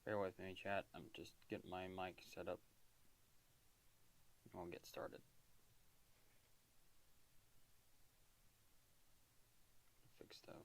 Bear with me, chat. I'm just getting my mic set up. We'll get started. Fix stuff.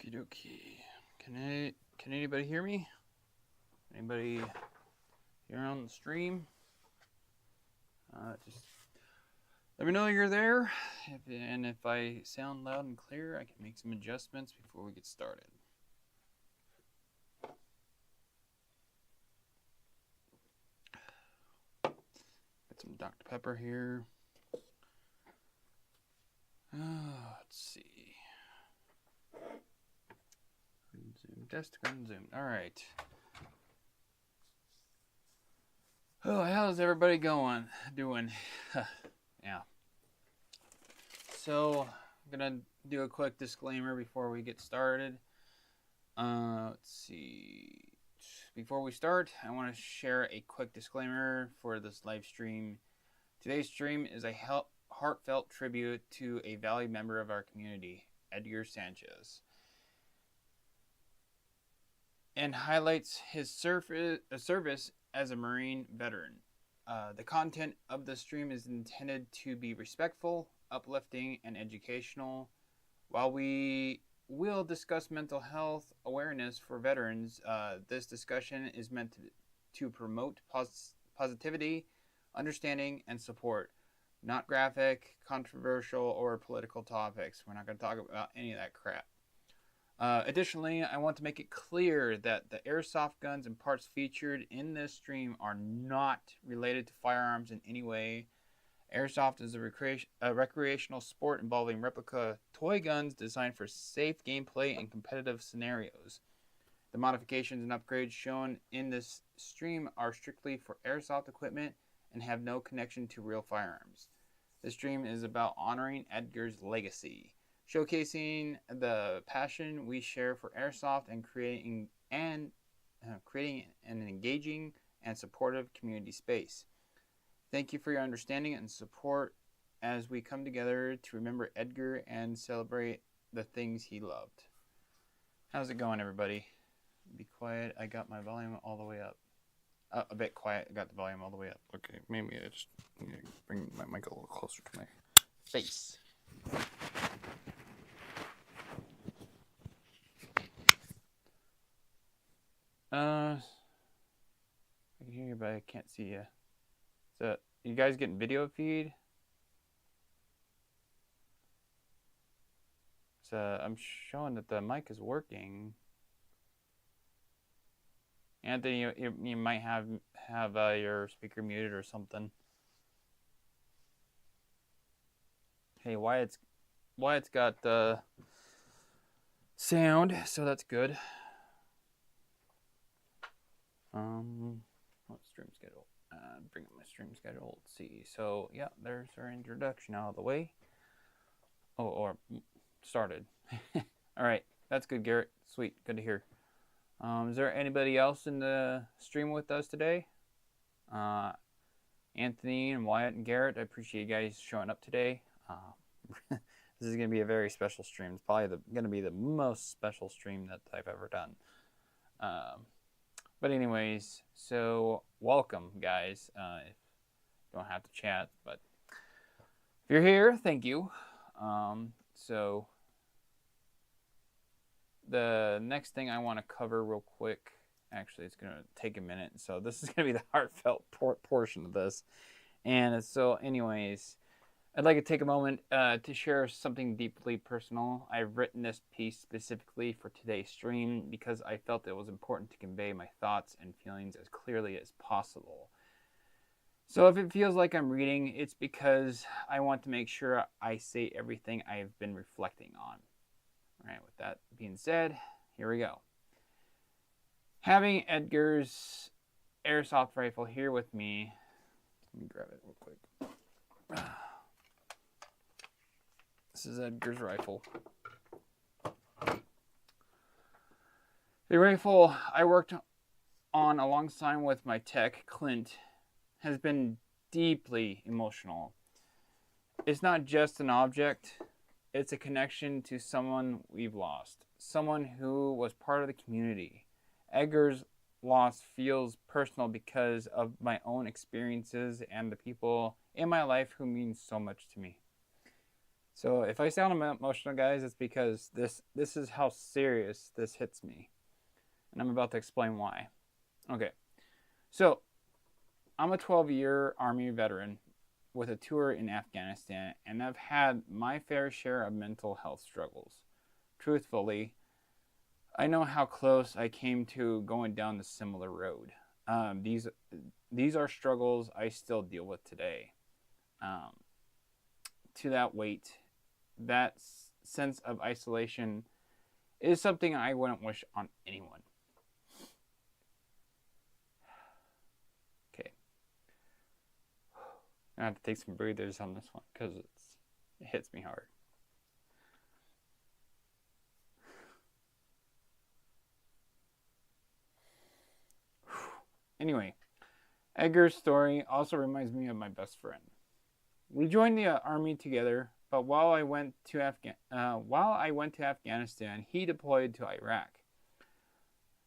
Okie dokie. Can anybody hear me? Anybody here on the stream? Just let me know you're there. And if I sound loud and clear, I can make some adjustments before we get started. Got some Dr. Pepper here. Let's see. Zoom, Instagram, Zoom. All right. Oh, how's everybody doing? Yeah. So, I'm gonna do a quick disclaimer before we get started. Let's see. Before we start, I want to share a quick disclaimer for this live stream. Today's stream is a heartfelt tribute to a valued member of our community, Edgar Sanchez, and highlights his service as a Marine veteran. The content of the stream is intended to be respectful, uplifting, and educational. While we will discuss mental health awareness for veterans, this discussion is meant to promote positivity, understanding, and support, not graphic, controversial, or political topics. We're not going to talk about any of that crap. Additionally, I want to make it clear that the airsoft guns and parts featured in this stream are not related to firearms in any way. Airsoft is a recreational sport involving replica toy guns designed for safe gameplay and competitive scenarios. The modifications and upgrades shown in this stream are strictly for airsoft equipment and have no connection to real firearms. This stream is about honoring Edgar's legacy, showcasing the passion we share for airsoft and creating an engaging and supportive community space. Thank you for your understanding and support as we come together to remember Edgar and celebrate the things he loved. How's it going, everybody? Be quiet. I got my volume all the way up. A bit quiet. I got the volume all the way up. Okay, maybe I just need to bring my mic a little closer to my face. I can hear you, but I can't see you. So, you guys getting video feed? So, I'm showing that the mic is working. Anthony, you might have your speaker muted or something. Hey, Wyatt's got the sound, so that's good. What stream schedule? Bring up my stream schedule. Let's see. So yeah, there's our introduction out of the way. Oh, or started. All right, that's good, Garrett. Sweet, good to hear. Is there anybody else in the stream with us today? Anthony and Wyatt and Garrett, I appreciate you guys showing up today. This is going to be a very special stream. It's probably going to be the most special stream that I've ever done. But anyways, so welcome, guys. Don't have to chat, but if you're here, thank you. So the next thing I want to cover real quick, actually it's going to take a minute, so this is going to be the heartfelt portion of this. And so anyways, I'd like to take a moment to share something deeply personal. I've written this piece specifically for today's stream because I felt it was important to convey my thoughts and feelings as clearly as possible. So if it feels like I'm reading, it's because I want to make sure I say everything I've been reflecting on. All right, with that being said, here we go. Having Edgar's airsoft rifle here with me, let me grab it real quick. This is Edgar's rifle. The rifle I worked on alongside with my tech, Clint, has been deeply emotional. It's not just an object, it's a connection to someone we've lost, someone who was part of the community. Edgar's loss feels personal because of my own experiences and the people in my life who mean so much to me. So if I sound emotional, guys, it's because this is how serious this hits me. And I'm about to explain why. Okay, so I'm a 12-year Army veteran with a tour in Afghanistan, and I've had my fair share of mental health struggles. Truthfully, I know how close I came to going down the similar road. These are struggles I still deal with today. To that weight, that sense of isolation is something I wouldn't wish on anyone. Okay. I have to take some breathers on this one because it hits me hard. Anyway, Edgar's story also reminds me of my best friend. We joined the army together, but while I went to Afghanistan, he deployed to Iraq.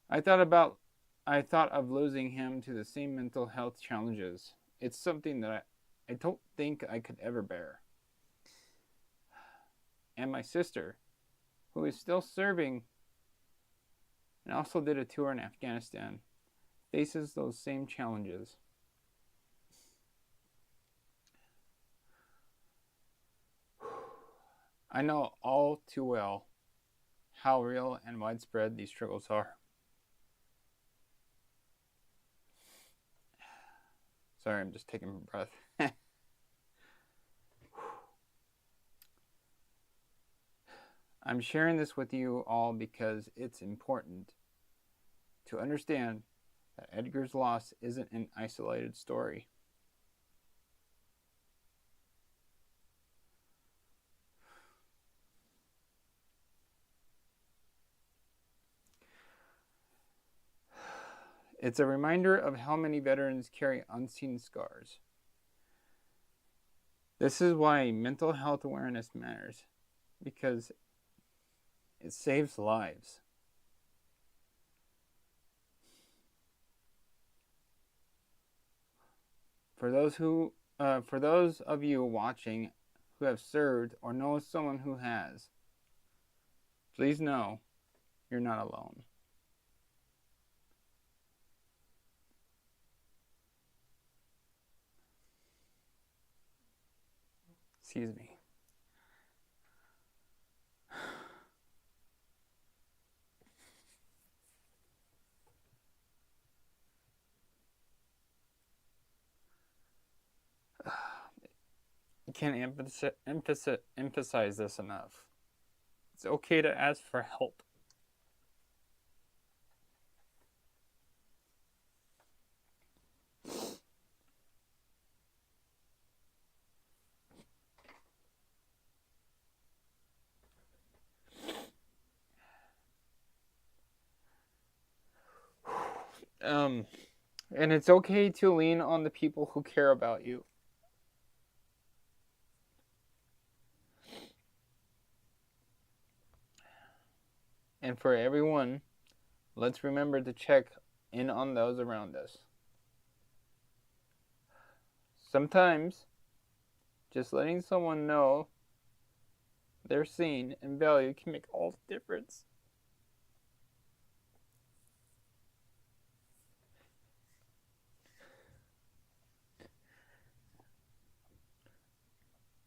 I thought of losing him to the same mental health challenges. It's something that I don't think I could ever bear. And my sister, who is still serving and also did a tour in Afghanistan, faces those same challenges. I know all too well how real and widespread these struggles are. Sorry, I'm just taking a breath. I'm sharing this with you all because it's important to understand that Edgar's loss isn't an isolated story. It's a reminder of how many veterans carry unseen scars. This is why mental health awareness matters, because it saves lives. For those of you watching who have served or know someone who has, please know you're not alone. Excuse me. I can't emphasize this enough. It's okay to ask for help. And it's okay to lean on the people who care about you. And for everyone, let's remember to check in on those around us. Sometimes, just letting someone know they're seen and valued can make all the difference.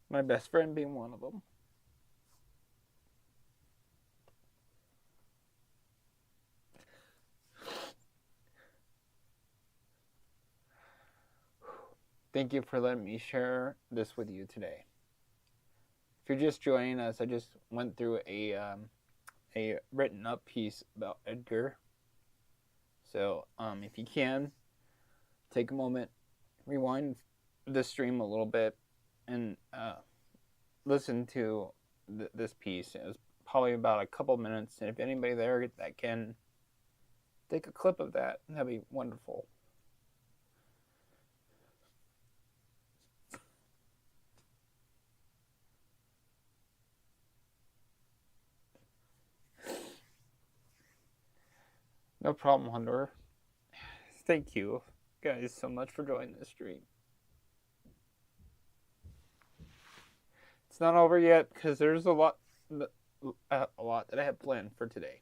My best friend being one of them. Thank you for letting me share this with you today. If you're just joining us, I just went through a written up piece about Edgar. So if you can, take a moment, rewind the stream a little bit, and listen to this piece. It was probably about a couple minutes, and if anybody there that can take a clip of that, that'd be wonderful. No problem, Honduras. Thank you guys so much for joining this stream. It's not over yet because there's a lot that I have planned for today.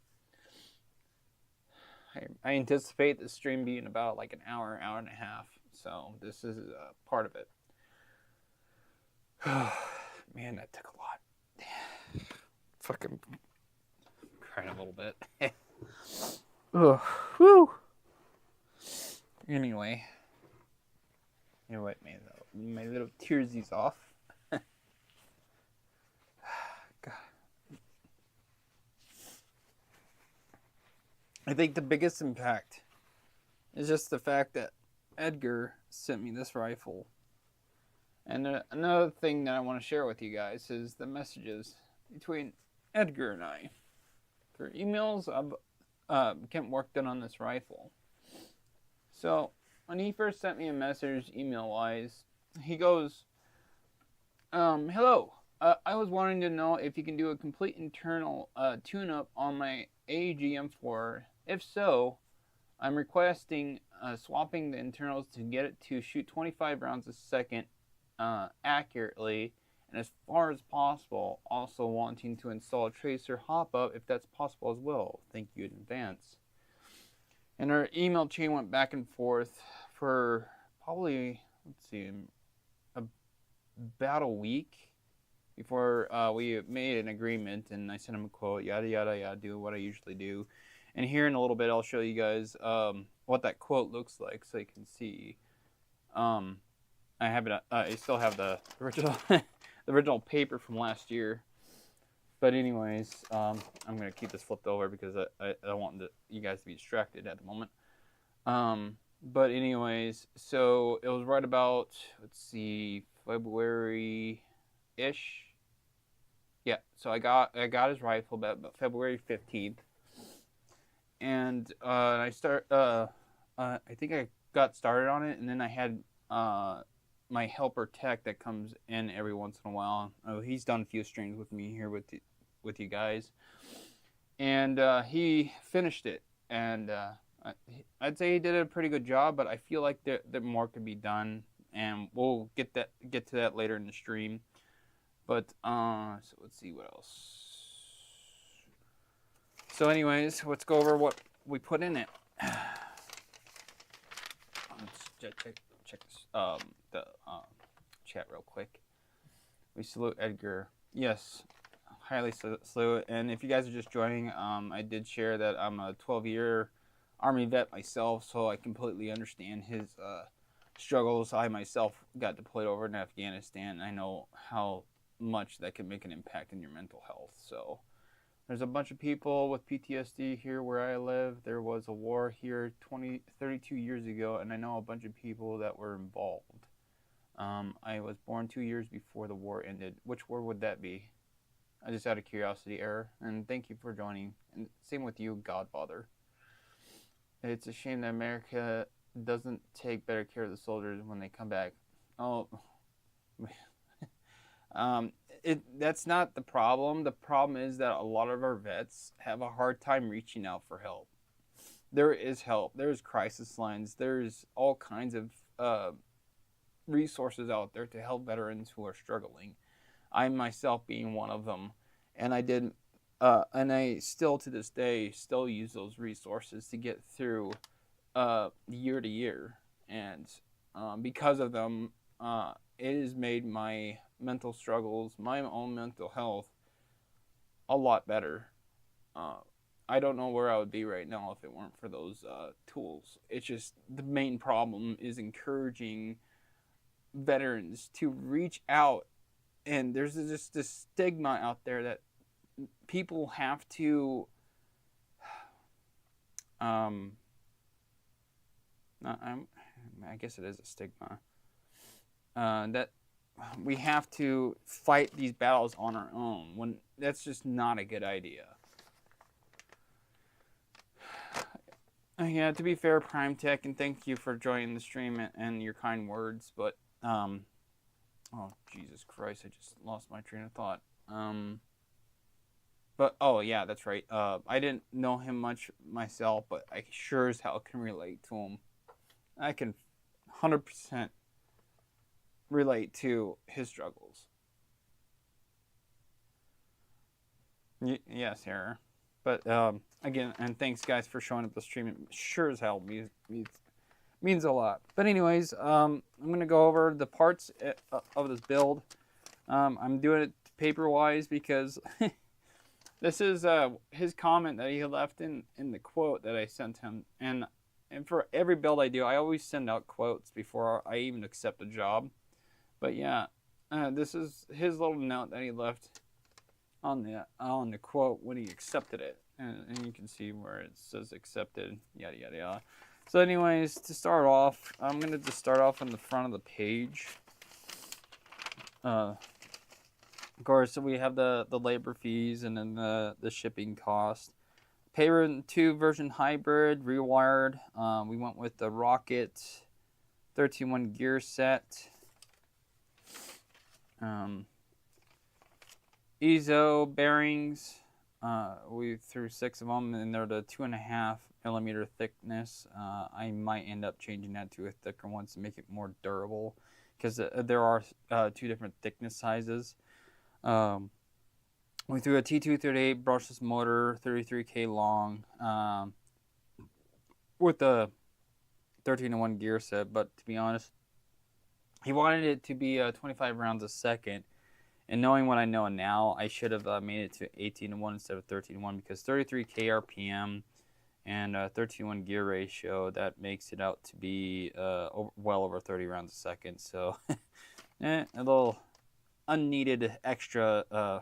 I anticipate the stream being about like an hour and a half, so this is part of it. Man, that took a lot. Fucking crying a little bit. Oh, whew. Anyway, you know what, man? My little tearsies off. God. I think the biggest impact is just the fact that Edgar sent me this rifle. And another thing that I want to share with you guys is the messages between Edgar and I. Through emails of getting work done on this rifle. So when he first sent me a message email-wise, he goes, hello, I was wanting to know if you can do a complete internal tune-up on my AGM4. If so, I'm requesting swapping the internals to get it to shoot 25 rounds a second accurately, and as far as possible, also wanting to install a tracer hop-up if that's possible as well. Thank you in advance. And our email chain went back and forth for probably, about a week before we made an agreement, and I sent him a quote, yada, yada, yada, do what I usually do. And here in a little bit, I'll show you guys what that quote looks like so you can see. I have it. I still have the original, the original paper from last year. But anyways, I'm gonna keep this flipped over because I don't want you guys to be distracted at the moment. But anyways, so it was right about, let's see, February-ish. Yeah, so I got his rifle about February 15th, and I think I got started on it, and then I had my helper tech that comes in every once in a while. He's done a few streams with me here with you guys, and he finished it, and I'd say he did a pretty good job, but I feel like there more could be done, and we'll get to that later in the stream. But so let's see what else. So anyways, let's go over what we put in it. Let's check this, the chat real quick. We salute Edgar. Yes, highly salute. And if you guys are just joining, I did share that I'm a 12-year Army vet myself, so I completely understand his struggles. I myself got deployed over in Afghanistan. I know how much that can make an impact in your mental health. So there's a bunch of people with PTSD here where I live. There was a war here 32 years ago, and I know a bunch of people that were involved. I was born 2 years before the war ended. Which war would that be? I just out of curiosity, error. And thank you for joining. And same with you, Godfather. It's a shame that America doesn't take better care of the soldiers when they come back. Oh, That's not the problem. The problem is that a lot of our vets have a hard time reaching out for help. There is help. There's crisis lines. There's all kinds of resources out there to help veterans who are struggling. I myself being one of them, and I still to this day still use those resources to get through year to year, and because of them, it has made my mental struggles, my own mental health, a lot better. I don't know where I would be right now if it weren't for those tools. It's just the main problem is encouraging veterans to reach out, and there's just this stigma out there that people have to I guess it is a stigma that we have to fight these battles on our own, when that's just not a good idea. Yeah, to be fair, Prime Tech, and thank you for joining the stream and your kind words, but oh Jesus Christ, I just lost my train of thought. But oh yeah, that's right. I didn't know him much myself, but I sure as hell can relate to him. I can 100% relate to his struggles. Yes, Sarah. But again, and thanks guys for showing up the stream. It sure as hell means a lot. But anyways, I'm gonna go over the parts of this build. I'm doing it paper wise because this is his comment that he left in the quote that I sent him. And for every build I do, I always send out quotes before I even accept a job. But yeah, this is his little note that he left on the quote when he accepted it, and you can see where it says accepted, yada yada yada. So anyways, to start off, I'm gonna just start off on the front of the page. Of course, so we have the labor fees and then the shipping cost. Payron 2 version hybrid rewired. We went with the Rocket 13-1 gear set. EZO bearings, we threw 6 of them, and they're the 2.5 millimeter thickness. I might end up changing that to a thicker one to make it more durable, because there are 2 different thickness sizes. We threw a T238 brushless motor, 33K long, with the 13-1 gear set, but to be honest, he wanted it to be 25 rounds a second. And knowing what I know now, I should have made it to 18-1 instead of 13-1, because 33K RPM and 13-1 gear ratio, that makes it out to be well over 30 rounds a second. So a little unneeded extra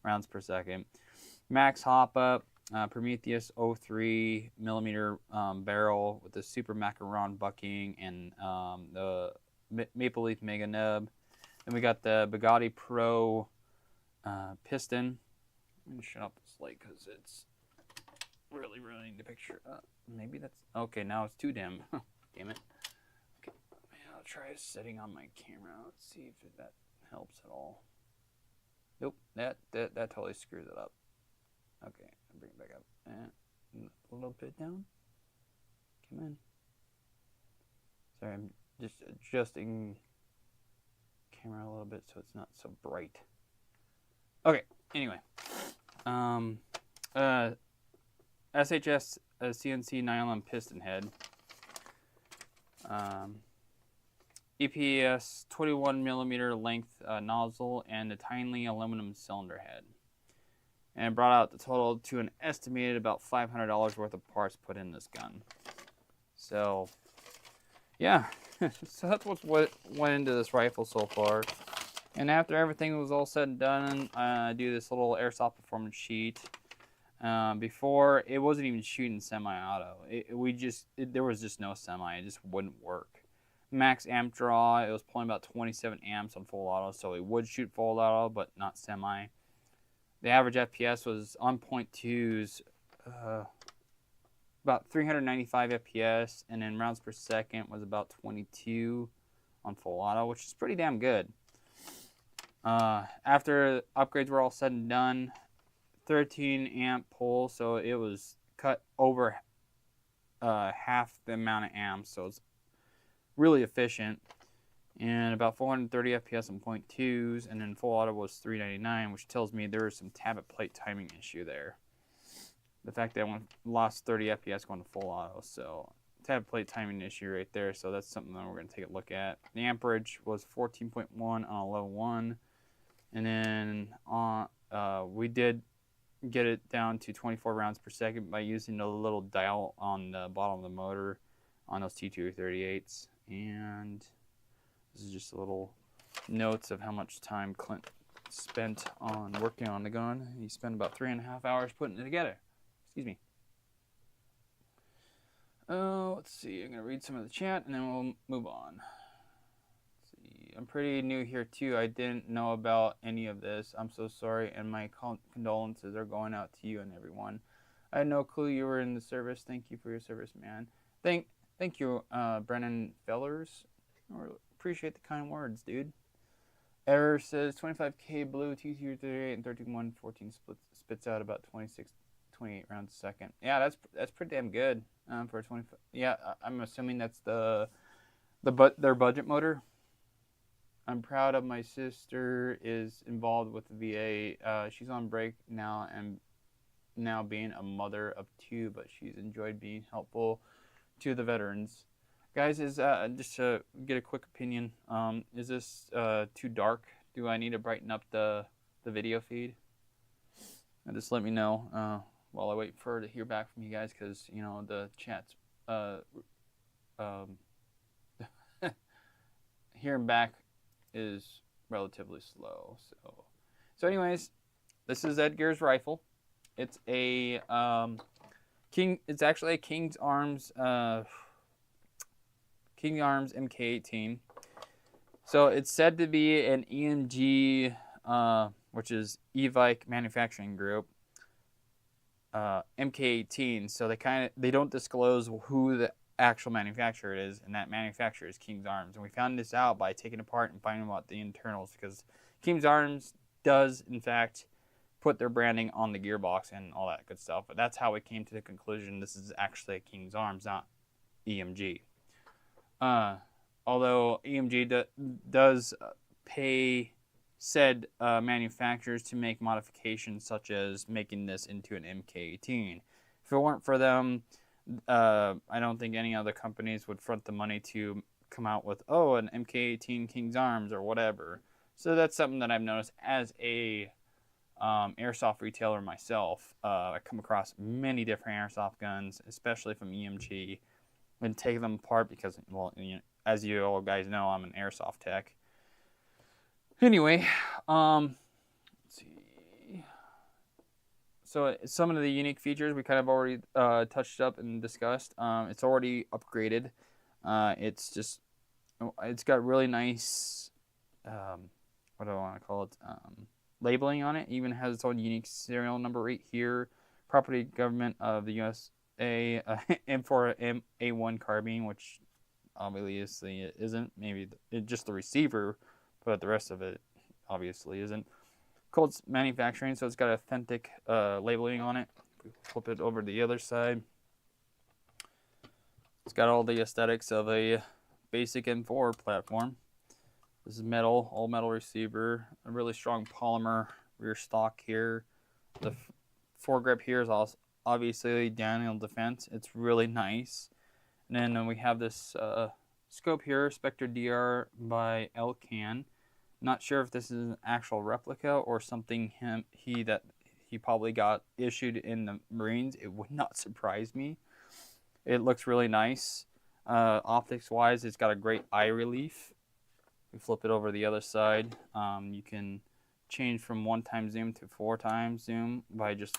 rounds per second. Max hop up, Prometheus 03 millimeter barrel with the super macaron bucking and the Maple Leaf Mega Nub. Then we got the Bugatti Pro piston. I'm going to shut off this light because it's really ruining the picture. Maybe that's... Okay, now it's too dim. Damn it. Okay, I'll try setting on my camera. Let's see if that helps at all. Nope, that totally screws it up. Okay, I'll bring it back up. And a little bit down. Come in. Sorry, I'm just adjusting camera a little bit so it's not so bright. Okay, anyway. SHS CNC nylon piston head. EPS 21 millimeter length nozzle and a tiny aluminum cylinder head. And it brought out the total to an estimated about $500 worth of parts put in this gun. So, yeah. So that's what went into this rifle so far. And after everything was all said and done, I do this little airsoft performance sheet. Before, it wasn't even shooting semi-auto. There was just no semi. It just wouldn't work. Max amp draw, it was pulling about 27 amps on full auto, so it would shoot full auto, but not semi. The average FPS was on .2's about 395 FPS, and then rounds per second was about 22 on full auto, which is pretty damn good. After upgrades were all said and done, 13 amp pull, so it was cut over half the amount of amps, so it's really efficient. And about 430 FPS on 0.2s, and then full auto was 399, which tells me there was some tablet plate timing issue there. The fact that I lost 30 FPS going to full auto, so tablet plate timing issue right there. So that's something that we're going to take a look at. The amperage was 14.1 on a low 1, and then we did get it down to 24 rounds per second by using the little dial on the bottom of the motor on those T238s. And this is just a little notes of how much time Clint spent on working on the gun. He spent about 3.5 hours putting it together. Excuse me. Let's see. I'm going to read some of the chat and then we'll move on. Let's see. I'm pretty new here too. I didn't know about any of this. I'm so sorry, and my condolences are going out to you and everyone. I had no clue you were in the service. Thank you for your service, man. Thank you, Brennan Fellers. Appreciate the kind words, dude. Error says 25K blue, T238 and 13-114 spits out about 28 rounds a second. Yeah, that's pretty damn good for a 25. Yeah, I'm assuming that's their budget motor. I'm proud of my sister is involved with the VA. She's on break now and now being a mother of 2, but she's enjoyed being helpful to the veterans. Guys, is just to get a quick opinion, is this too dark? Do I need to brighten up the video feed? Just let me know while I wait for to hear back from you guys, because you know the chat's hearing back is relatively slow. So anyways, this is Edgar's rifle. It's a It's actually a King's Arms MK18. So it's said to be an EMG, which is Evike Manufacturing Group, MK18. So they don't disclose who the actual manufacturer is, and that manufacturer is King's Arms. And we found this out by taking it apart and finding out the internals, because King's Arms does in fact put their branding on the gearbox and all that good stuff. But that's how we came to the conclusion this is actually a King's Arms, not EMG. Although EMG does pay said manufacturers to make modifications such as making this into an MK18. If it weren't for them, I don't think any other companies would front the money to come out with, an MK18 King's Arms or whatever. So that's something that I've noticed as a airsoft retailer myself. I come across many different airsoft guns, especially from EMG, and take them apart because, well, as you all guys know, I'm an airsoft tech. Anyway, let's see. So some of the unique features we kind of already touched up and discussed. It's already upgraded. It's got really nice, what do I want to call it? Labeling on it. It even has its own unique serial number right here. Property government of the USA, M4 A1 carbine, which obviously it isn't. Maybe just the receiver, but the rest of it obviously isn't. Colts Manufacturing, so it's got authentic labeling on it. Flip it over to the other side. It's got all the aesthetics of a basic M4 platform. This is metal, all metal receiver, a really strong polymer rear stock here. The foregrip here is also obviously Daniel Defense. It's really nice. And then we have this scope here, Spectre DR by Elcan. Not sure if this is an actual replica or something he probably got issued in the Marines. It would not surprise me. It looks really nice. Optics wise, it's got a great eye relief. We flip it over the other side. You can change from 1x zoom to 4x zoom by just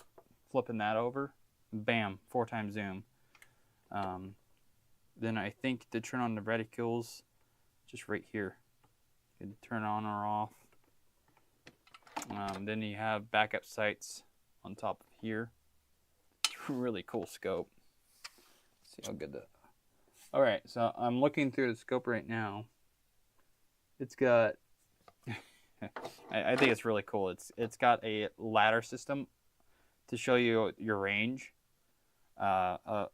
flipping that over. Bam, 4x zoom. Then I think to turn on the reticules, just right here. You can turn on or off. Then you have backup sights on top of here. Really cool scope. Let's see how good that. All right, so I'm looking through the scope right now. It's got I think it's really cool. It's got a ladder system to show you your range, that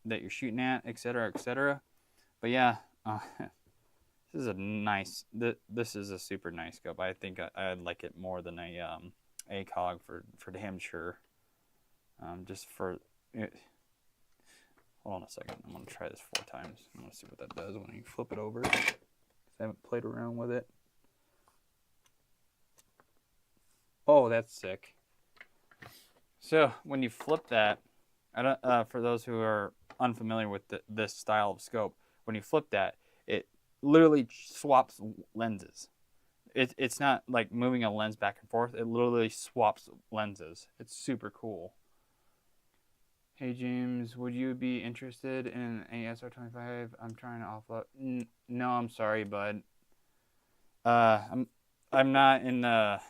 you're shooting at, etc., etc. But yeah, this is a nice. This is a super nice scope. I think I'd like it more than a ACOG for damn sure. Just for it. Hold on a second. I'm gonna try this 4 times. I'm gonna see what that does when you flip it over. I haven't played around with it. Oh, that's sick. So when you flip that, I don't. For those who are unfamiliar with this style of scope, when you flip that, it literally swaps lenses. It's not like moving a lens back and forth. It literally swaps lenses. It's super cool. Hey James, would you be interested in a SR25? I'm trying to offload. No, I'm sorry, bud. I'm not in the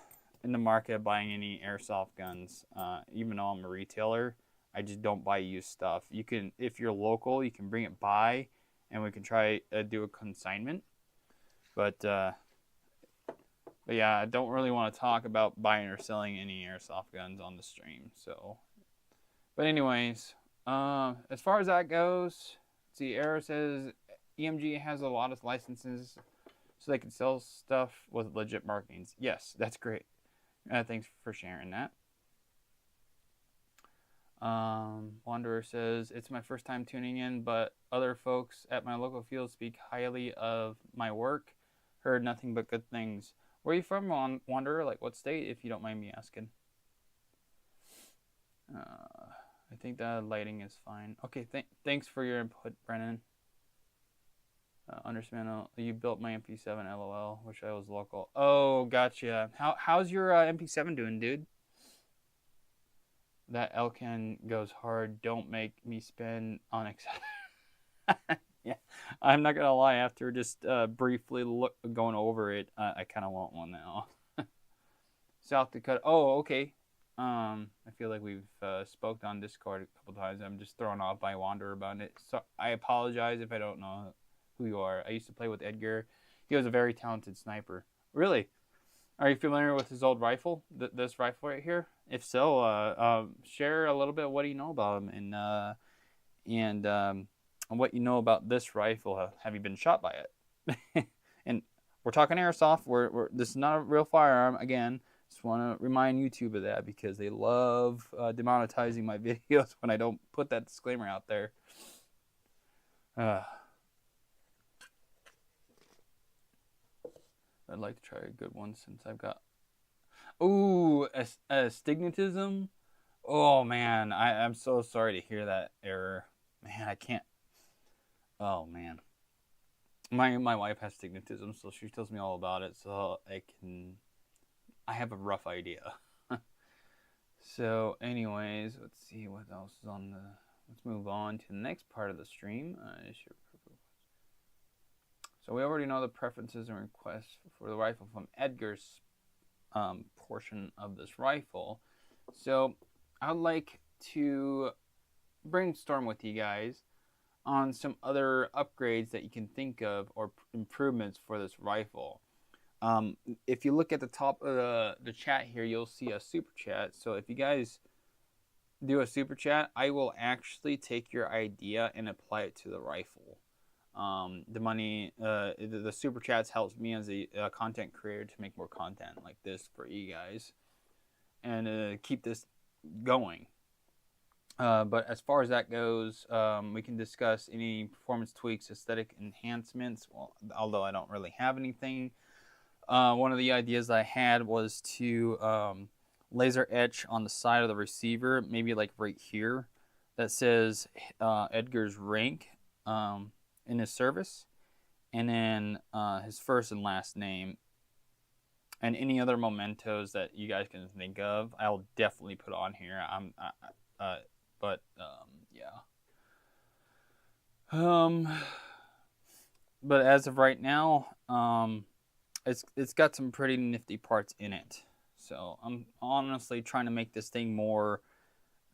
market of buying any airsoft guns. Even though I'm a retailer, I just don't buy used stuff. You can, if you're local, you can bring it by, and we can try do a consignment. But yeah, I don't really want to talk about buying or selling any airsoft guns on the stream. So, but anyways, as far as that goes, see, Arrow says EMG has a lot of licenses, so they can sell stuff with legit markings. Yes, that's great. Thanks for sharing that. Wanderer says, it's my first time tuning in, but other folks at my local field speak highly of my work. Heard nothing but good things. Where are you from, Wanderer? Like, what state, if you don't mind me asking? I think the lighting is fine. Okay, thanks for your input, Brennan. Understand, you built my MP7, LOL. Wish I was local. Oh, gotcha. How's your MP7 doing, dude? That Elkin goes hard. Don't make me spend on Yeah, I'm not gonna lie. After just briefly going over it, I kind of want one now. South Dakota. Oh, okay. I feel like we've spoke on Discord a couple times. I'm just thrown off by Wanderer about it. So I apologize if I don't know who you are. I used to play with Edgar. He was a very talented sniper. Really? Are you familiar with his old rifle? This rifle right here? If so, share a little bit of what you know about him and what you know about this rifle. Have you been shot by it? And we're talking airsoft. This is not a real firearm. Again, just want to remind YouTube of that because they love demonetizing my videos when I don't put that disclaimer out there. I'd like to try a good one since I've got... Ooh, astigmatism? Oh, man. I'm so sorry to hear that error. Man, I can't... Oh, man. My wife has astigmatism, so she tells me all about it, so I have a rough idea. So, anyways, let's see what else is on the... Let's move on to the next part of the stream. So we already know the preferences and requests for the rifle from Edgar's portion of this rifle. So I'd like to brainstorm with you guys on some other upgrades that you can think of or improvements for this rifle. If you look at the top of the chat here, you'll see a super chat. So if you guys do a super chat, I will actually take your idea and apply it to the rifle. The money, the super chats helps me as a content creator to make more content like this for you guys and keep this going. But as far as that goes, we can discuss any performance tweaks, aesthetic enhancements. Well, although I don't really have anything. One of the ideas I had was to laser etch on the side of the receiver, maybe like right here, that says Edgar's rank in his service, and then his first and last name, and any other mementos that you guys can think of. I'll definitely put on here. But as of right now, it's got some pretty nifty parts in it. So I'm honestly trying to make this thing more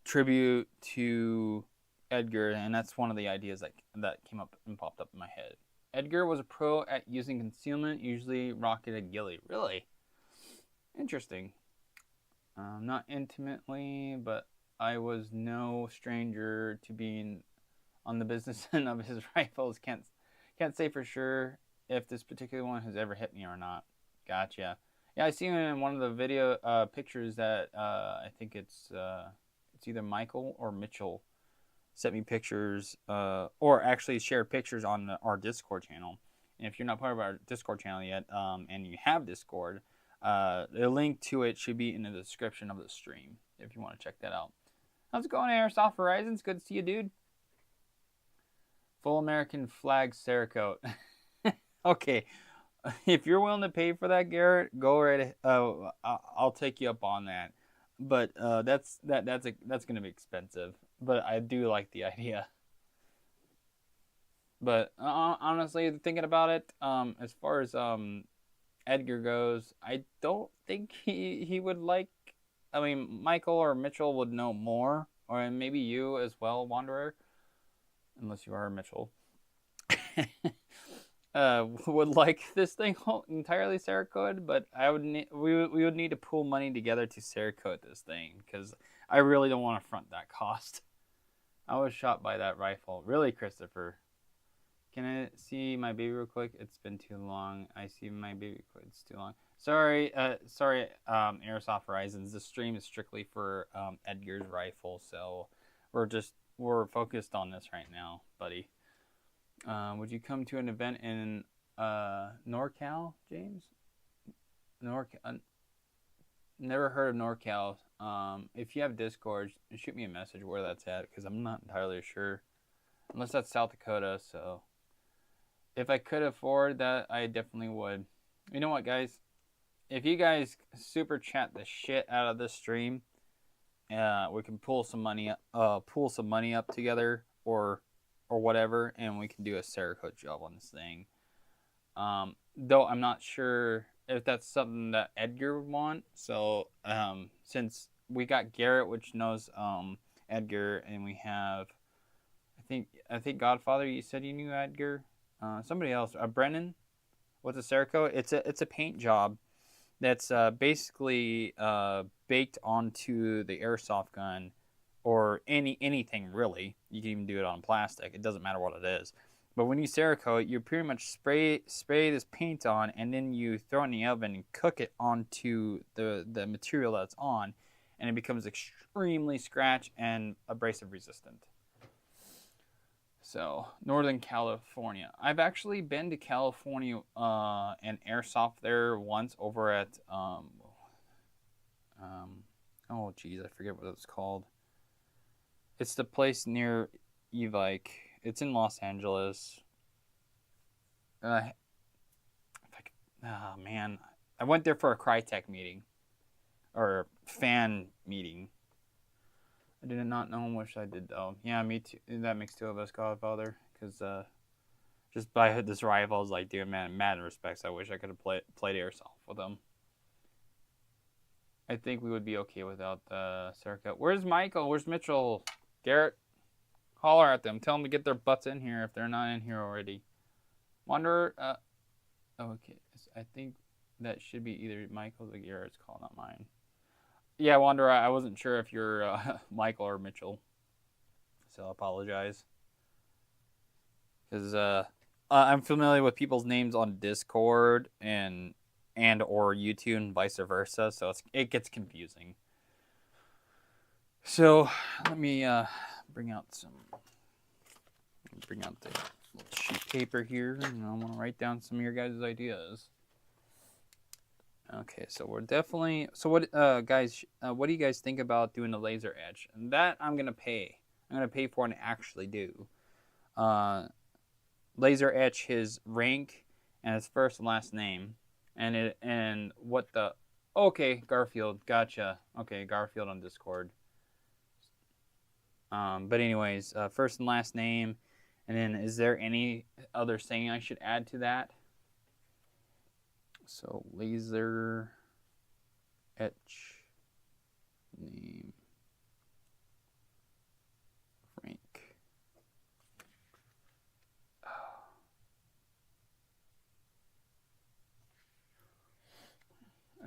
tribute to Edgar, and that's one of the ideas that came up and popped up in my head. Edgar was a pro at using concealment, usually rocketed ghillie. Really? Interesting. Not intimately, but I was no stranger to being on the business end of his rifles. Can't say for sure if this particular one has ever hit me or not. Gotcha. Yeah, I seen in one of the video pictures that I think it's either Michael or Mitchell sent me pictures, or actually shared pictures on our Discord channel. And if you're not part of our Discord channel yet, and you have Discord, the link to it should be in the description of the stream if you want to check that out. How's it going, Airsoft Horizons? Good to see you, dude. Full American flag Cerakote. Okay, if you're willing to pay for that, Garrett, go right. I'll take you up on that. But that's gonna be expensive. But I do like the idea. But honestly, thinking about it, as far as Edgar goes, I don't think he would like. I mean, Michael or Mitchell would know more, or maybe you as well, Wanderer, unless you are Mitchell. Would like this thing entirely Cerakote, but we would need to pool money together to Cerakote this thing because I really don't want to front that cost. I was shot by that rifle. Really, Christopher? Can I see my baby real quick? It's been too long. I see my baby. It's too long. Sorry, Airsoft Horizons. This stream is strictly for Edgar's rifle, so we're focused on this right now, buddy. Would you come to an event in NorCal, James? Never heard of NorCal. If you have Discord, shoot me a message where that's at, because I'm not entirely sure. Unless that's South Dakota, so if I could afford that, I definitely would. You know what, guys? If you guys super chat the shit out of this stream, we can pull some money up together, or whatever, and we can do a Cerakote job on this thing. Though I'm not sure if that's something that Edgar would want. So since we got Garrett, which knows Edgar, and we have I think Godfather, you said you knew Edgar. Somebody else, Brennan. What's a Cerakote? It's a paint job that's basically baked onto the airsoft gun, or anything really. You can even do it on plastic. It doesn't matter what it is. But when you Cerakote, you pretty much spray this paint on, and then you throw it in the oven and cook it onto the material that's on, and it becomes extremely scratch and abrasive resistant. So, Northern California. I've actually been to California and airsoft there once over at oh geez, I forget what it's called. It's the place near Evike. It's in Los Angeles. Man, I went there for a Crytek meeting, or fan meeting. I did not know how much I did though. Yeah, me too. That makes two of us, Godfather. Because just by this rifle, I was like, dude, man, mad respects. I wish I could have played airsoft with them. I think we would be okay without the Cerakote. Where's Michael? Where's Mitchell? Garrett? Holler at them. Tell them to get their butts in here if they're not in here already. Wanderer? Okay. I think that should be either Michael's or Garrett's call, not mine. Yeah, Wanderer, I wasn't sure if you're Michael or Mitchell. So I apologize. Because I'm familiar with people's names on Discord and or YouTube and vice versa. So it gets confusing. So let me bring out the little sheet paper here, and I want to write down some of your guys' ideas. Okay, so we're definitely. So what, guys? What do you guys think about doing the laser etch? And that I'm gonna pay. I'm gonna pay for and actually do. Laser etch his rank and his first and last name, and what the. Okay, Garfield, gotcha. Okay, Garfield on Discord. But anyways, first and last name, and then is there any other saying I should add to that? So laser etch name rank.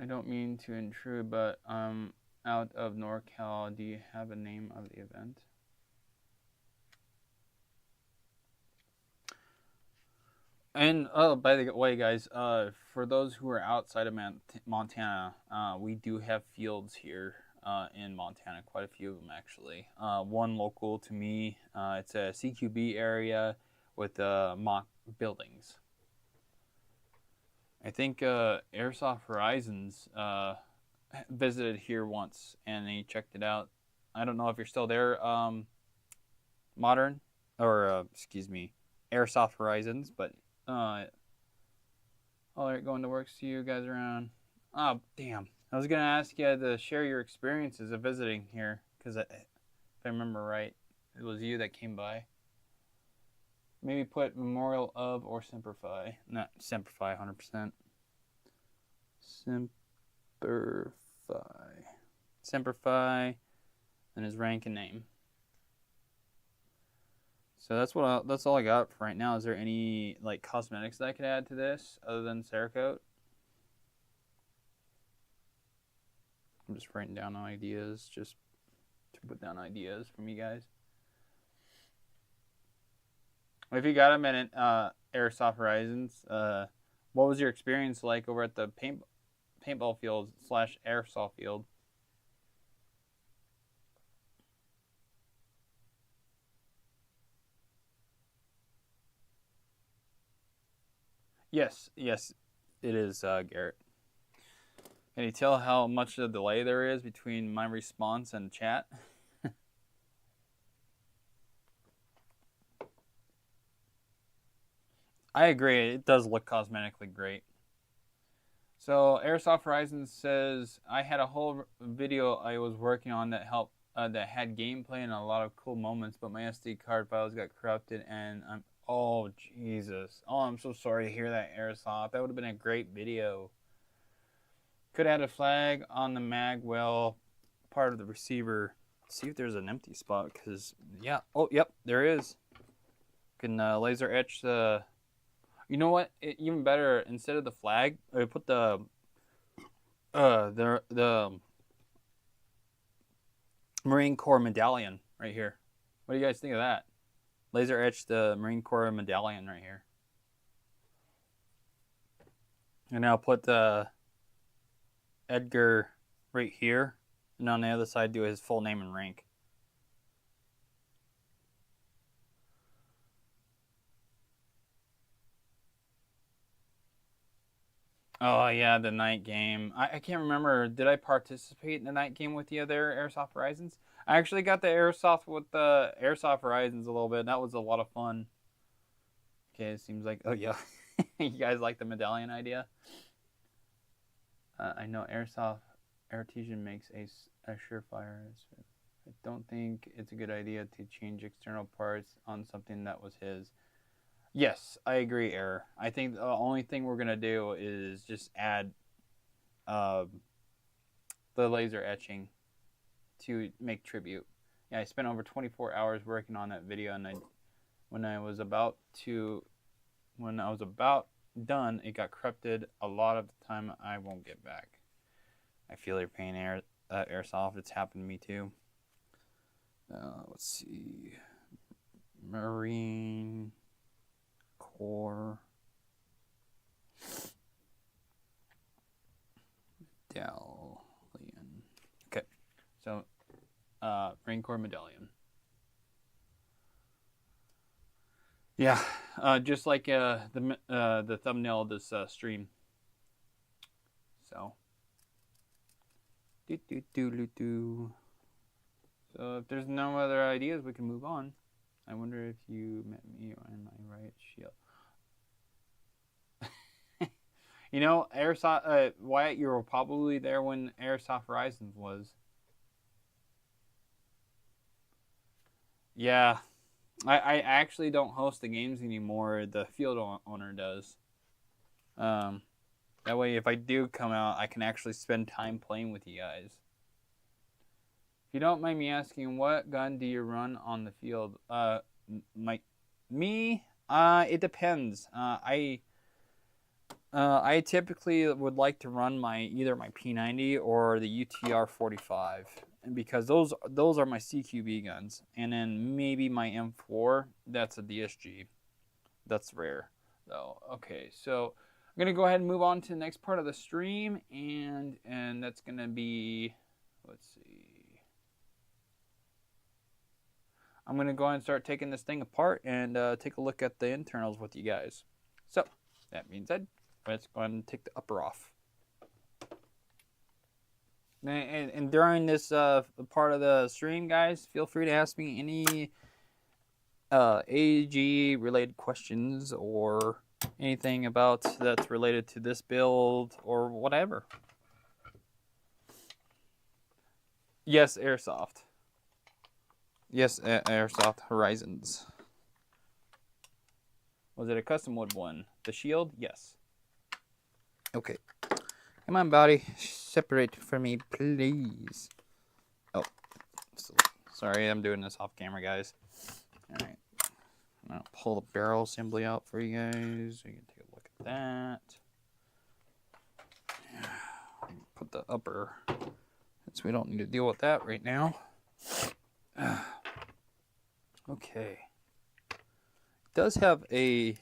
I don't mean to intrude, but out of NorCal. Do you have a name of the event? And oh, by the way, guys, for those who are outside of Montana, we do have fields here in Montana, quite a few of them actually. One local to me, it's a CQB area with mock buildings. I think Airsoft Horizons visited here once and he checked it out. I don't know if you're still there, Modern, or excuse me, Airsoft Horizons, but all right, going to work. See you guys around. Oh, damn. I was going to ask you to share your experiences of visiting here, because if I remember right, it was you that came by. Maybe put Memorial of or Semper Fi. Not Semper Fi, 100%. Semper Fi. Semper Fi, and his rank and name. So that's all I got for right now. Is there any like cosmetics that I could add to this other than Cerakote? I'm just writing down ideas, just to put down ideas from you guys. If you got a minute, Airsoft Horizons, what was your experience like over at the paintball field / airsoft field? Yes, it is, Garrett. Can you tell how much of a delay there is between my response and chat? I agree. It does look cosmetically great. So Airsoft Horizons says, I had a whole video I was working on that helped that had gameplay and a lot of cool moments, but my SD card files got corrupted and I'm oh Jesus. Oh, I'm so sorry to hear that, Airsoft. That would have been a great video. Could add a flag on the mag well part of the receiver. See if there's an empty spot, because yeah. Oh, yep, there is. Can laser etch the. You know what? Even better, instead of the flag, I put the Marine Corps medallion right here. What do you guys think of that? Laser etch the Marine Corps medallion right here. And now put the Edgar right here, and on the other side do his full name and rank. Oh yeah, the night game. I can't remember. Did I participate in the night game with the other Airsoft Horizons? I actually got the Airsoft with the Airsoft Horizons a little bit. That was a lot of fun. Okay, it seems like, oh yeah, you guys like the medallion idea? I know Airsoft Artesian makes a surefire. I don't think it's a good idea to change external parts on something that was his. Yes, I agree, Error. I think the only thing we're going to do is just add the laser etching to make tribute. Yeah, I spent over 24 hours working on that video, and when I was about done, it got corrupted. A lot of the time, I won't get back. I feel your pain, Airsoft. It's happened to me too. Let's see. Marine Corps medallion. Okay, so Marine Corps medallion. Yeah, just like the thumbnail of this stream. So, So if there's no other ideas, we can move on. I wonder if you met me on my right shield. You know, Airsoft, Wyatt, you were probably there when Airsoft Horizons was. Yeah, I actually don't host the games anymore. The field owner does. That way, if I do come out, I can actually spend time playing with you guys. If you don't mind me asking, what gun do you run on the field? It depends. I typically would like to run either my P90 or the UTR 45, because those are my CQB guns, and then maybe my M4. That's a DSG. That's rare, though. Okay, so I'm gonna go ahead and move on to the next part of the stream, and that's gonna be, let's see. I'm gonna go ahead and start taking this thing apart and take a look at the internals with you guys. So that being said, let's go ahead and take the upper off. And during this part of the stream, guys, feel free to ask me any AG related questions or anything about that's related to this build or whatever. Yes, Airsoft. Yes, Airsoft Horizons. Was it a custom wood one? The shield? Yes. Okay. Come on, body. Separate from me, please. Oh. Sorry, I'm doing this off camera, guys. Alright. I'm going to pull the barrel assembly out for you guys. So you can take a look at that. Put the upper, since we don't need to deal with that right now. Okay. It does have a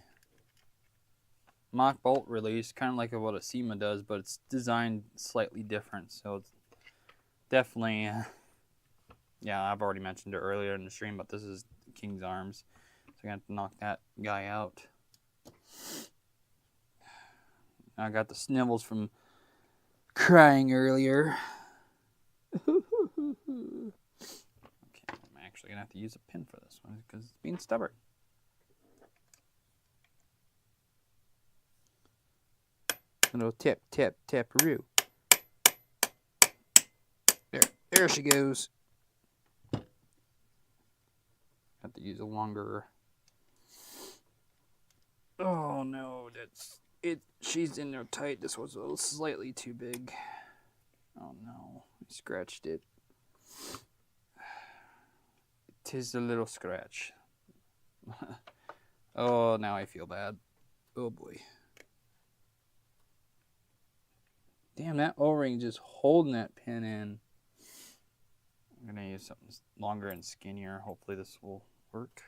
mock bolt release, kind of like what a SEMA does, but it's designed slightly different. So it's definitely, yeah, I've already mentioned it earlier in the stream, but this is King's Arms. So I'm going to knock that guy out. I got the snivels from crying earlier. Okay, I'm actually going to have to use a pin for this one because it's being stubborn. A little tap, tap, taparoo. There she goes. Have to use a longer. Oh no, that's it. She's in there tight. This was a little slightly too big. Oh no, I scratched it. Tis a little scratch. Oh, now I feel bad. Oh boy. Damn, that O-ring just holding that pin in. I'm gonna use something longer and skinnier. Hopefully this will work.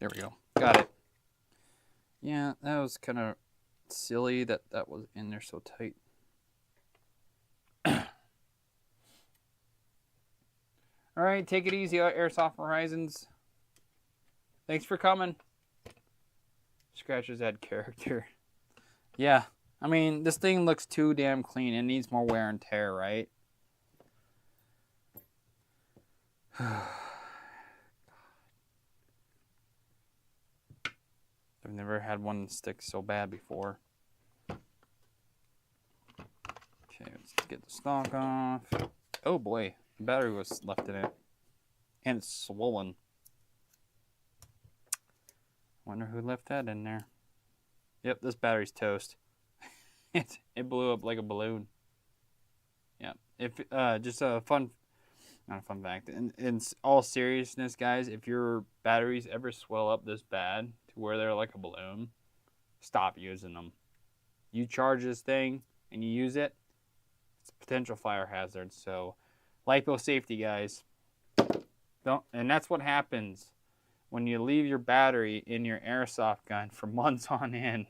There we go. Got it. Yeah, that was kind of silly that was in there so tight. All right, take it easy, Airsoft Horizons. Thanks for coming. Scratches add character. Yeah, I mean, this thing looks too damn clean. It needs more wear and tear, right? I've never had one stick so bad before. Okay, let's get the stock off. Oh boy, the battery was left in it. And it's swollen. Wonder who left that in there. Yep, this battery's toast. It blew up like a balloon. Yeah, if just a fun, not a fun fact. In all seriousness, guys, if your batteries ever swell up this bad to where they're like a balloon, stop using them. You charge this thing and you use it, it's a potential fire hazard. So, LiPo safety, guys. Don't, and that's what happens when you leave your battery in your airsoft gun for months on end.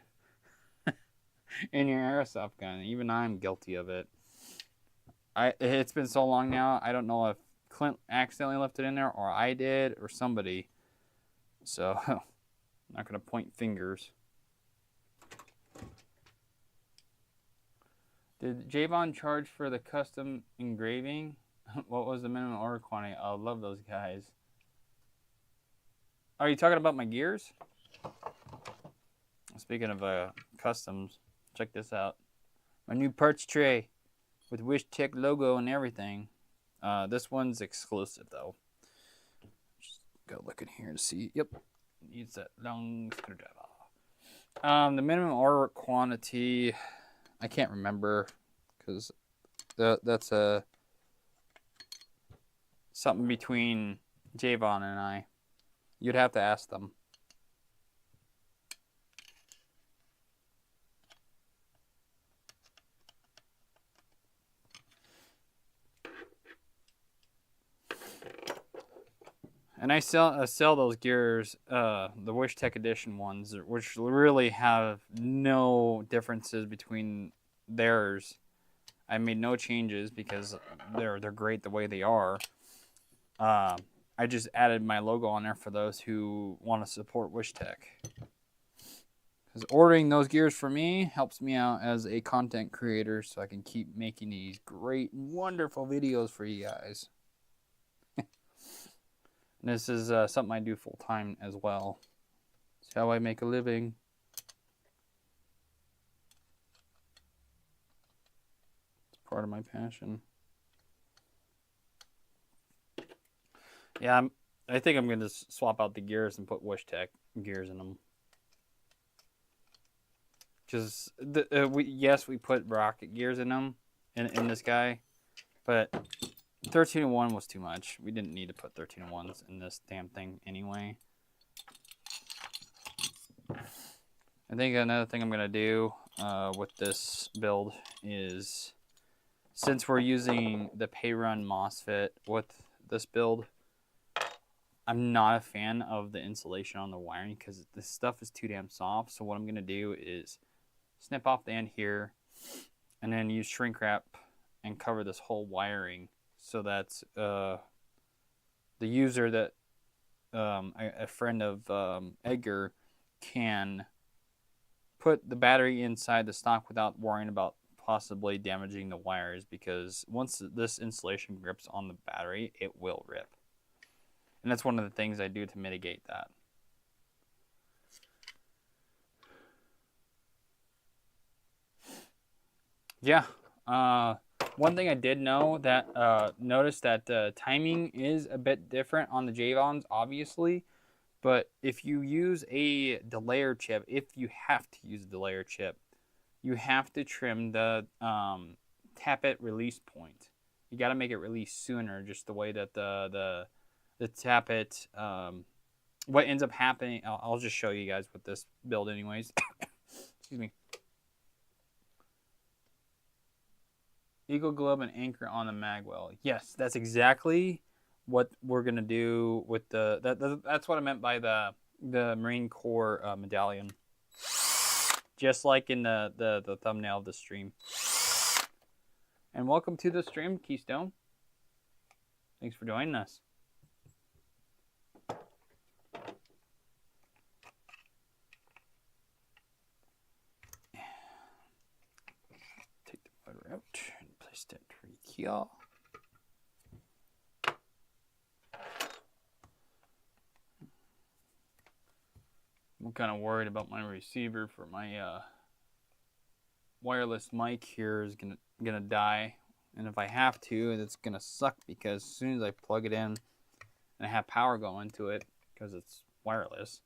In your airsoft gun. Even I'm guilty of it. It's been so long now, I don't know if Clint accidentally left it in there or I did or somebody. So, I'm not going to point fingers. Did Javon charge for the custom engraving? What was the minimum order quantity? I love those guys. Are you talking about my gears? Speaking of customs, check this out. My new parts tray with Wyshtech logo and everything. This one's exclusive though. Just go look in here to see. Yep, needs that long screwdriver. The minimum order quantity, I can't remember because that's something between Javon and I. You'd have to ask them. And I sell those gears, the Wyshtech Edition ones, which really have no differences between theirs. I made no changes because they're great the way they are. I just added my logo on there for those who want to support Wyshtech. Because ordering those gears for me helps me out as a content creator, so I can keep making these great, wonderful videos for you guys. This is something I do full time as well. It's how I make a living. It's part of my passion. Yeah, I think I'm going to swap out the gears and put Wyshtech gears in them. Because we put rocket gears in them in this guy, but 13-1 was too much. We didn't need to put 13-1s in this damn thing anyway. I think another thing I'm gonna do with this build is, since we're using the pay run MOSFET with this build, I'm not a fan of the insulation on the wiring because this stuff is too damn soft. So what I'm gonna do is snip off the end here and then use shrink wrap and cover this whole wiring, so that the user that a friend of Edgar can put the battery inside the stock without worrying about possibly damaging the wires, because once this insulation grips on the battery, it will rip. And that's one of the things I do to mitigate that. Yeah. One thing I did know that notice that timing is a bit different on the Javons, obviously. But if you use a delayer chip, if you have to use a delayer chip, you have to trim the tappet release point. You got to make it release sooner, just the way that the tappet, what ends up happening, I'll just show you guys with this build anyways. Excuse me. Eagle globe and anchor on the magwell. Yes, that's exactly what we're gonna do with the. That's what I meant by the Marine Corps medallion. Just like in the thumbnail of the stream. And welcome to the stream, Keystone. Thanks for joining us. Take the motor out and place that right here. I'm kind of worried about my receiver for my wireless mic here is gonna die, and if I have to, it's gonna suck, because as soon as I plug it in and I have power going to it, because it's wireless,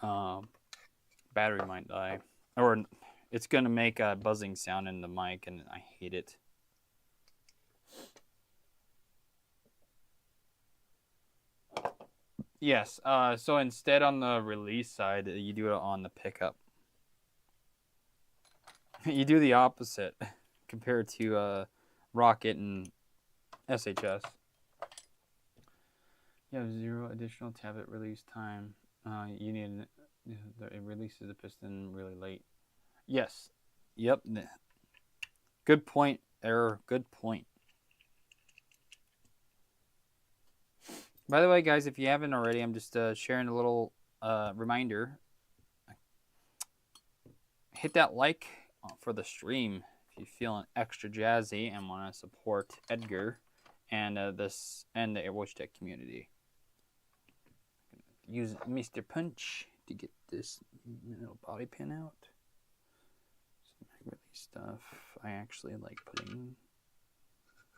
battery might die, or it's gonna make a buzzing sound in the mic, and I hate it. Yes, so instead on the release side, you do it on the pickup. You do the opposite compared to Rocket and SHS. You have 0 additional tappet release time. You need it releases the piston really late. Yes. Yep. Good point, Error. Good point. By the way, guys, if you haven't already, I'm just sharing a little reminder. Hit that like for the stream if you're feeling extra jazzy and want to support Edgar and the Wyshtech community. Use Mr. Punch to get this little bobby pin out. Some mag release stuff. I actually like putting.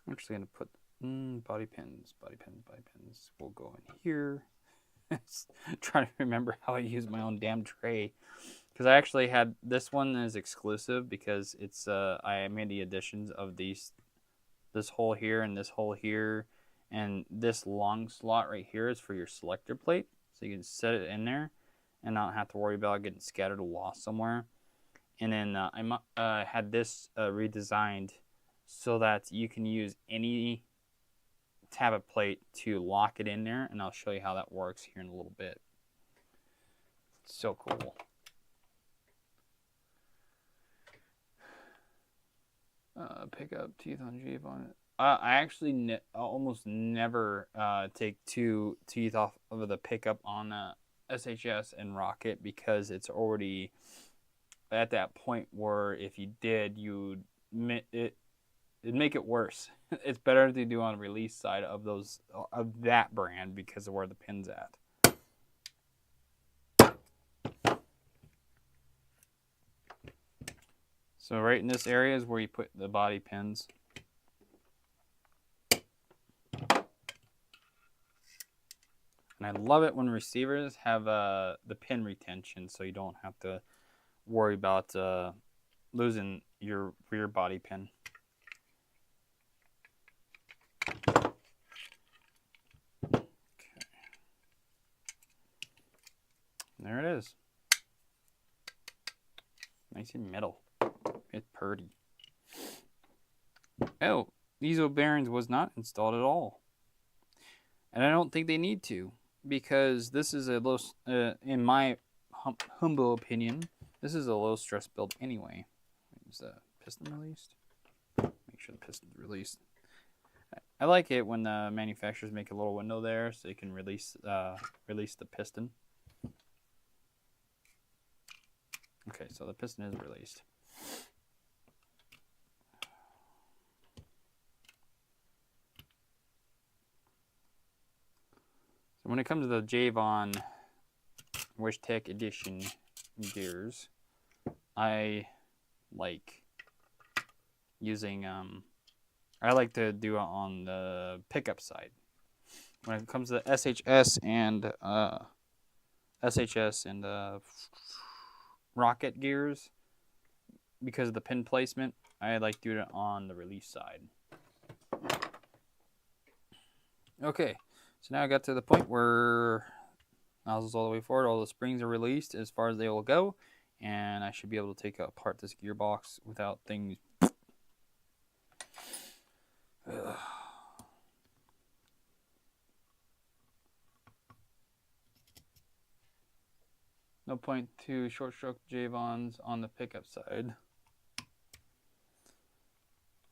I'm actually gonna put body pins. Body pins will go in here. Trying to remember how I use my own damn tray, because I actually had this one is exclusive because it's I made the additions of this hole here and this hole here, and this long slot right here is for your selector plate, so you can set it in there and not have to worry about getting scattered or lost somewhere. And then I had this redesigned so that you can use any tappet plate to lock it in there, and I'll show you how that works here in a little bit. It's so cool. Pick up teeth on Jeep on it. I actually almost never take 2 teeth off of the pickup on SHS and Rocket, because it's already at that point where if you did, it'd make it worse. It's better to do on the release side of that brand because of where the pin's at. So right in this area is where you put the body pins. And I love it when receivers have the pin retention, so you don't have to worry about losing your rear body pin. Okay. There it is. Nice and metal. It's pretty. Oh, these old bearings was not installed at all. And I don't think they need to, because this is a low, in my humble opinion, this is a low stress build anyway. Is the piston released? Make sure the piston's released. I like it when the manufacturers make a little window there so you can release the piston. Okay, so the piston is released. So when it comes to the Javon Wyshtech Edition gears, I like using I like to do it on the pickup side. When it comes to the SHS and Rocket gears, because of the pin placement, I like doing it on the release side. Okay, so now I got to the point where nozzles all the way forward, all the springs are released as far as they will go, and I should be able to take apart this gearbox without things. No point to short stroke Javons on the pickup side.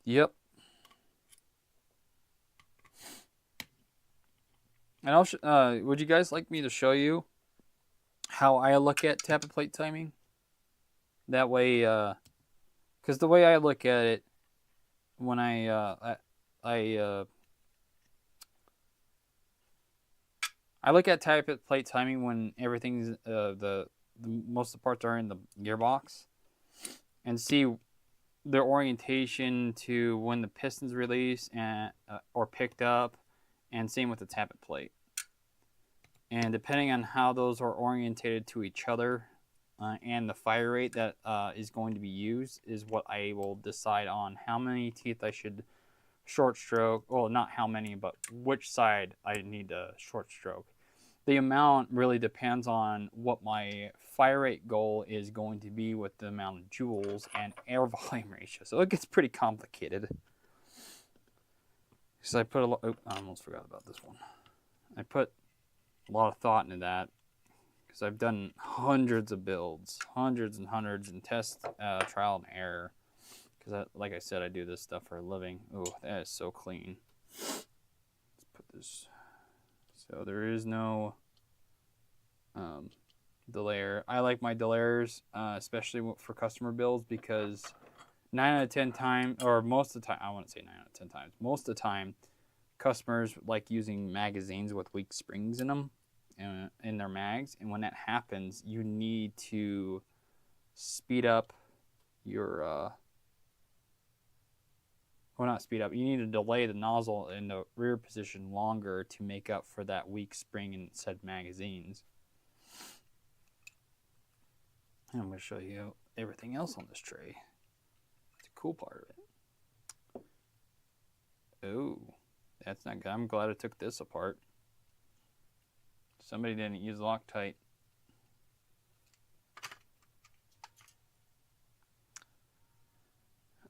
Yep. And would you guys like me to show you how I look at tappet plate timing? That way, because the way I look at it, when I look at tappet plate timing when everything's the most of the parts are in the gearbox, and see their orientation to when the piston's released and or picked up, and same with the tappet plate. And depending on how those are orientated to each other and the fire rate that is going to be used is what I will decide on how many teeth I should short stroke. Well, not how many, but which side I need to short stroke. The amount really depends on what my fire rate goal is going to be with the amount of joules and air volume ratio. So it gets pretty complicated. Because I put a lot. Oh, I almost forgot about this one. I put a lot of thought into that because I've done hundreds of builds, hundreds and hundreds, and test trial and error. Because, like I said, I do this stuff for a living. Oh, that is so clean. Let's put this. So there is no delayer. I like my delayers, especially for customer builds, because 9 out of 10 times, or most of the time, I wouldn't say 9 out of 10 times, most of the time, customers like using magazines with weak springs in them, in their mags, and when that happens, you need to speed up your, well, not speed up, you need to delay the nozzle in the rear position longer to make up for that weak spring in said magazines. And I'm going to show you everything else on this tray. It's a cool part of it. Oh, that's not good. I'm glad I took this apart. Somebody didn't use Loctite.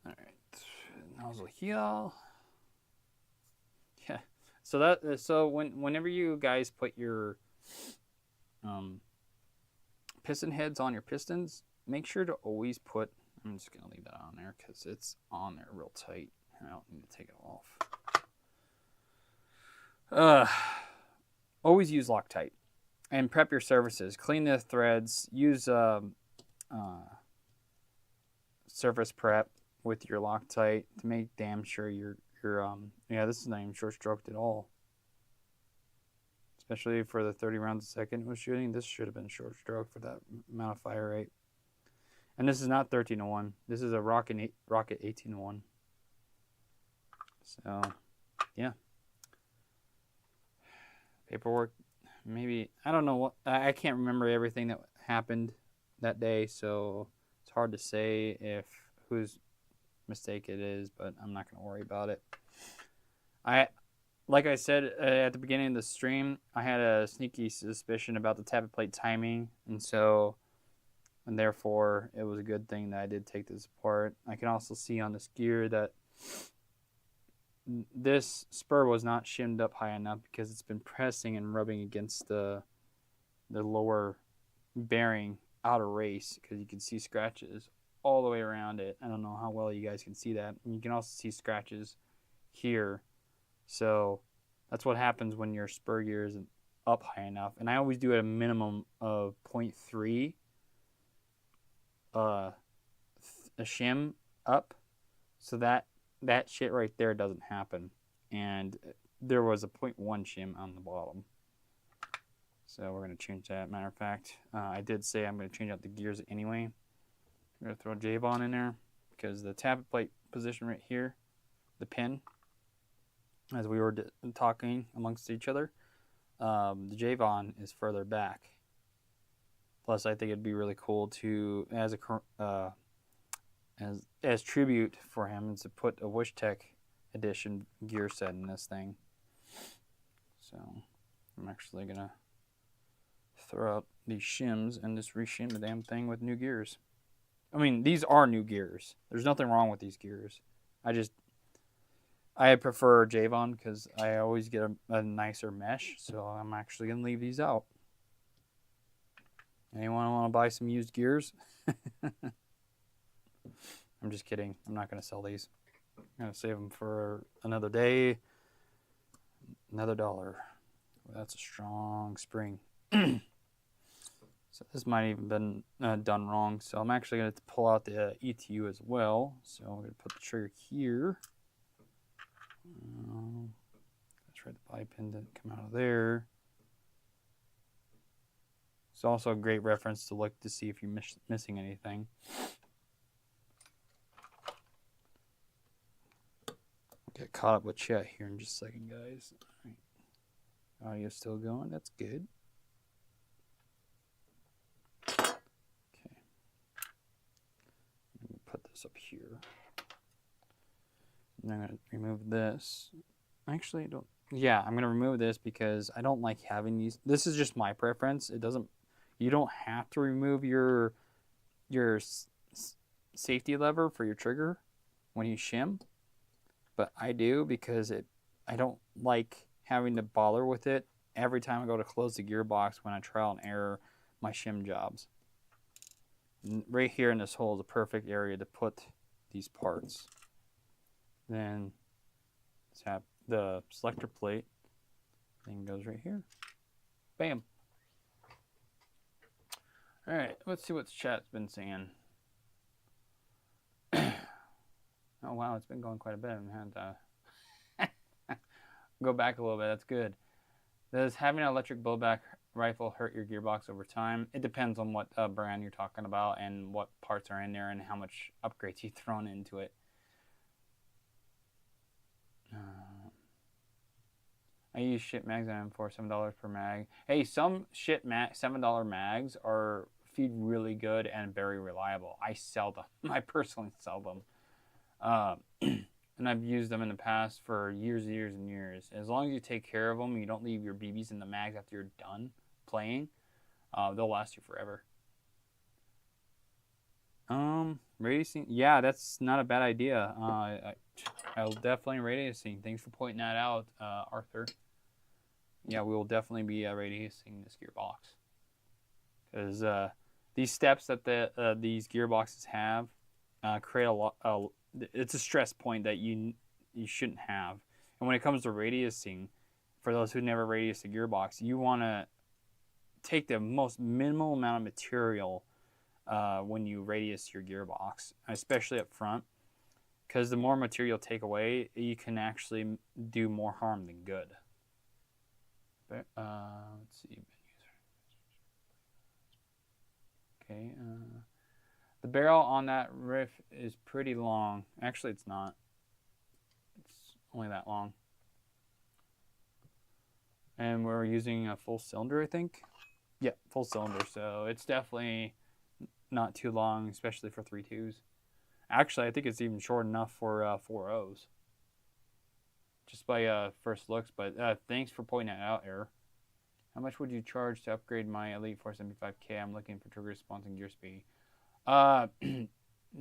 Alright, nozzle here. Yeah, Whenever you guys put your piston heads on your pistons, make sure to always put. I'm just gonna leave that on there because it's on there real tight. I don't need to take it off. Always use Loctite, and prep your surfaces. Clean the threads. Use surface prep with your Loctite to make damn sure your this is not even short stroked at all. Especially for the 30 rounds a second it was shooting, this should have been short stroke for that amount of fire rate. And this is not 13-1. This is a Rocket 18-1. So, yeah. Paperwork, maybe, I don't know what, I can't remember everything that happened that day, so it's hard to say if whose mistake it is, but I'm not going to worry about it. Like I said at the beginning of the stream, I had a sneaky suspicion about the tappet plate timing, and therefore it was a good thing that I did take this apart. I can also see on this gear that this spur was not shimmed up high enough because it's been pressing and rubbing against the lower bearing outer race, because you can see scratches all the way around it. I don't know how well you guys can see that. And you can also see scratches here. So that's what happens when your spur gear isn't up high enough. And I always do at a minimum of 0.3 a shim up, so that shit right there doesn't happen. And there was a 0.1 shim on the bottom. So we're going to change that. Matter of fact, I did say I'm going to change out the gears anyway. I'm going to throw J-Bond in there because the tappet plate position right here, the pin, as we were talking amongst each other, the J-Bond is further back. Plus, I think it'd be really cool to, as tribute for him, is to put a Wyshtech edition gear set in this thing. So I'm actually gonna throw out these shims and just reshim the damn thing with new gears. I mean, these are new gears. There's nothing wrong with these gears. I prefer J-Bond because I always get a nicer mesh, so I'm actually going to leave these out. Anyone want to buy some used gears? I'm just kidding. I'm not going to sell these. I'm going to save them for another day, another $1. That's a strong spring. So this might even been done wrong. So I'm actually going to pull out the ETU as well. So I'm going to put the trigger here. That's right, the body pin didn't come out of there. It's also a great reference to look to see if you're missing anything. Get caught up with chat here in just a second, guys. All right. Audio's still going. That's good. Okay. Let me put this up here. And I'm going to remove this. Actually, I don't. Yeah, I'm going to remove this because I don't like having these. This is just my preference. It doesn't. You don't have to remove your safety lever for your trigger when you shim, but I do because I don't like having to bother with it every time I go to close the gearbox when I trial and error my shim jobs. And right here in this hole is a perfect area to put these parts. Then tap the selector plate. Thing goes right here. Bam. All right, let's see what the chat's been saying. Oh wow, it's been going quite a bit. I had to go back a little bit. That's good. Does having an electric blowback rifle hurt your gearbox over time? It depends on what brand you're talking about and what parts are in there and how much upgrades you've thrown into it. I use shit mags on for $7 per mag. Hey, some shit $7 mags feed really good and very reliable. I sell them. I personally sell them. And I've used them in the past for years and years and years. As long as you take care of them and you don't leave your BBs in the mags after you're done playing, they'll last you forever. Racing, yeah, that's not a bad idea. I'll definitely radiusing. Thanks for pointing that out, Arthur. Yeah, we will definitely be radiusing this gearbox. Because these steps that these gearboxes have create a lot. It's a stress point that you shouldn't have. And when it comes to radiusing, for those who never radius a gearbox, you want to take the most minimal amount of material when you radius your gearbox, especially up front. Because the more material you take away, you can actually do more harm than good. But, let's see. Okay. The barrel on that riff is pretty long. Actually, it's not. It's only that long. And we're using a full cylinder, I think. Yeah, full cylinder. So it's definitely not too long, especially for 3.2s. Actually, I think it's even short enough for 4.0s. Just by first looks. But thanks for pointing that out, Error. How much would you charge to upgrade my Elite 475K? I'm looking for trigger response and gear speed.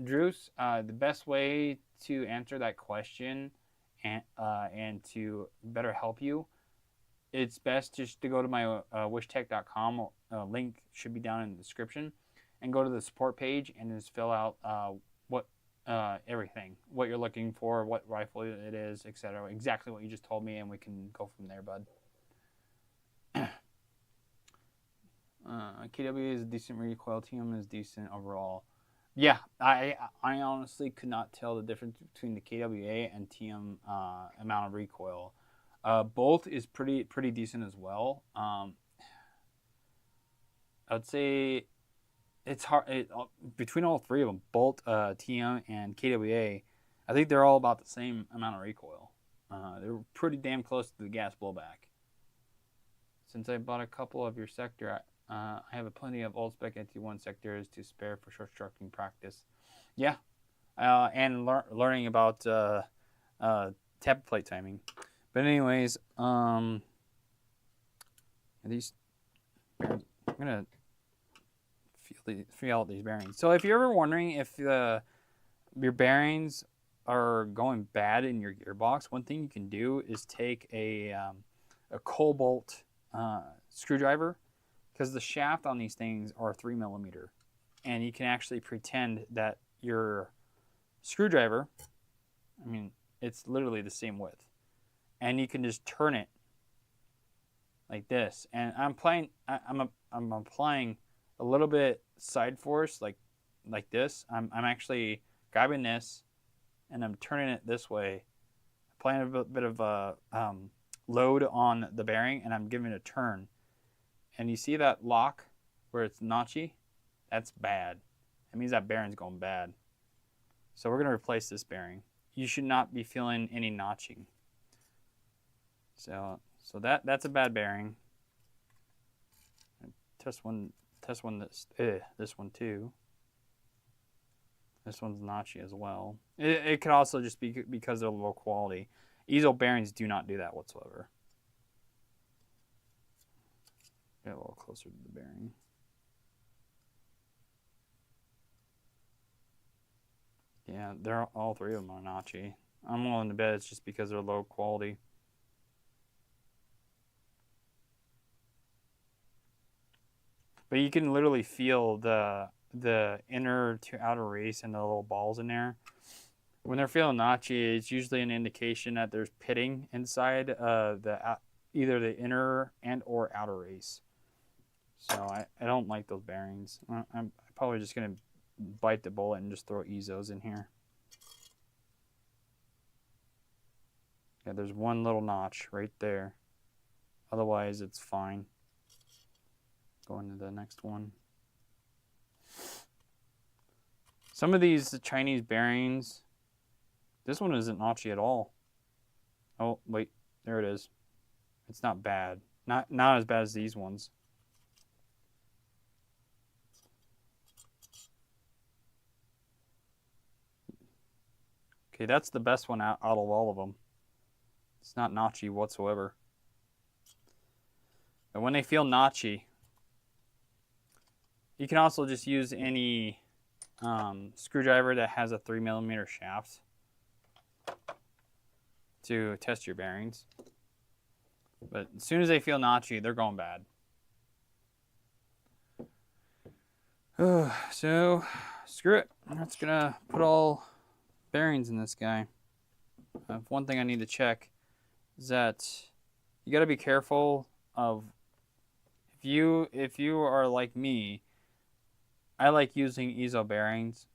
Drews, the best way to answer that question and to better help you, it's best just to go to my Wyshtech.com. Link should be down in the description, and go to the support page and just fill out everything, what you're looking for, what rifle it is, etc. Exactly what you just told me, and we can go from there, bud. KW is a decent recoil. TM is decent overall. Yeah, I honestly could not tell the difference between the KWA and TM amount of recoil. Both is pretty decent as well. I would say it's hard between all three of them, Bolt, TM, and KWA. I think they're all about the same amount of recoil. They're pretty damn close to the gas blowback. Since I bought a couple of your sector, I have plenty of old spec NT1 sectors to spare for short structuring practice. Yeah, and learning about tab plate timing. But anyways, these bearings, I'm gonna feel out these bearings. So if you're ever wondering if your bearings are going bad in your gearbox, one thing you can do is take a cobalt screwdriver, because the shaft on these things are 3mm, and you can actually pretend that your screwdriver, I mean, it's literally the same width, and you can just turn it like this. And I'm applying a little bit side force, like this. I'm actually grabbing this, and I'm turning it this way, applying a bit of a load on the bearing, and I'm giving it a turn. And you see that lock where it's notchy? That's bad. That means that bearing's going bad. So we're going to replace this bearing. You should not be feeling any notching. So that's a bad bearing. Test one. This one too. This one's notchy as well. It could also just be because of low quality. Easel bearings do not do that whatsoever. Get a little closer to the bearing. Yeah, all three of them are notchy. I'm willing to bet it's just because they're low quality. But you can literally feel the inner to outer race and the little balls in there. When they're feeling notchy, it's usually an indication that there's pitting inside either the inner and or outer race. So I don't like those bearings. I'm probably just going to bite the bullet and just throw EZOs in here. Yeah, there's one little notch right there. Otherwise, it's fine. Going to the next one. Some of these Chinese bearings, this one isn't notchy at all. Oh, wait, there it is. It's not bad. Not as bad as these ones. Okay, that's the best one out of all of them. It's not notchy whatsoever. But when they feel notchy, you can also just use any screwdriver that has a 3mm shaft. to test your bearings. But as soon as they feel notchy, they're going bad. So, screw it. I'm just going to put all bearings in this guy. One thing I need to check is that you got to be careful of if you are like me. I like using EZO bearings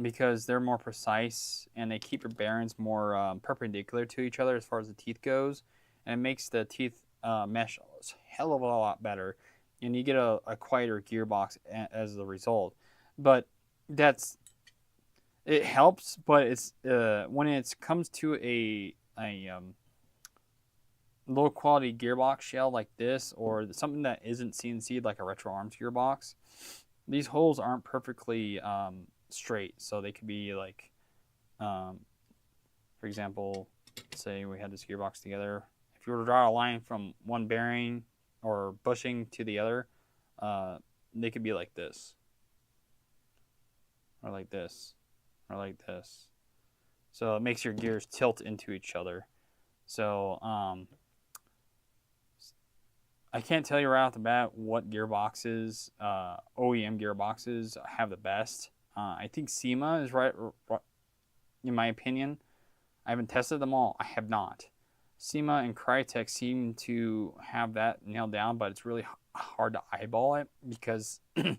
because they're more precise and they keep your bearings more perpendicular to each other as far as the teeth goes, and it makes the teeth mesh a hell of a lot better, and you get a quieter gearbox as a result. But it helps, but it's when it comes to a low quality gearbox shell like this, or something that isn't CNC'd like a retro arms gearbox, these holes aren't perfectly straight, so they could be like, for example, say we had this gearbox together. If you were to draw a line from one bearing or bushing to the other, they could be like this, or like this, or like this. So it makes your gears tilt into each other. So I can't tell you right off the bat what gearboxes, OEM gearboxes, have the best. I think SEMA is right, in my opinion. I haven't tested them all. I have not. SEMA and Crytek seem to have that nailed down, but it's really hard to eyeball it because you're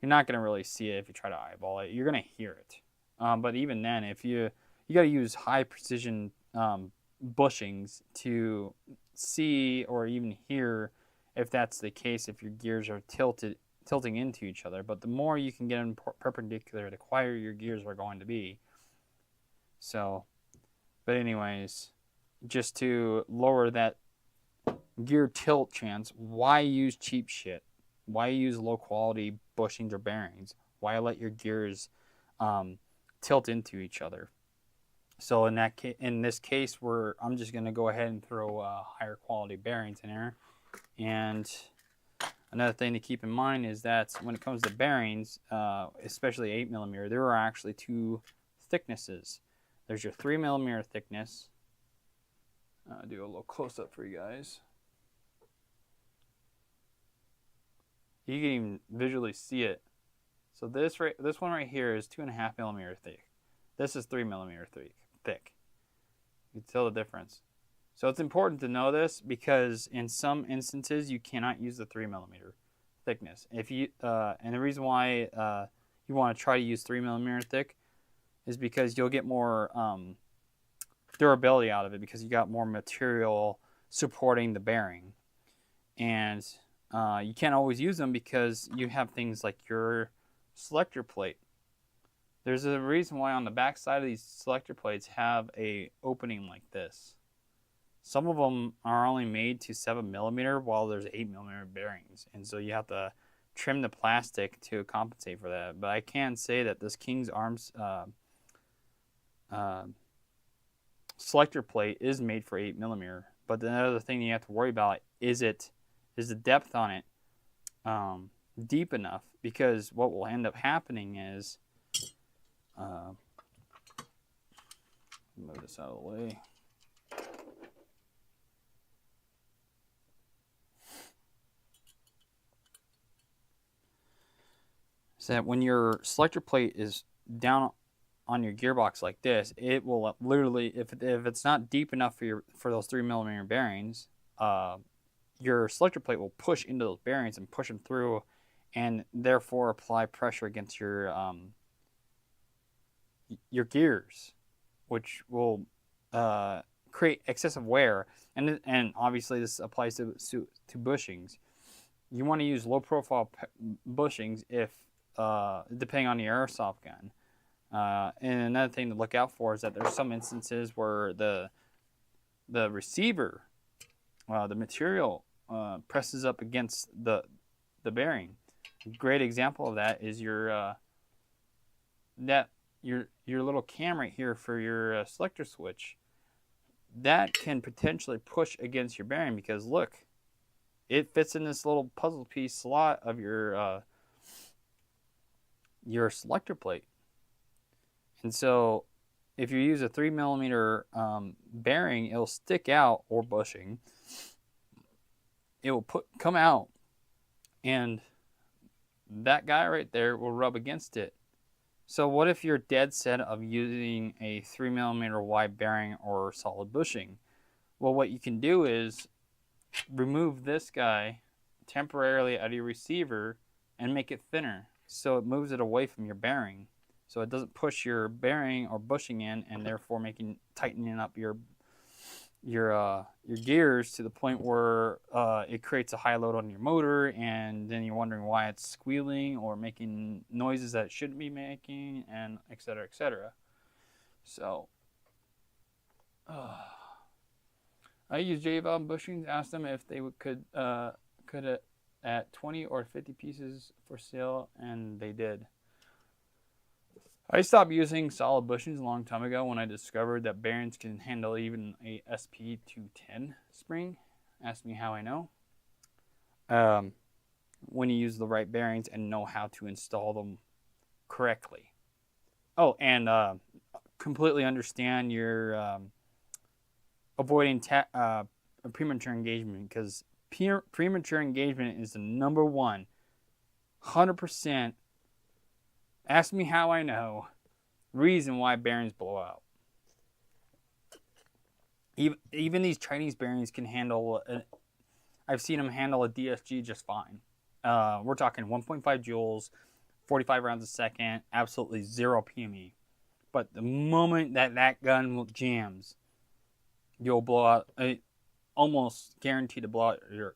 not going to really see it if you try to eyeball it. You're going to hear it. But even then, if you got to use high precision bushings to see or even hear if that's the case, if your gears are tilting into each other. But the more you can get them perpendicular, the quieter your gears are going to be. So, but anyways, just to lower that gear tilt chance, why use cheap shit? Why use low quality bushings or bearings? Why let your gears tilt into each other? So in this case, I'm just gonna go ahead and throw higher quality bearings in there. And another thing to keep in mind is that when it comes to bearings, especially 8mm, there are actually two thicknesses. There's your 3mm thickness. I'll do a little close up for you guys. You can even visually see it. So this one right here is 2.5mm thick. This is 3mm thick. You can tell the difference. So it's important to know this because in some instances you cannot use the 3mm thickness. If you and the reason why you want to try to use 3mm thick is because you'll get more durability out of it because you got more material supporting the bearing, and you can't always use them because you have things like your selector plate. There's a reason why on the back side of these selector plates have a opening like this. Some of them are only made to 7mm while there's 8mm bearings, and so you have to trim the plastic to compensate for that. But I can say that this King's Arms selector plate is made for 8mm. But the other thing you have to worry about is the depth on it deep enough, because what will end up happening is move this out of the way. Is that when your selector plate is down on your gearbox like this, it will literally, if it's not deep enough for those 3mm bearings, your selector plate will push into those bearings and push them through, and therefore apply pressure against your gears, which will create excessive wear. And obviously this applies to bushings. You want to use low profile bushings if depending on the airsoft gun. And another thing to look out for is that there's some instances where the receiver, the material presses up against the bearing. A great example of that is your little cam right here for your selector switch. That can potentially push against your bearing because look, it fits in this little puzzle piece slot of your selector plate. And so if you use a 3mm bearing, it'll stick out, or bushing. It will come out, and that guy right there will rub against it. So what if you're dead set of using a 3mm wide bearing or solid bushing? Well, what you can do is remove this guy temporarily out of your receiver and make it thinner, so it moves it away from your bearing, so it doesn't push your bearing or bushing in, and therefore tightening up your gears to the point where it creates a high load on your motor, and then you're wondering why it's squealing or making noises that it shouldn't be making, and etc. etc. So I use J-Valve bushings. Asked them if they could at 20 or 50 pieces for sale, and they did. I stopped using solid bushings a long time ago when I discovered that bearings can handle even a SP210 spring. Ask me how I know. When you use the right bearings and know how to install them correctly. Oh, and completely understand your avoiding premature engagement, because premature engagement is the number one, 100%, ask me how I know, reason why bearings blow out. Even these Chinese bearings can handle, I've seen them handle a DSG just fine. We're talking 1.5 joules, 45 rounds a second, absolutely 0 PME. But the moment that gun jams, you'll blow out, almost guaranteed to blow out your.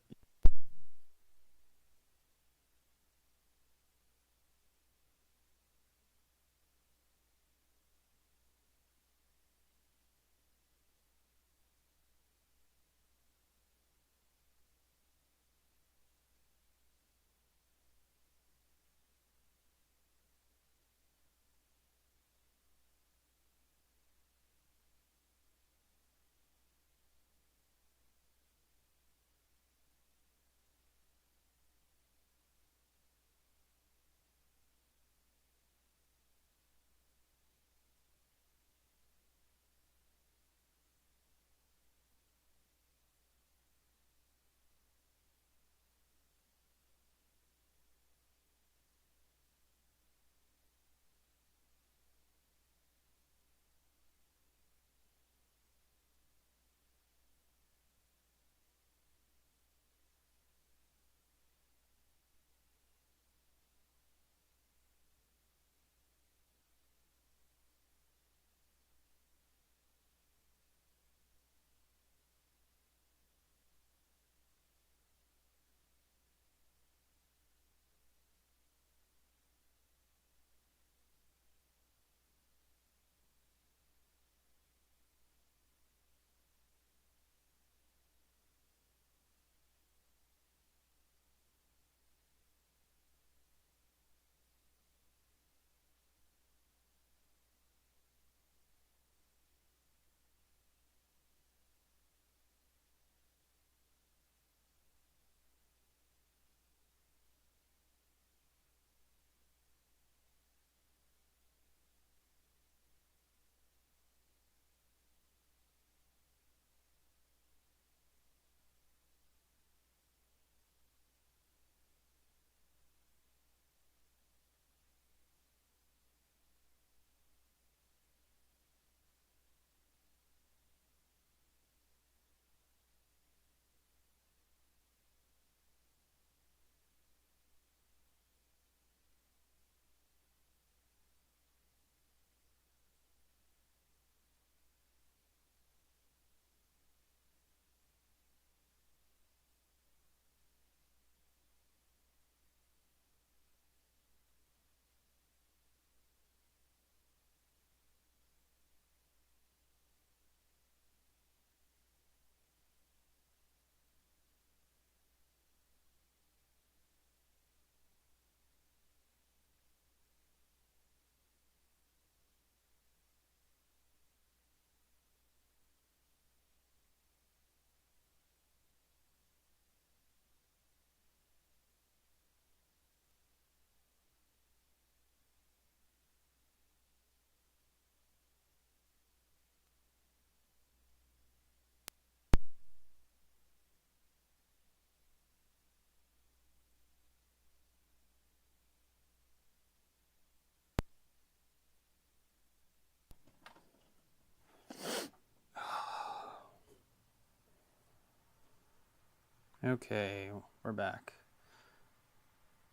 Okay, we're back.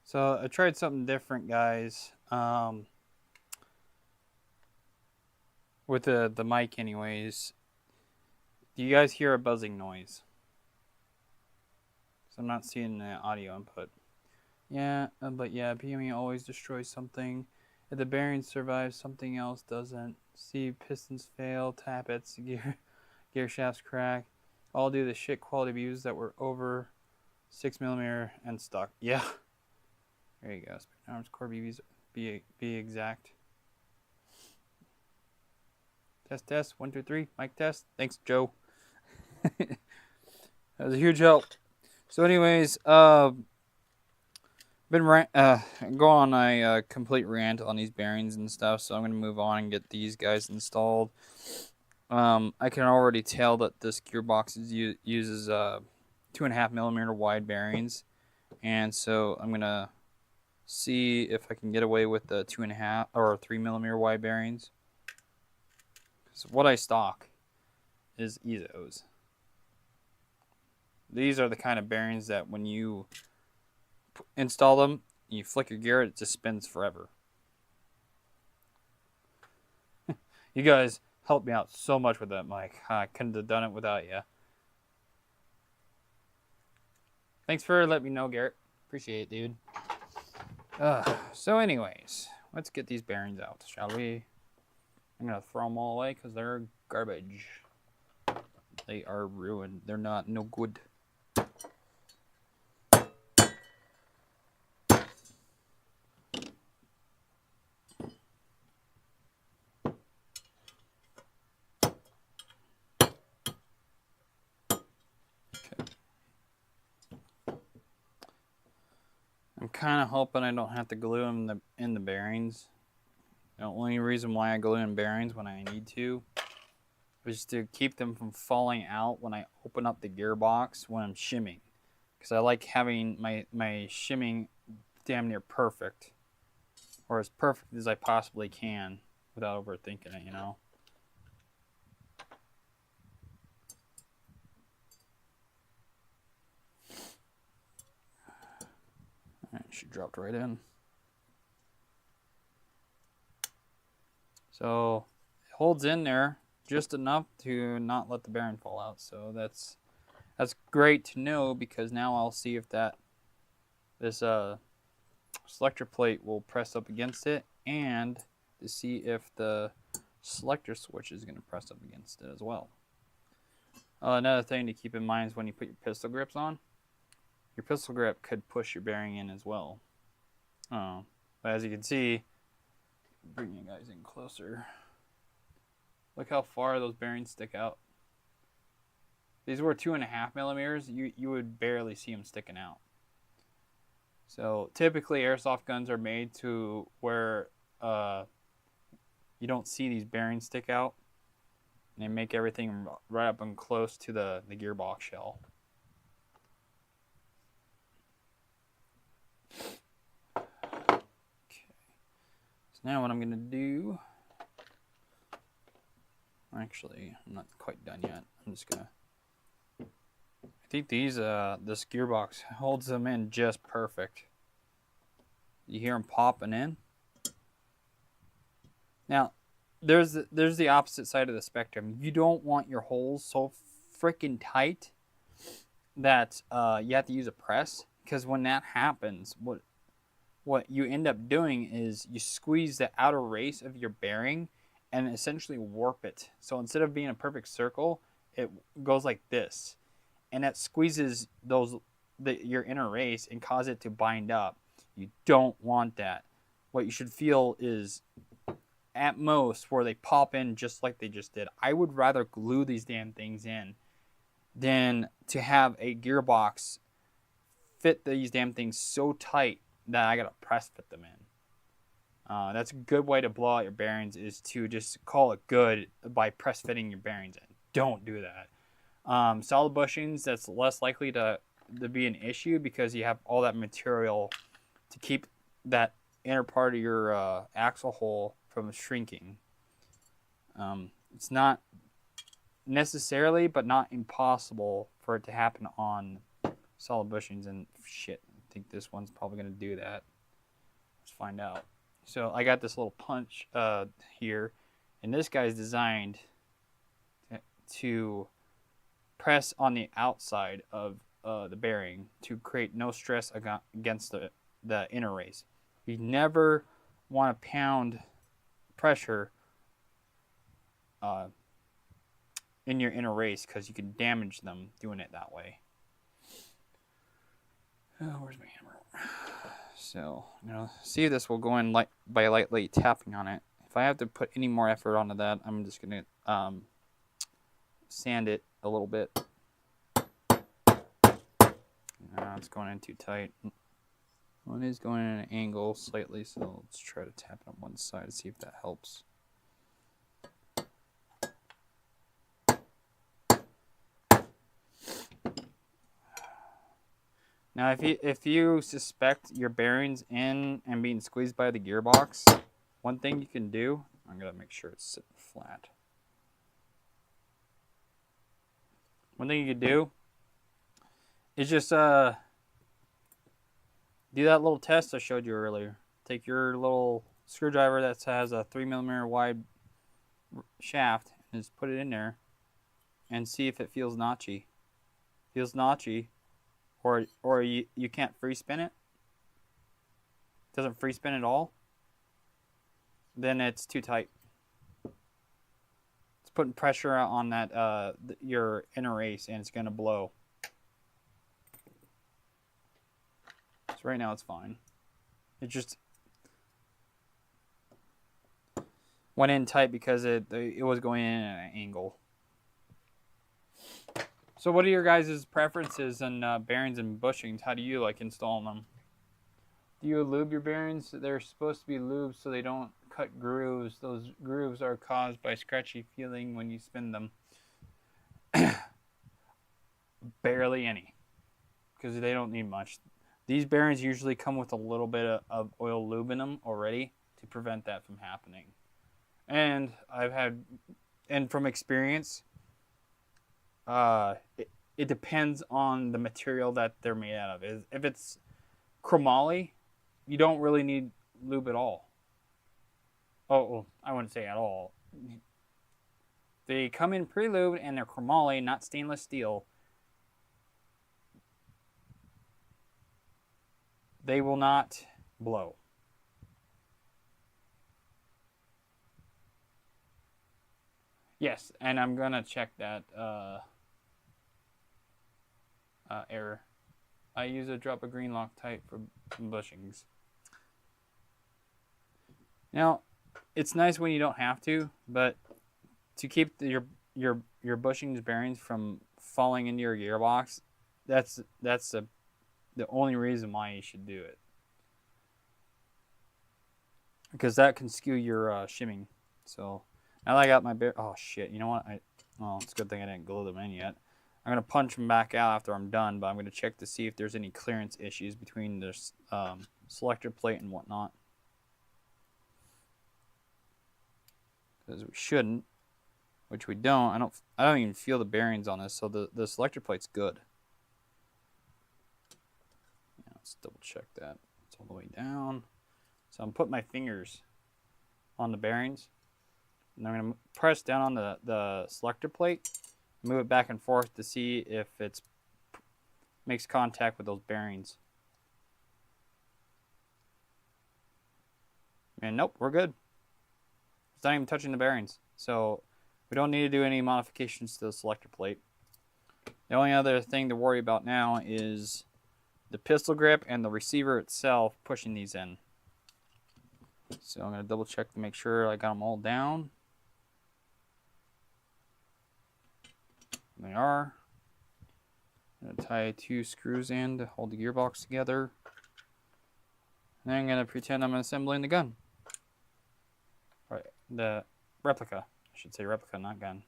So I tried something different, guys. With the mic, anyways. Do you guys hear a buzzing noise? So I'm not seeing the audio input. Yeah, but yeah, PME always destroys something. If the bearing survives, something else doesn't. See pistons fail, tappets, gear shafts crack. All due to the shit quality views that were over 6mm and stock. Yeah. There you go. Arms core BBs be exact. Test. 1, 2, 3. Mic test. Thanks, Joe. That was a huge help. So, anyways, been going on a complete rant on these bearings and stuff. So I'm gonna move on and get these guys installed. I can already tell that this gearbox uses 2.5mm wide bearings, and so I'm gonna see if I can get away with the 2.5 or 3mm wide bearings. So what I stock is EZOs. These are the kind of bearings that when you install them, you flick your gear, it just spins forever. You guys helped me out so much with that mic. I couldn't have done it without you. Thanks for letting me know, Garrett. Appreciate it, dude. So anyways, let's get these bearings out, shall we? I'm going to throw them all away because they're garbage. They are ruined. They're no good. I'm kind of hoping I don't have to glue them in the bearings. The only reason why I glue in bearings when I need to is to keep them from falling out when I open up the gearbox when I'm shimming. Because I like having my shimming damn near perfect. Or as perfect as I possibly can without overthinking it, you know? Alright, she dropped right in. So it holds in there just enough to not let the bearing fall out. So that's great to know, because now I'll see if this selector plate will press up against it, and to see if the selector switch is going to press up against it as well. Another thing to keep in mind is when you put your pistol grips on, your pistol grip could push your bearing in as well. But as you can see, bring you guys in closer. Look how far those bearings stick out. These were 2.5mm. You would barely see them sticking out. So typically airsoft guns are made to where you don't see these bearings stick out. And they make everything right up and close to the gearbox shell. So now what I'm going to do, actually, I'm not quite done yet. I'm just going to, I think this gearbox holds them in just perfect. You hear them popping in. Now, there's the opposite side of the spectrum. You don't want your holes so freaking tight that you have to use a press, because when that happens, what you end up doing is you squeeze the outer race of your bearing and essentially warp it. So instead of being a perfect circle, it goes like this, and that squeezes your inner race and cause it to bind up. You don't want that. What you should feel is at most where they pop in just like they just did. I would rather glue these damn things in than to have a gearbox fit these damn things so tight that I gotta press fit them in. That's a good way to blow out your bearings, is to just call it good by press fitting your bearings in. Don't do that. Solid bushings, that's less likely to be an issue, because you have all that material to keep that inner part of your axle hole from shrinking. It's not necessarily, but not impossible for it to happen on solid bushings, and shit, I think this one's probably going to do that. Let's find out. So I got this little punch here, and this guy's designed to press on the outside of the bearing to create no stress against the inner race. You never want to pound pressure in your inner race because you can damage them doing it that way. Oh, where's my hammer? So I'm gonna see if this will go in by lightly tapping on it. If I have to put any more effort onto that, I'm just gonna sand it a little bit. It's going in too tight. Well, it is going in an angle slightly, so let's try to tap it on one side to see if that helps. Now, if you suspect your bearings in and being squeezed by the gearbox, one thing you can do, I'm gonna make sure it's sitting flat. One thing you can do is just do that little test I showed you earlier. Take your little screwdriver that has a 3mm wide shaft and just put it in there and see if it feels notchy. Feels notchy, or you can't free spin it. Doesn't free spin at all. Then it's too tight. It's putting pressure on that your inner race, and it's gonna blow. So right now it's fine. It just went in tight because it was going in at an angle. So what are your guys' preferences on bearings and bushings? How do you like installing them? Do you lube your bearings? They're supposed to be lubed so they don't cut grooves. Those grooves are caused by scratchy feeling when you spin them. Barely any, because they don't need much. These bearings usually come with a little bit of oil lube in them already to prevent that from happening. And from experience, it depends on the material that they're made out of. If it's chromoly, you don't really need lube at all. Oh, I wouldn't say at all. They come in pre-lubed and they're chromoly, not stainless steel. They will not blow. Yes, and I'm gonna check that error. I use a drop of green Loctite for bushings. Now, it's nice when you don't have to, but to keep your bushings bearings from falling into your gearbox, that's the only reason why you should do it. Because that can skew your shimming. So now that I got my oh shit, you know what? Well, it's a good thing I didn't glue them in yet. I'm gonna punch them back out after I'm done, but I'm gonna check to see if there's any clearance issues between the selector plate and whatnot. Because we shouldn't, which we don't. I don't even feel the bearings on this, so the selector plate's good. Yeah, let's double check that. It's all the way down. So I'm putting my fingers on the bearings, and I'm going to press down on the selector plate, move it back and forth to see if it makes contact with those bearings. And nope, we're good. It's not even touching the bearings. So we don't need to do any modifications to the selector plate. The only other thing to worry about now is the pistol grip and the receiver itself pushing these in. So I'm going to double check to make sure I got them all down. They are. I'm going to tie 2 screws in to hold the gearbox together. And then I'm going to pretend I'm assembling the gun. Right, the replica. I should say replica, not gun.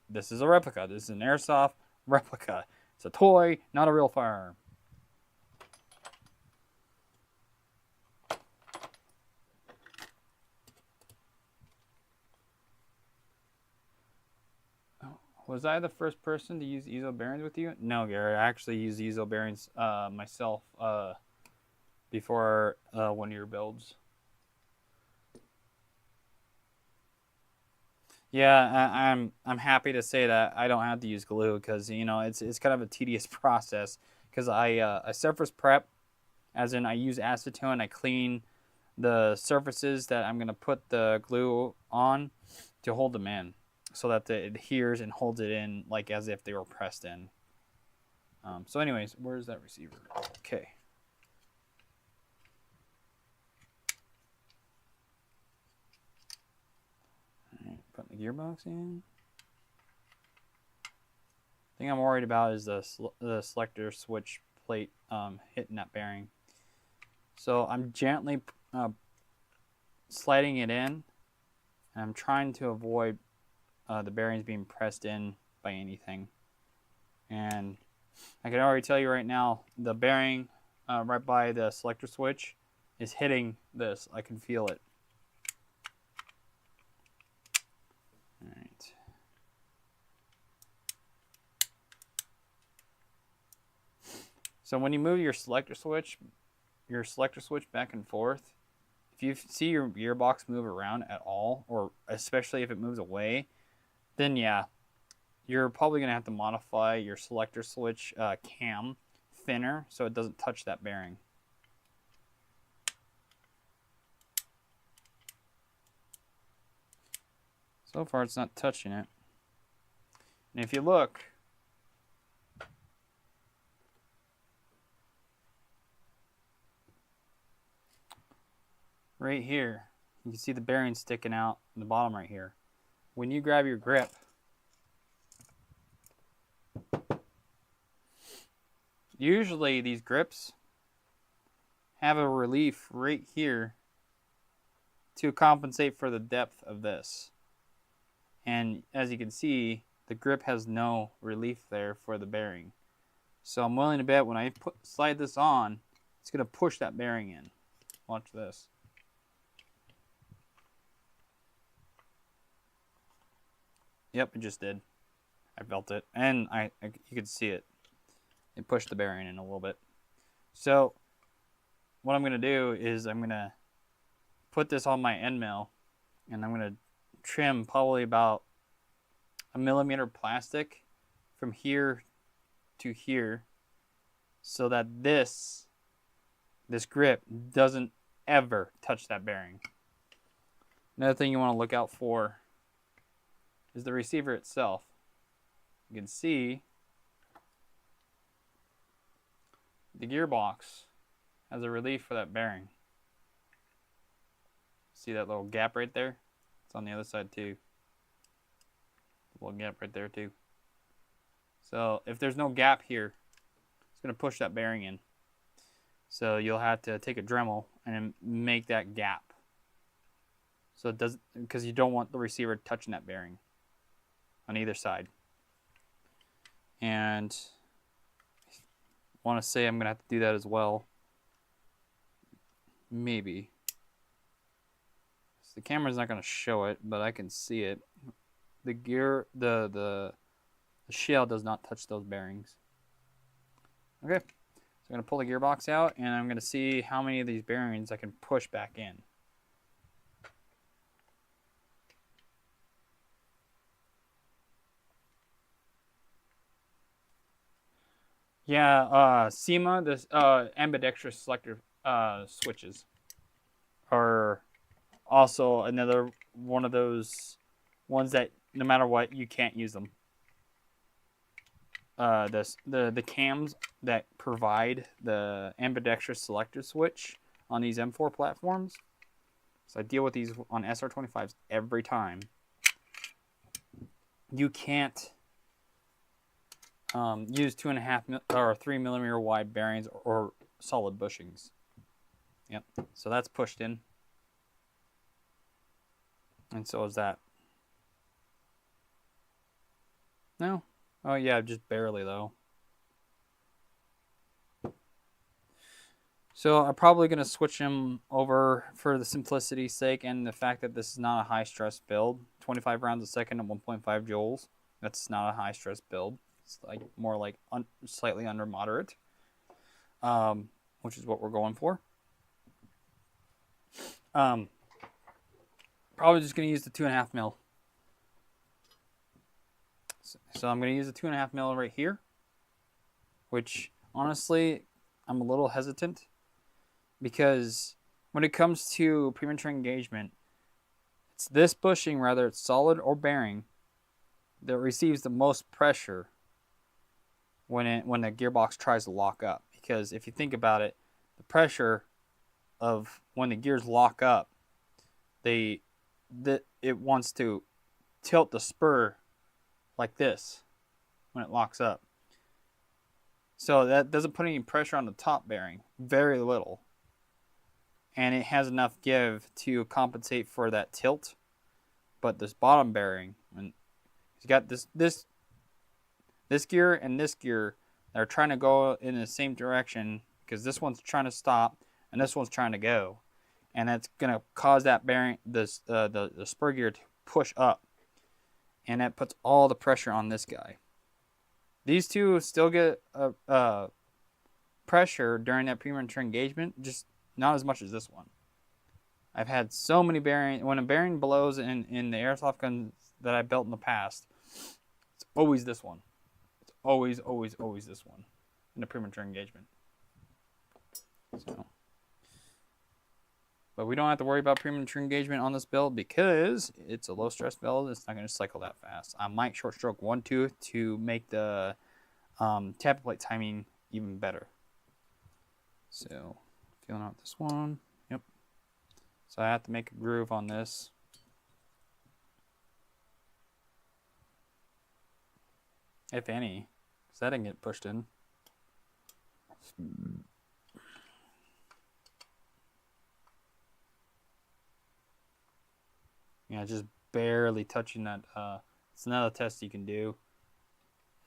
This is a replica. This is an airsoft replica. It's a toy, not a real firearm. Was I the first person to use easel bearings with you? No, Garrett. I actually used easel bearings myself before one of your builds. Yeah, I'm happy to say that I don't have to use glue because it's kind of a tedious process because I surface prep, as in I use acetone. I clean the surfaces that I'm gonna put the glue on to hold them in, so that it adheres and holds it in like as if they were pressed in. So, anyways, where's that receiver? Okay. Putting the gearbox in. Thing I'm worried about is the selector switch plate hitting that bearing. So I'm gently sliding it in, and I'm trying to avoid the bearings being pressed in by anything. And I can already tell you right now, the bearing right by the selector switch is hitting this. I can feel it. All right. So when you move your selector switch back and forth, if you see your gearbox move around at all, or especially if it moves away, then yeah, you're probably going to have to modify your selector switch cam thinner so it doesn't touch that bearing. So far it's not touching it. And if you look, right here, you can see the bearing sticking out in the bottom right here. When you grab your grip, usually these grips have a relief right here to compensate for the depth of this. And as you can see, the grip has no relief there for the bearing. So I'm willing to bet when I slide this on, it's going to push that bearing in. Watch this. Yep, it just did. I felt it, and you could see it. It pushed the bearing in a little bit. So what I'm going to do is I'm going to put this on my end mill, and I'm going to trim probably about 1 millimeter plastic from here to here, so that this grip doesn't ever touch that bearing. Another thing you want to look out for is the receiver itself. You can see the gearbox has a relief for that bearing. See that little gap right there? It's on the other side too. A little gap right there too. So if there's no gap here, it's going to push that bearing in. So you'll have to take a Dremel and make that gap. So it doesn't, because you don't want the receiver touching that bearing on either side. And I want to say I'm going to have to do that as well. Maybe. So the camera's not going to show it, but I can see it. The shell does not touch those bearings. Okay, so I'm going to pull the gearbox out, and I'm going to see how many of these bearings I can push back in. Yeah, SEMA, this ambidextrous selector switches are also another one of those ones that no matter what, you can't use them. The cams that provide the ambidextrous selector switch on these M4 platforms, so I deal with these on SR25s every time. You can't use 2.5 or 3 millimeter wide bearings or solid bushings. Yep. So that's pushed in, and so is that. No. Oh yeah, just barely though. So I'm probably going to switch them over for the simplicity's sake and the fact that this is not a high stress build. 25 rounds a second at 1.5 joules. That's not a high stress build. It's like more like slightly under moderate, which is what we're going for. Probably just going to use the 2.5 mil. So I'm going to use the 2.5 mil right here, which honestly, I'm a little hesitant because when it comes to premature engagement, it's this bushing, whether it's solid or bearing, that receives the most pressure when the gearbox tries to lock up. Because if you think about it, the pressure of when the gears lock up, it wants to tilt the spur like this when it locks up. So that doesn't put any pressure on the top bearing, very little. And it has enough give to compensate for that tilt. But this bottom bearing, when you got this gear and this gear, they're trying to go in the same direction because this one's trying to stop and this one's trying to go, and that's gonna cause that bearing, the spur gear, to push up, and that puts all the pressure on this guy. These two still get pressure during that premature engagement, just not as much as this one. I've had so many bearings. When a bearing blows in the airsoft guns that I built in the past, it's always this one. It's always this one in the premature engagement. So, but we don't have to worry about premature engagement on this build because it's a low stress build. It's not going to cycle that fast. I might short stroke 1-2 to make the tapping plate timing even better. So, feeling out this one. Yep. So I have to make a groove on this. If any, because that didn't get pushed in. Yeah, just barely touching that. It's another test you can do.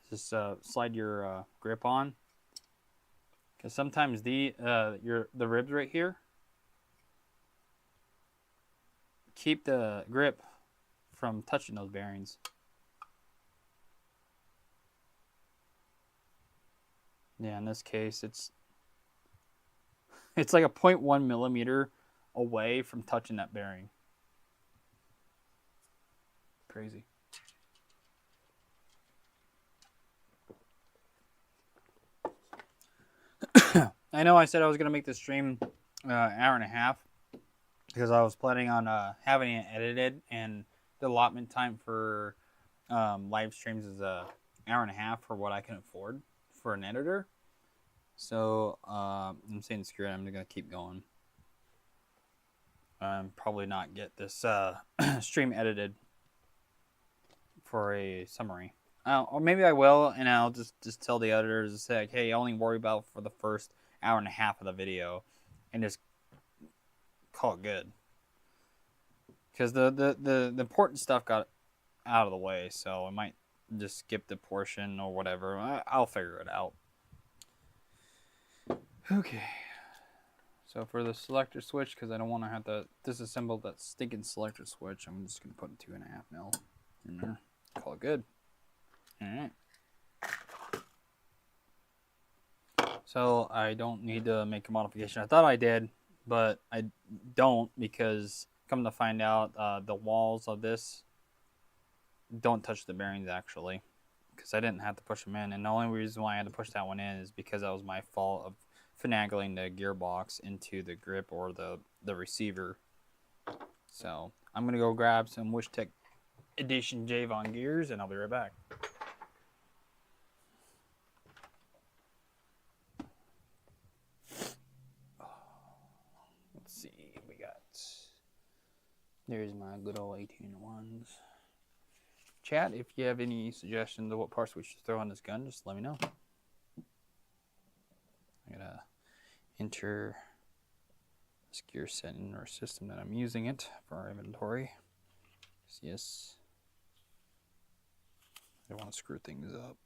Just slide your grip on, because sometimes the ribs right here keep the grip from touching those bearings. Yeah, in this case, it's like a 0.1 millimeter away from touching that bearing. Crazy. I know I said I was going to make this stream hour and a half because I was planning on having it edited, and the allotment time for live streams is an hour and a half for what I can afford for an editor. So I'm saying screw it, I'm going to keep going. Probably not get this stream edited for a summary. Or maybe I will, and I'll just tell the editors to say, like, hey, only worry about for the first hour and a half of the video, and just call it good. Because the important stuff got out of the way, so I might just skip the portion or whatever. I'll figure it out. Okay. So for the selector switch, because I don't want to have to disassemble that stinking selector switch, I'm just going to put 2.5 mil in there. Call it good. Alright. So I don't need to make a modification. I thought I did, but I don't, because come to find out, the walls of this don't touch the bearings actually, because I didn't have to push them in. And the only reason why I had to push that one in is because that was my fault of finagling the gearbox into the grip or the receiver. So I'm going to go grab some Wyshtech Edition Javon gears, and I'll be right back. Let's see, we got, there's my good old 18-1s. Chat, if you have any suggestions of what parts we should throw on this gun, just let me know. I gotta enter this gear set in our system that I'm using it for our inventory. Yes. I want to screw things up.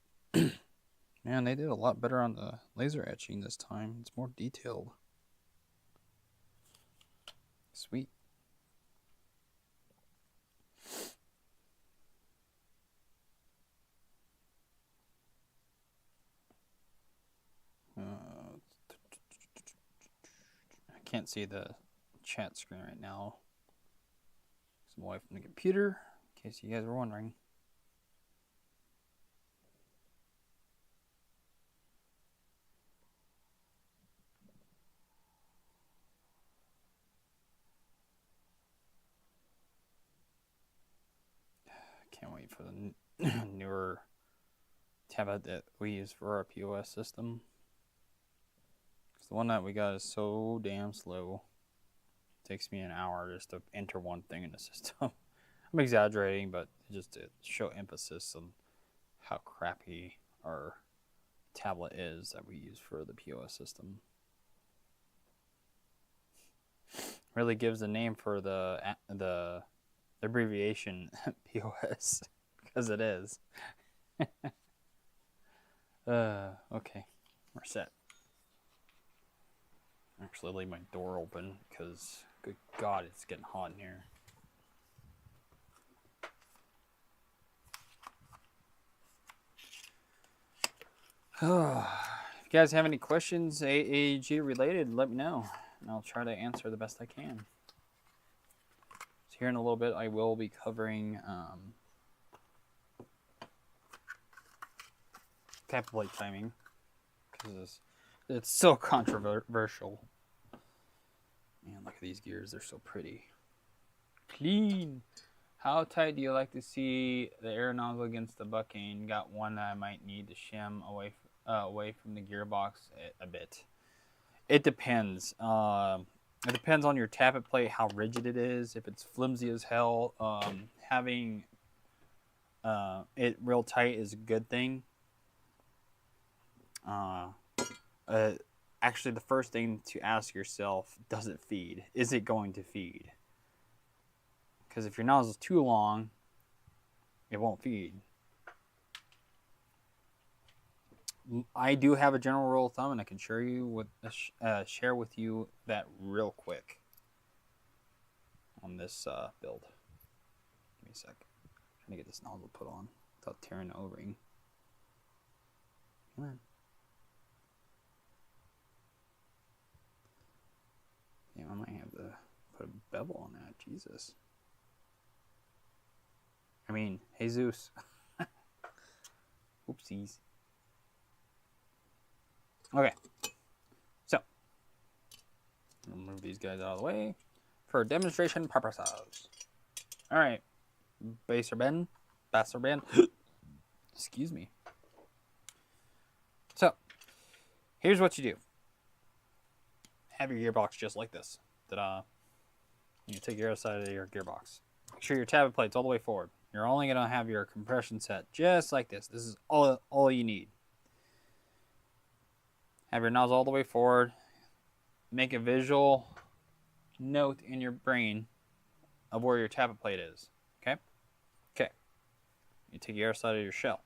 Man, they did a lot better on the laser etching this time. It's more detailed. Sweet. can't see the chat screen right now. I'm away from the computer, in case you guys were wondering. Can't wait for the newer tablet that we use for our POS system. Because the one that we got is so damn slow. It takes me an hour just to enter one thing in the system. I'm exaggerating, but just to show emphasis on how crappy our tablet is that we use for the POS system. Really gives a name for the abbreviation POS, because it is. Okay, we're set. Actually, leave my door open because, good God, it's getting hot in here. If you guys have any questions AAG related, let me know, and I'll try to answer the best I can. So here in a little bit, I will be covering tab plate timing, because it's so controversial. Man, look at these gears. They're so pretty. Clean. How tight do you like to see the air nozzle against the bucking? Got one that I might need to shim away from the gearbox a bit. It depends. It depends on your tappet plate, how rigid it is. If it's flimsy as hell, having it real tight is a good thing. Actually, the first thing to ask yourself, does it feed? Is it going to feed? Because if your nozzle is too long, it won't feed. I do have a general rule of thumb, and I can share with you that real quick on this build. Give me a sec. I'm trying to get this nozzle put on without tearing the O-ring. Come on. Damn, I might have to put a bevel on that. Jesus. I mean, Jesus. Oopsies. Okay. So, I'll move these guys out of the way for demonstration purposes. Alright. Baser bend. Excuse me. So, here's what you do. Have your gearbox just like this. Ta-da. You take your other side of your gearbox. Make sure your tappet plate's all the way forward. You're only going to have your compression set just like this. This is all you need. Have your nozzle all the way forward. Make a visual note in your brain of where your tappet plate is. Okay? Okay. You take your other side of your shell.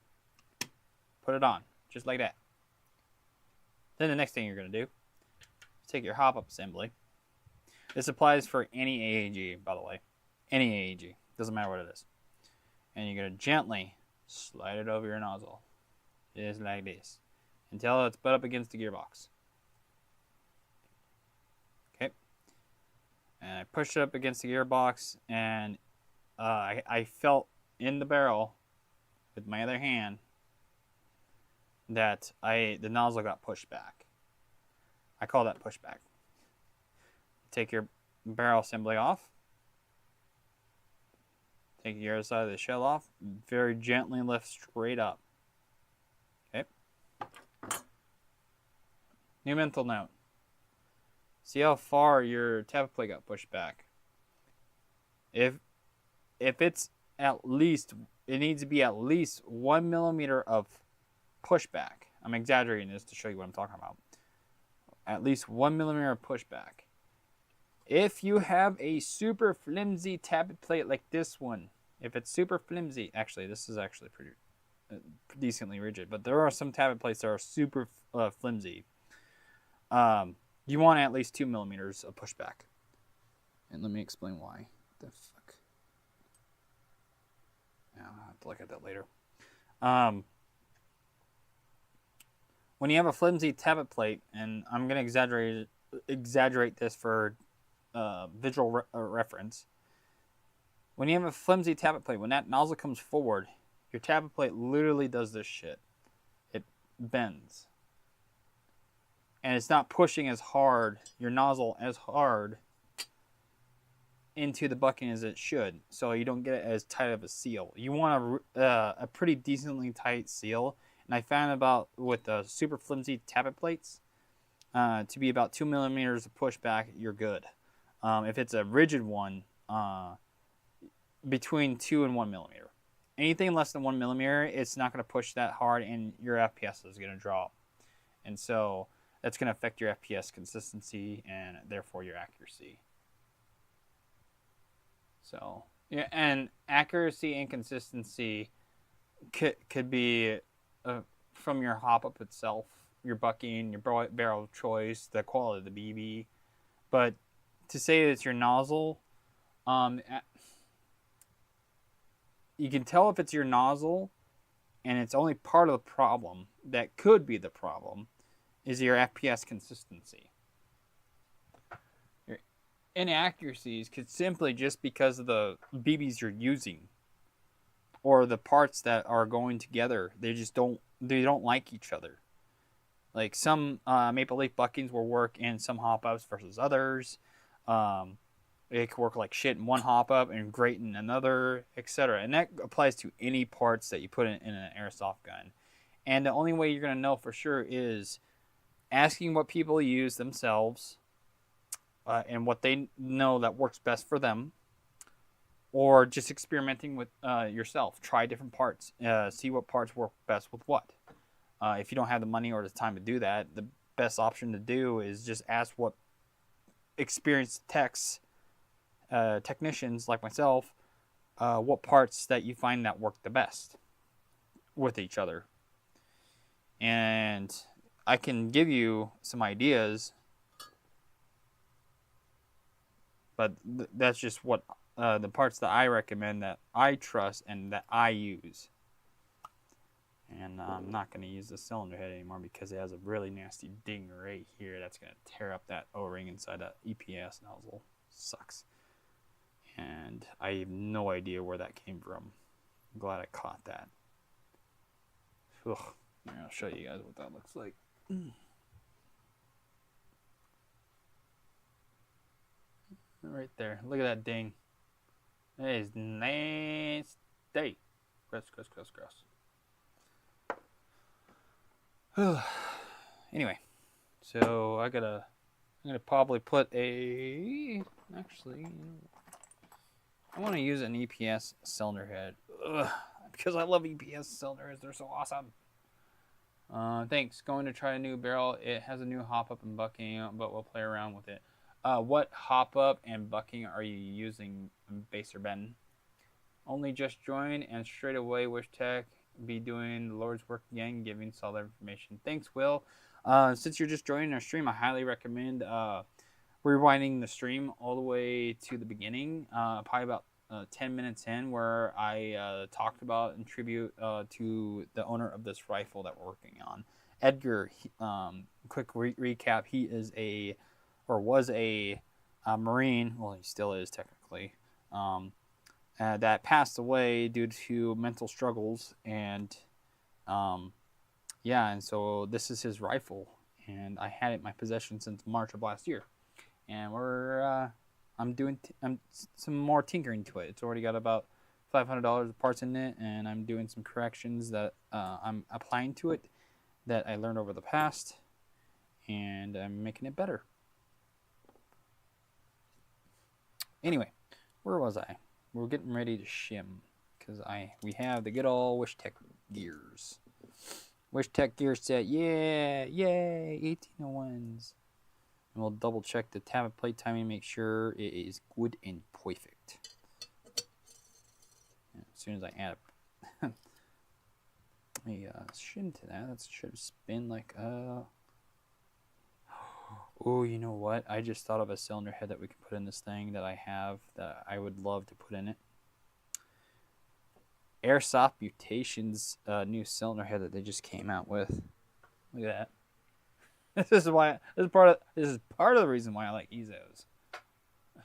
Put it on. Just like that. Then the next thing you're going to do, take your hop-up assembly. This applies for any AAG, by the way. Any AAG. Doesn't matter what it is. And you're going to gently slide it over your nozzle. Just like this. Until it's butt up against the gearbox. Okay. And I pushed it up against the gearbox, and I felt in the barrel with my other hand that the nozzle got pushed back. I call that pushback. Take your barrel assembly off. Take your other side of the shell off. Very gently lift straight up. Okay. New mental note. See how far your tappet plate got pushed back. If it's at least, it needs to be at least 1 millimeter of pushback. I'm exaggerating this to show you what I'm talking about. At least 1 millimeter of pushback. If you have a super flimsy tappet plate like this one, if it's super flimsy, actually this is actually pretty decently rigid, but there are some tappet plates that are super flimsy. You want at least 2 millimeters of pushback. And let me explain why. What the fuck? Yeah, I'll have to look at that later. When you have a flimsy tappet plate, and I'm going to exaggerate exaggerate this for visual reference. When you have a flimsy tappet plate, when that nozzle comes forward, your tappet plate literally does this shit. It bends. And it's not pushing as hard, your nozzle as hard into the bucking as it should, so you don't get it as tight of a seal. You want a pretty decently tight seal, and I found about with the super flimsy tappet plates to be about 2 millimeters of pushback, you're good. If it's a rigid one, between 2 and 1 millimeter. Anything less than 1 millimeter, it's not going to push that hard, and your FPS is going to drop. And so that's going to affect your FPS consistency and therefore your accuracy. So, yeah, and accuracy and consistency could be from your hop up itself, your bucking, your barrel choice, the quality of the BB. But to say it's your nozzle, you can tell if it's your nozzle, and it's only part of the problem that could be the problem, is your FPS consistency. Your inaccuracies could simply just because of the BBs you're using or the parts that are going together. They don't like each other. Like some Maple Leaf buckings will work in some hop-ups versus others. It could work like shit in one hop-up and great in another, etc. And that applies to any parts that you put in an airsoft gun. And the only way you're going to know for sure is asking what people use themselves and what they know that works best for them, or just experimenting with yourself. Try different parts. See what parts work best with what. If you don't have the money or the time to do that, the best option to do is just ask what experienced technicians like myself, what parts that you find that work the best with each other. And I can give you some ideas, but that's just what the parts that I recommend, that I trust and that I use. And I'm not going to use the cylinder head anymore because it has a really nasty ding right here that's going to tear up that O-ring inside that EPS nozzle. Sucks. And I have no idea where that came from. I'm glad I caught that. Ugh. I'll show you guys what that looks like. Right there. Look at that ding. That is nasty. Gross. Anyway, so I'm gonna probably put I want to use an EPS cylinder head. Because I love EPS cylinders. They're so awesome. Thanks. Going to try a new barrel. It has a new hop up and bucking, but we'll play around with it. What hop up and bucking are you using, Baser Ben? Only just joined and straight away Wyshtech be doing the Lord's work again, giving solid information. Thanks, Will. Since you're just joining our stream, I highly recommend rewinding the stream all the way to the beginning, probably about 10 minutes in, where I talked about in tribute to the owner of this rifle that we're working on, Edgar. Quick recap: he is was a Marine. Well, he still is technically. That passed away due to mental struggles, and and so this is his rifle, and I had it in my possession since March of last year, and I'm doing some more tinkering to it. It's already got about $500 of parts in it, and I'm doing some corrections that I'm applying to it that I learned over the past, and I'm making it better. Anyway, where was I? We're getting ready to shim because we have the good old Wyshtech gears. Wyshtech gear set, yay, 1801s. And we'll double check the tappet plate timing, make sure it is good and perfect. And as soon as I add a shim to that, that should spin like oh, you know what? I just thought of a cylinder head that we can put in this thing that I have that I would love to put in it. Airsoft Mutations new cylinder head that they just came out with. Look at that. This is part of the reason why I like Ezos.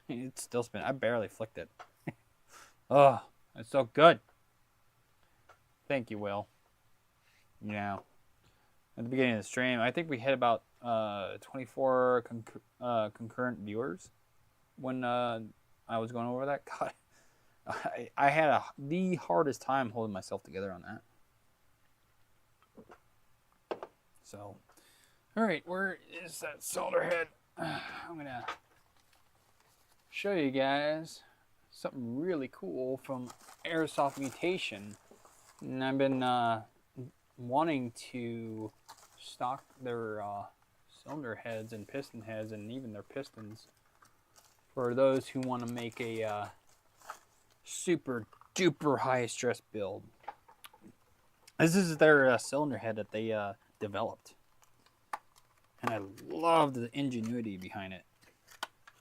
It's still spinning. I barely flicked it. Oh, it's so good. Thank you, Will. Yeah. At the beginning of the stream, I think we hit about 24 concurrent viewers when I was going over that. God, I had the hardest time holding myself together on that. So, all right, where is that cylinder head? I'm gonna show you guys something really cool from Airsoft Mutation, and I've been wanting to stock their cylinder heads and piston heads and even their pistons for those who want to make a super duper high stress build. This is their cylinder head that they developed, and I love the ingenuity behind it,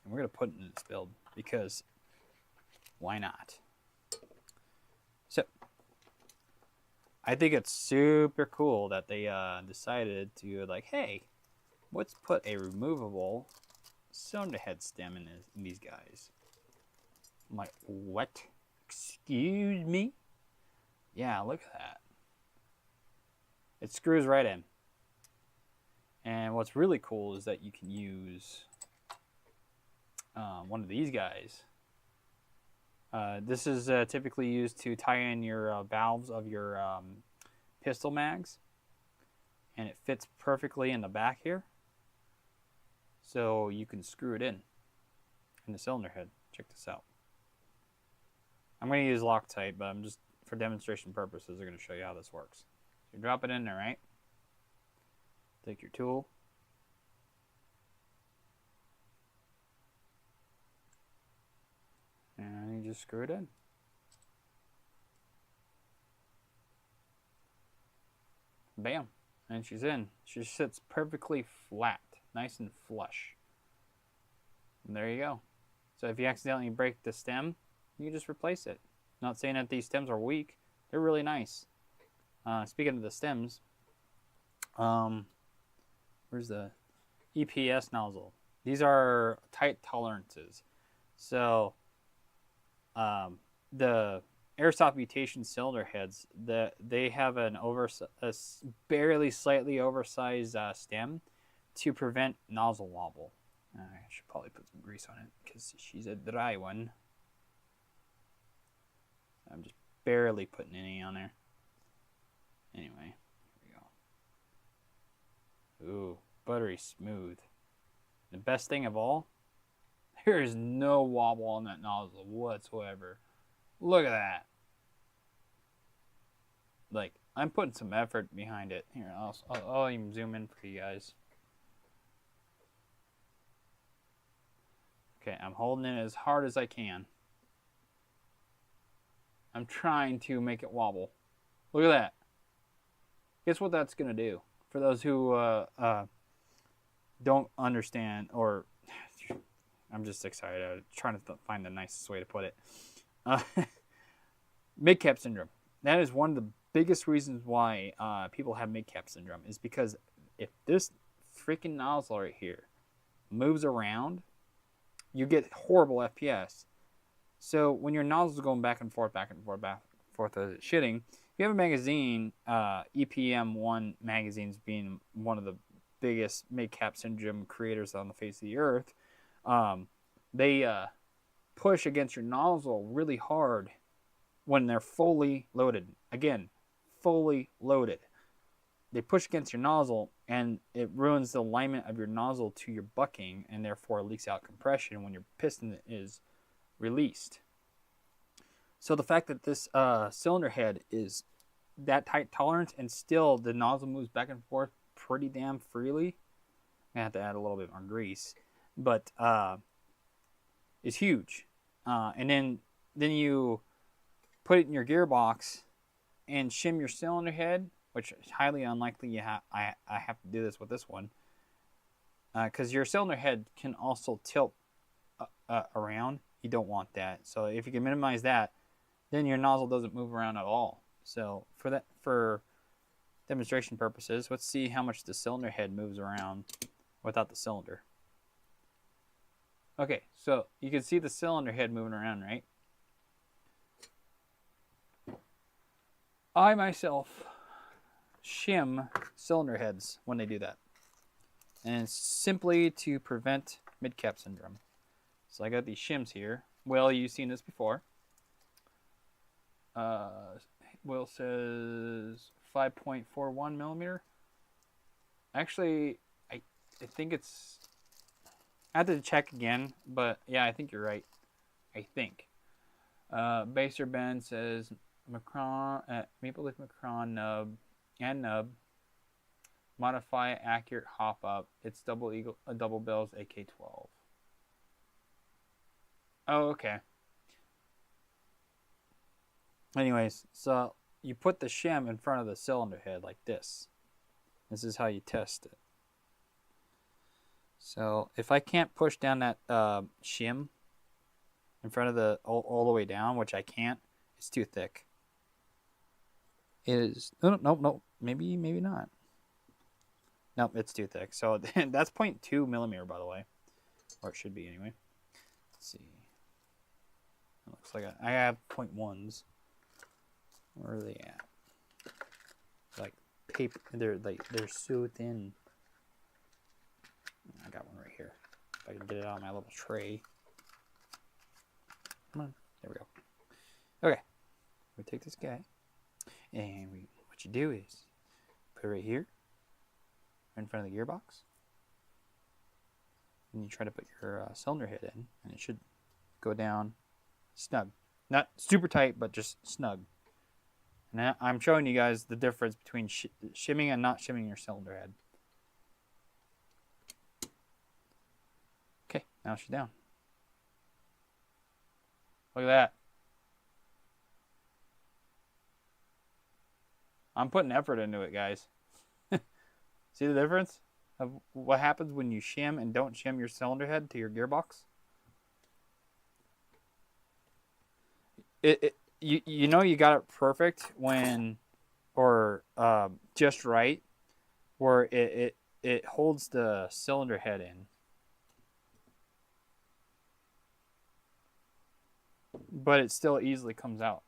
and we're gonna put it in this build because why not? So I think it's super cool that they decided to, like, hey, let's put a removable cylinder head stem in these guys. I'm like, what? Excuse me? Yeah, look at that. It screws right in. And what's really cool is that you can use one of these guys. This is typically used to tie in your valves of your pistol mags, and it fits perfectly in the back here, so you can screw it in the cylinder head. Check this out. I'm going to use Loctite, but I'm just, for demonstration purposes, I'm going to show you how this works. So you drop it in there, right? Take your tool. And you just screw it in. Bam. And she's in. She sits perfectly flat, nice and flush. And there you go. So if you accidentally break the stem, you can just replace it. Not saying that these stems are weak. They're really nice. Speaking of the stems, where's the EPS nozzle? These are tight tolerances. So the Airsoft Mutation cylinder heads, they have a barely slightly oversized stem to prevent nozzle wobble. I should probably put some grease on it because she's a dry one. I'm just barely putting any on there. Anyway, here we go. Ooh, buttery smooth. The best thing of all, there is no wobble on that nozzle whatsoever. Look at that. Like, I'm putting some effort behind it. Here, I'll even zoom in for you guys. Okay, I'm holding it as hard as I can. I'm trying to make it wobble. Look at that. Guess what that's going to do? For those who don't understand, or I'm just excited. I'm trying to find the nicest way to put it. Mid-cap syndrome. That is one of the biggest reasons why people have mid-cap syndrome, is because if this freaking nozzle right here moves around, you get horrible FPS. So when your nozzle is going back and forth, shitting, if you have a magazine, EPM1 magazines being one of the biggest mid-cap syndrome creators on the face of the earth, they push against your nozzle really hard when they're fully loaded. Again, fully loaded. They push against your nozzle, and it ruins the alignment of your nozzle to your bucking, and therefore leaks out compression when your piston is released. So the fact that this cylinder head is that tight tolerance, and still the nozzle moves back and forth pretty damn freely, I have to add a little bit more grease, but is huge. And then you put it in your gearbox and shim your cylinder head, which is highly unlikely I have to do this with this one, because your cylinder head can also tilt around. You don't want that. So if you can minimize that, then your nozzle doesn't move around at all. So for demonstration purposes, let's see how much the cylinder head moves around without the cylinder. Okay, so you can see the cylinder head moving around, right? I myself shim cylinder heads when they do that. And it's simply to prevent mid-cap syndrome. So I got these shims here. Will, you've seen this before. Will says 5.41 millimeter. Actually, I think it's... I have to check again, but yeah, I think you're right. I think. Baser Ben says Macron, Maple Leaf Macron nub and nub. Modify accurate hop up. It's double bills AK-12. Oh, okay. Anyways, so you put the shim in front of the cylinder head like this. This is how you test it. So if I can't push down that shim in front of the all the way down, which I can't, it's too thick. It is no, maybe not. Nope, it's too thick. So that's 0.2 millimeter, by the way, or it should be anyway. Let's see. It looks like I have 0.1s. Where are they at? Like paper, they're so thin. I got one right here. If I can get it out of my little tray. Come on, there we go. Okay, we take this guy, and what you do is put it right here, in front of the gearbox, and you try to put your cylinder head in, and it should go down snug, not super tight, but just snug. And I'm showing you guys the difference between shimming and not shimming your cylinder head. Okay, now she's down. Look at that. I'm putting effort into it, guys. See the difference of what happens when you shim and don't shim your cylinder head to your gearbox? You know you got it perfect when, or just right, where it holds the cylinder head in. But it still easily comes out.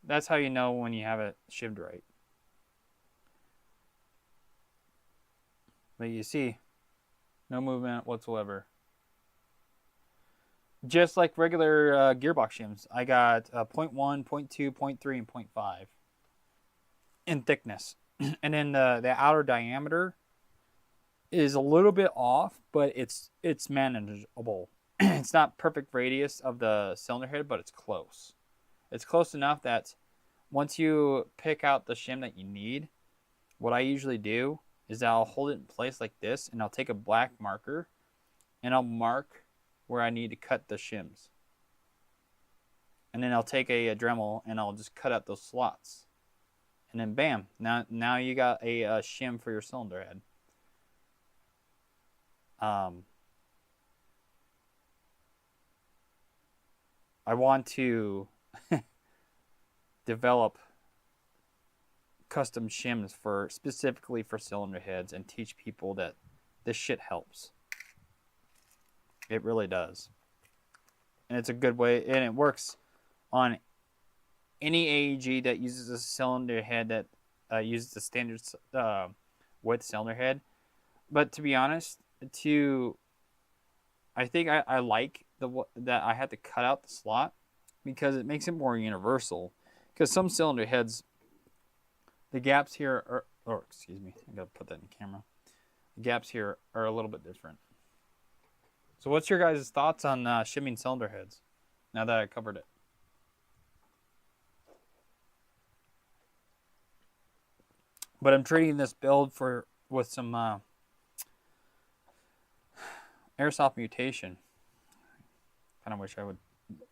That's how you know when you have it shimmed right. But you see, no movement whatsoever. Just like regular gearbox shims, I got 0.1, 0.2, 0.3, and 0.5 in thickness. And then the outer diameter is a little bit off, but it's manageable. It's not perfect radius of the cylinder head, but it's close. It's close enough that once you pick out the shim that you need, what I usually do is I'll hold it in place like this, and I'll take a black marker, and I'll mark where I need to cut the shims. And then I'll take a Dremel, and I'll just cut out those slots. And then bam, now you got a shim for your cylinder head. I want to develop custom shims specifically for cylinder heads and teach people that this shit helps. It really does. And it's a good way, and it works on any AEG that uses a cylinder head that uses the standard width cylinder head. But to be honest, I think I like that I had to cut out the slot because it makes it more universal. Because some cylinder heads, the gaps here are, excuse me, I gotta put that in camera. The gaps here are a little bit different. So what's your guys' thoughts on shimming cylinder heads now that I covered it? But I'm treating this build with some airsoft mutation. Kind of wish I would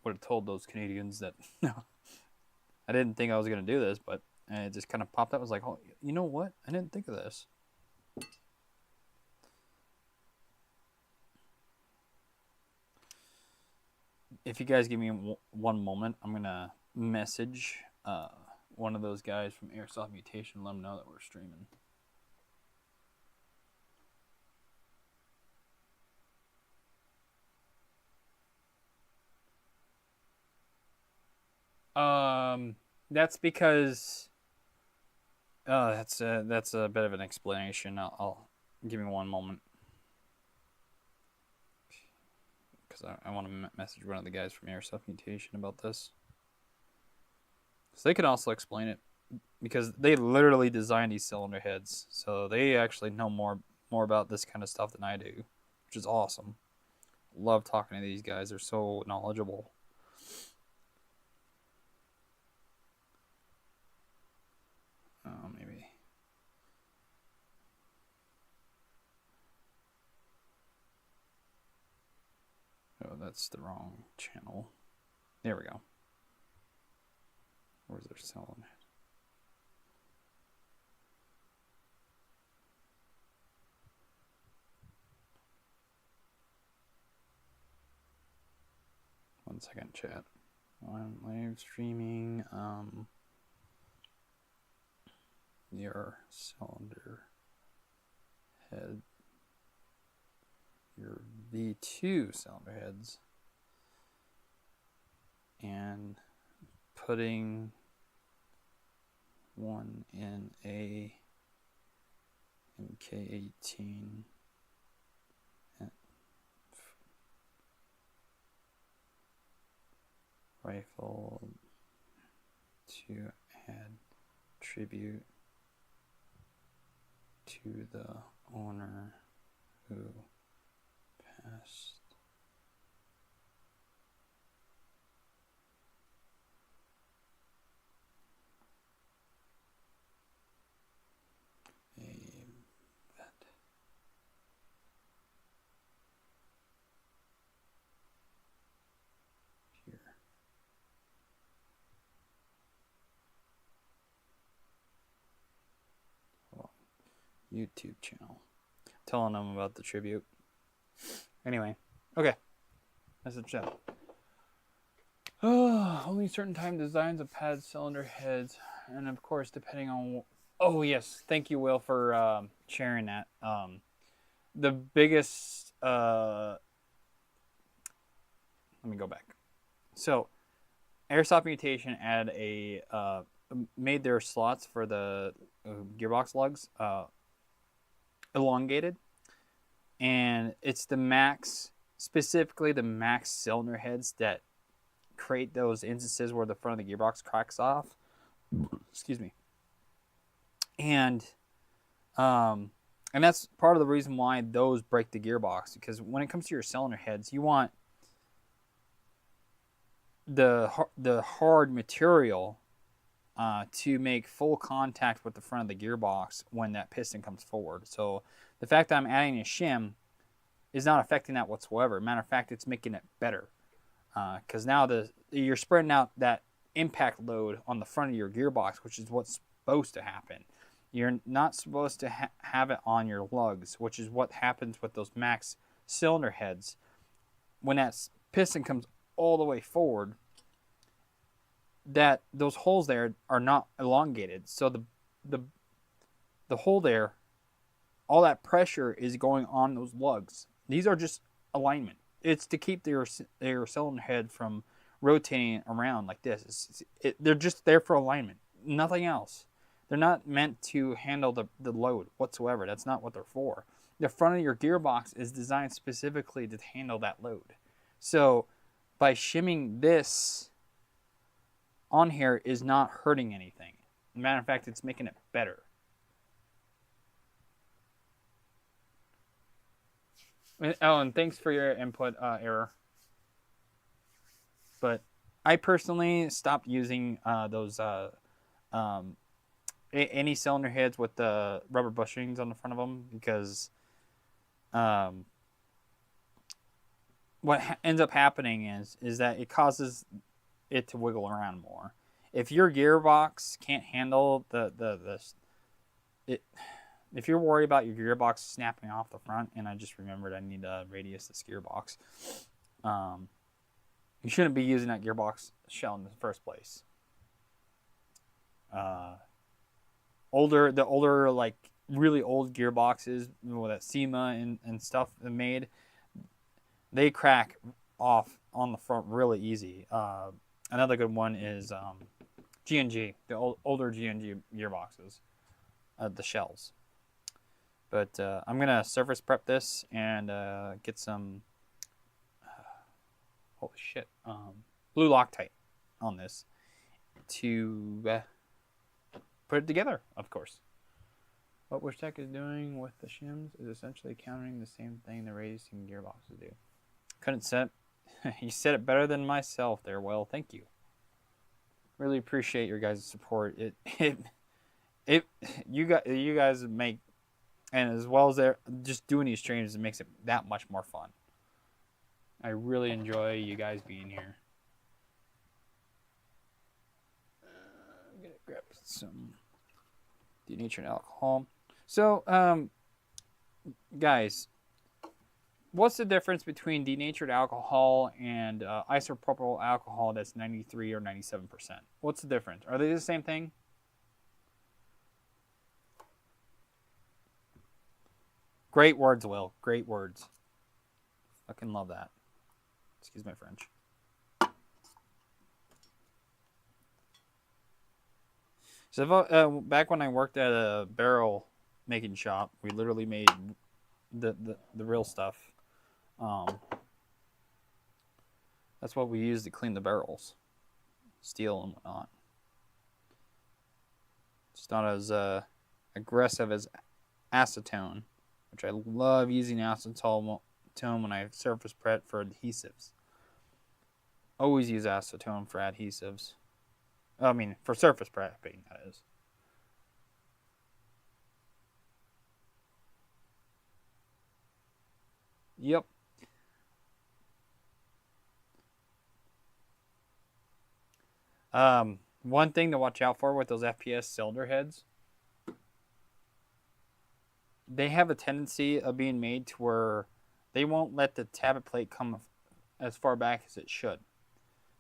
have told those Canadians that I didn't think I was going to do this, but it just kind of popped up. I was like, oh, you know what? I didn't think of this. If you guys give me one moment, I'm going to message one of those guys from Airsoft Mutation, let them know that we're streaming. That's because that's a bit of an explanation. I'll give me one moment because I want to message one of the guys from Airsoft Mutation about this. So they can also explain it because they literally designed these cylinder heads, so they actually know more about this kind of stuff than I do, which is awesome. Love talking to these guys; they're so knowledgeable. Maybe. Oh, that's the wrong channel. There we go. Where's their cylinder? One second, chat. I'm live streaming. Your cylinder head, your V2 cylinder heads, and putting one in a MK18 rifle to add tribute to the owner who passed a vet. Here. YouTube channel. Telling them about the tribute. Anyway, okay. That's the chat. Only certain time designs of pad cylinder heads, and of course, depending on. Oh yes, thank you, Will, for sharing that. The biggest. Let me go back. So, Airsoft Mutation made their slots for the gearbox lugs elongated, and it's the max, specifically the max cylinder heads that create those instances where the front of the gearbox cracks off. Excuse me. And that's part of the reason why those break the gearbox, because when it comes to your cylinder heads, you want the hard material to make full contact with the front of the gearbox when that piston comes forward. So the fact that I'm adding a shim is not affecting that whatsoever. Matter of fact, it's making it better, because now you're spreading out that impact load on the front of your gearbox, which is what's supposed to happen. You're not supposed to have it on your lugs, which is what happens with those max cylinder heads. When that piston comes all the way forward, that those holes there are not elongated, so the hole there, all that pressure is going on those lugs. These are just alignment. It's to keep their cylinder head from rotating around like this. They're just there for alignment, nothing else. They're not meant to handle the load whatsoever. That's not what they're for. The front of your gearbox is designed specifically to handle that load. So by shimming this on here is not hurting anything. Matter of fact, it's making it better. Oh, and thanks for your input, Error. But I personally stopped using those any cylinder heads with the rubber bushings on the front of them, because what ends up happening is that it causes it to wiggle around more. If your gearbox can't handle if you're worried about your gearbox snapping off the front, and I just remembered I need to radius this gearbox, you shouldn't be using that gearbox shell in the first place. the older like really old gearboxes that SEMA and stuff made, they crack off on the front really easy. Another good one is G&G, the older G&G gearboxes, the shells. But I'm gonna surface prep this and get some holy shit blue Loctite on this to put it together, of course. What Wyshtech is doing with the shims is essentially countering the same thing the racing gearboxes do. Couldn't set you said it better than myself there. Well, thank you. Really appreciate your guys' support. You guys make, and as well as they're just doing these streams, it makes it that much more fun. I really enjoy you guys being here. I'm gonna grab some denatured alcohol. So, guys, what's the difference between denatured alcohol and isopropyl alcohol that's 93 or 97%? What's the difference? Are they the same thing? Great words, Will. Great words. Fucking love that. Excuse my French. So back when I worked at a barrel making shop, we literally made the real stuff. That's what we used to clean the barrels, steel and whatnot. It's not as aggressive as acetone, which I love using acetone when I surface prep for adhesives. Always use acetone for adhesives. I mean, for surface prepping, that is. Yep. One thing to watch out for with those FPS cylinder heads, they have a tendency of being made to where they won't let the tappet plate come as far back as it should,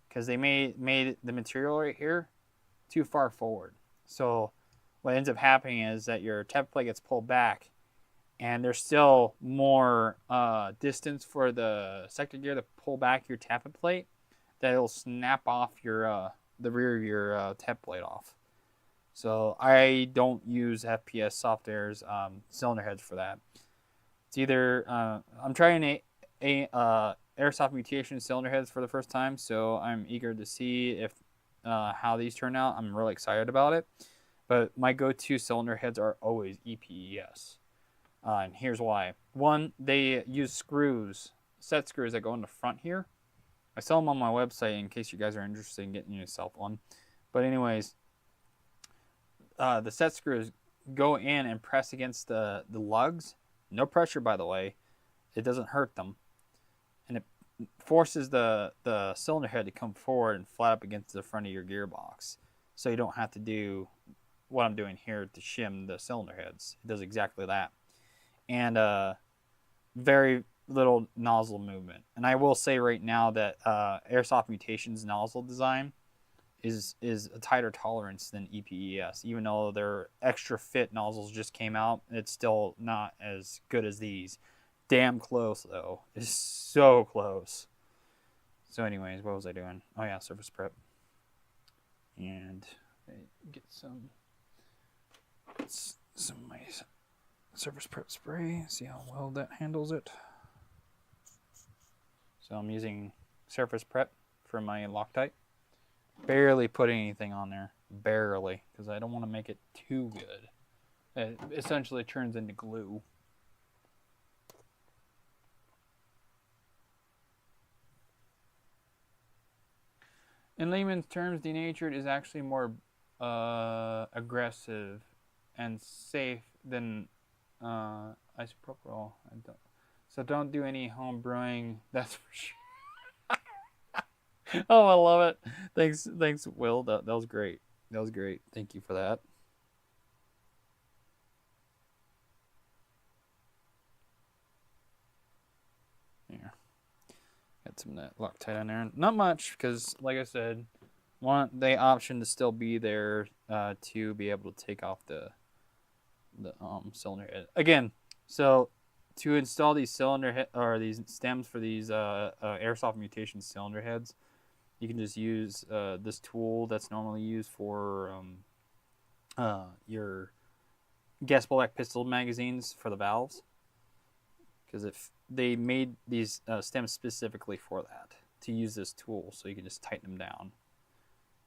because they made the material right here too far forward. So what ends up happening is that your tappet plate gets pulled back, and there's still more distance for the sector gear to pull back your tappet plate, that it'll snap off your the rear of your tappet plate off. So I don't use FPS soft airs cylinder heads for that. It's either I'm trying a Airsoft Mutation cylinder heads for the first time, so I'm eager to see if how these turn out. I'm really excited about it. But my go-to cylinder heads are always EPES. And here's why. One, they use screws, set screws that go in the front here. I sell them on my website in case you guys are interested in getting yourself one. But anyways, the set screws go in and press against the lugs. No pressure, by the way. It doesn't hurt them. And it forces the cylinder head to come forward and flat up against the front of your gearbox. So you don't have to do what I'm doing here to shim the cylinder heads. It does exactly that. And very little nozzle movement. And I will say right now that Airsoft Mutation's nozzle design is a tighter tolerance than EPES. Even though their extra fit nozzles just came out, it's still not as good as these. Damn close though. It's so close. So anyways, what was I doing? Oh yeah, surface prep. And get some of my surface prep spray. See how well that handles it. So I'm using surface prep for my Loctite. Barely putting anything on there. Barely. Because I don't want to make it too good. It essentially turns into glue. In layman's terms, denatured is actually more aggressive and safe than isopropyl. So don't do any home brewing. That's for sure. Oh, I love it. Thanks, Will. That was great. That was great. Thank you for that. Here, got some of that Loctite on there. Not much, because like I said, want the option to still be there to be able to take off the cylinder head. Again, so to install these cylinder head or these stems for these airsoft mutation cylinder heads, you can just use this tool that's normally used for your gas bullet pistol magazines for the valves, because if they made these stems specifically for that, to use this tool, so you can just tighten them down.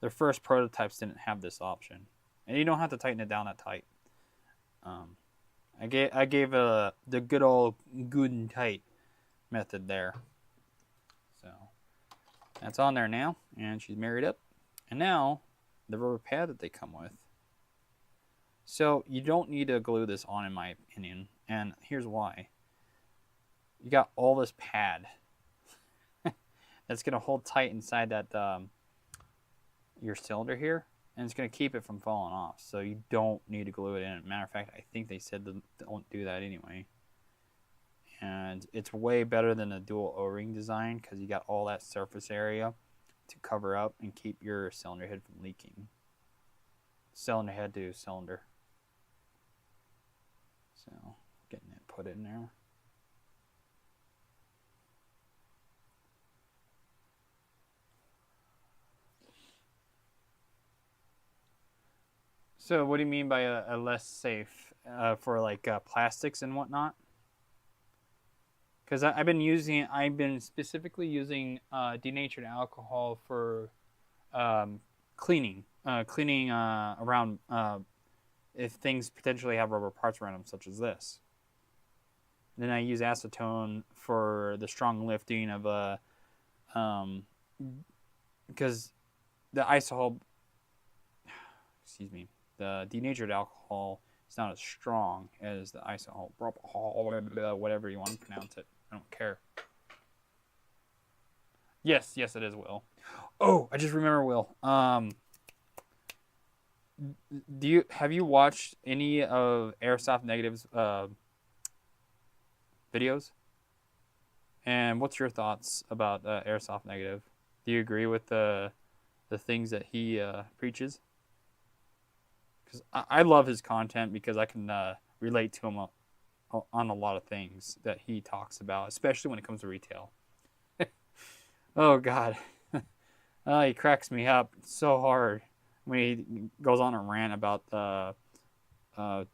Their first prototypes didn't have this option, and you don't have to tighten it down that tight. I gave the good old good and tight method there. So that's on there now, and she's married up. And now the rubber pad that they come with. So you don't need to glue this on, in my opinion, and here's why. You got all this pad that's gonna hold tight inside that your cylinder here, and it's going to keep it from falling off. So you don't need to glue it in. Matter of fact, I think they said don't do that anyway. And it's way better than a dual O-ring design, because you got all that surface area to cover up and keep your cylinder head from leaking. Cylinder head to cylinder. So getting it put in there. So what do you mean by a less safe for like plastics and whatnot? Because I've been specifically using denatured alcohol for cleaning around if things potentially have rubber parts around them, such as this. And then I use acetone for the strong lifting of because the isol, excuse me. The denatured alcohol is not as strong as the isol, whatever you want to pronounce it. I don't care. Yes, it is, Will. Oh, I just remember, Will. Have you watched any of Airsoft Negative's videos? And what's your thoughts about Airsoft Negative? Do you agree with the things that he preaches? Because I love his content, because I can relate to him on a lot of things that he talks about, especially when it comes to retail. Oh, God. He cracks me up so hard when he goes on a rant about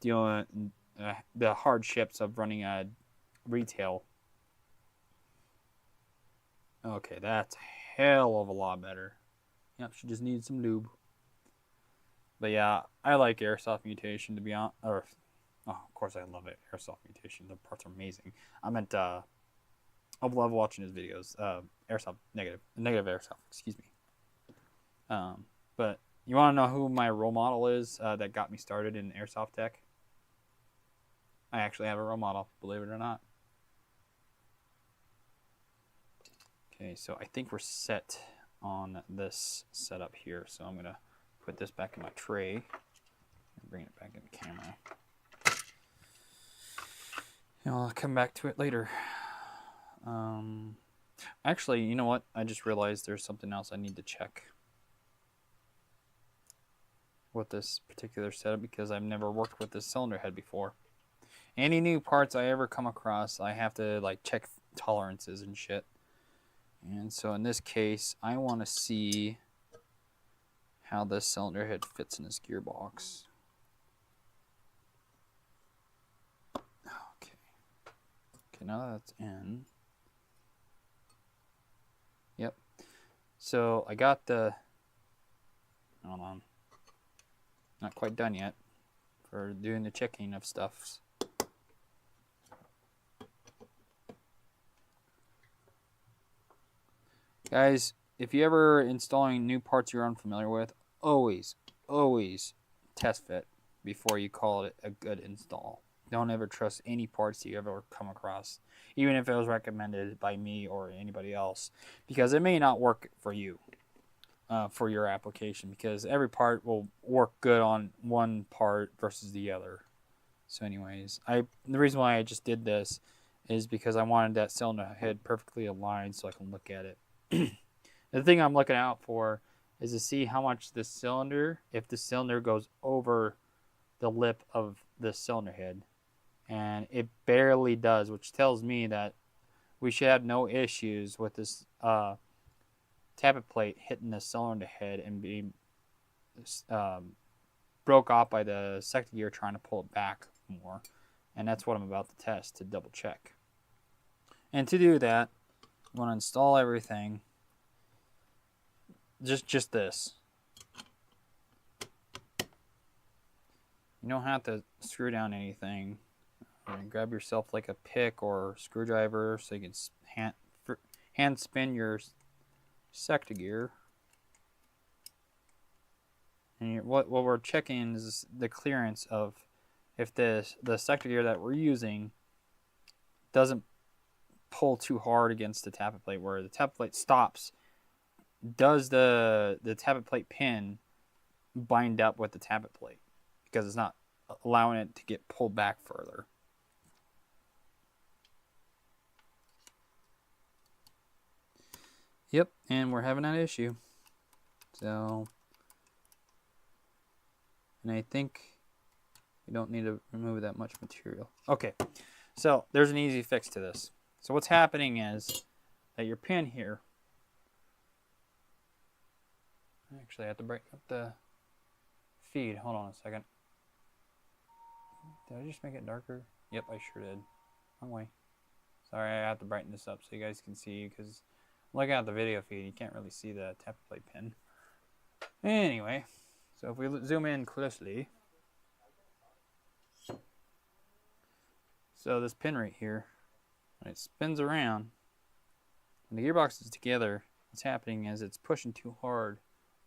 dealing the hardships of running a retail. Okay, that's a hell of a lot better. Yep, she just needs some lube. But yeah, I like Airsoft Mutation, to be honest. Of course I love it. Airsoft Mutation, the parts are amazing. I love watching his videos. Airsoft Negative Airsoft, excuse me. But you want to know who my role model is that got me started in Airsoft tech? I actually have a role model, believe it or not. Okay, so I think we're set on this setup here. So I'm going to put this back in my tray and bring it back in the camera. And I'll come back to it later. Actually, you know what? I just realized there's something else I need to check with this particular setup, because I've never worked with this cylinder head before. Any new parts I ever come across, I have to like check tolerances and shit. And so in this case, I want to see how this cylinder head fits in this gearbox. Okay, now that's in. Yep. So I got the, hold on, not quite done yet for doing the checking of stuffs. Guys, if you're ever installing new parts you're unfamiliar with, always test fit before you call it a good install. Don't ever trust any parts you ever come across, even if it was recommended by me or anybody else, because it may not work for you, for your application, because every part will work good on one part versus the other. So anyways, the reason why I just did this is because I wanted that cylinder head perfectly aligned so I can look at it. The thing I'm looking out for is to see how much the cylinder, if the cylinder goes over the lip of the cylinder head. And it barely does, which tells me that we should have no issues with this tappet plate hitting the cylinder head and being broke off by the second gear trying to pull it back more. And that's what I'm about to test to double check. And to do that, I'm going to install everything. Just this. You don't have to screw down anything. Grab yourself like a pick or screwdriver so you can hand spin your sector gear. And what we're checking is the clearance of if the sector gear that we're using doesn't pull too hard against the tappet plate, where the tappet plate stops. Does the tappet plate pin bind up with the tappet plate? Because it's not allowing it to get pulled back further. Yep, and we're having that issue. So, and I think we don't need to remove that much material. Okay, so there's an easy fix to this. So what's happening is that your pin here, actually I have to break up the feed. Hold on a second. Did I just make it darker? Yep, I sure did. Wrong way. Sorry, I have to brighten this up so you guys can see, because looking at the video feed, you can't really see the tappet plate pin. Anyway, so if we zoom in closely, so this pin right here, when it spins around, when the gearbox is together, what's happening is it's pushing too hard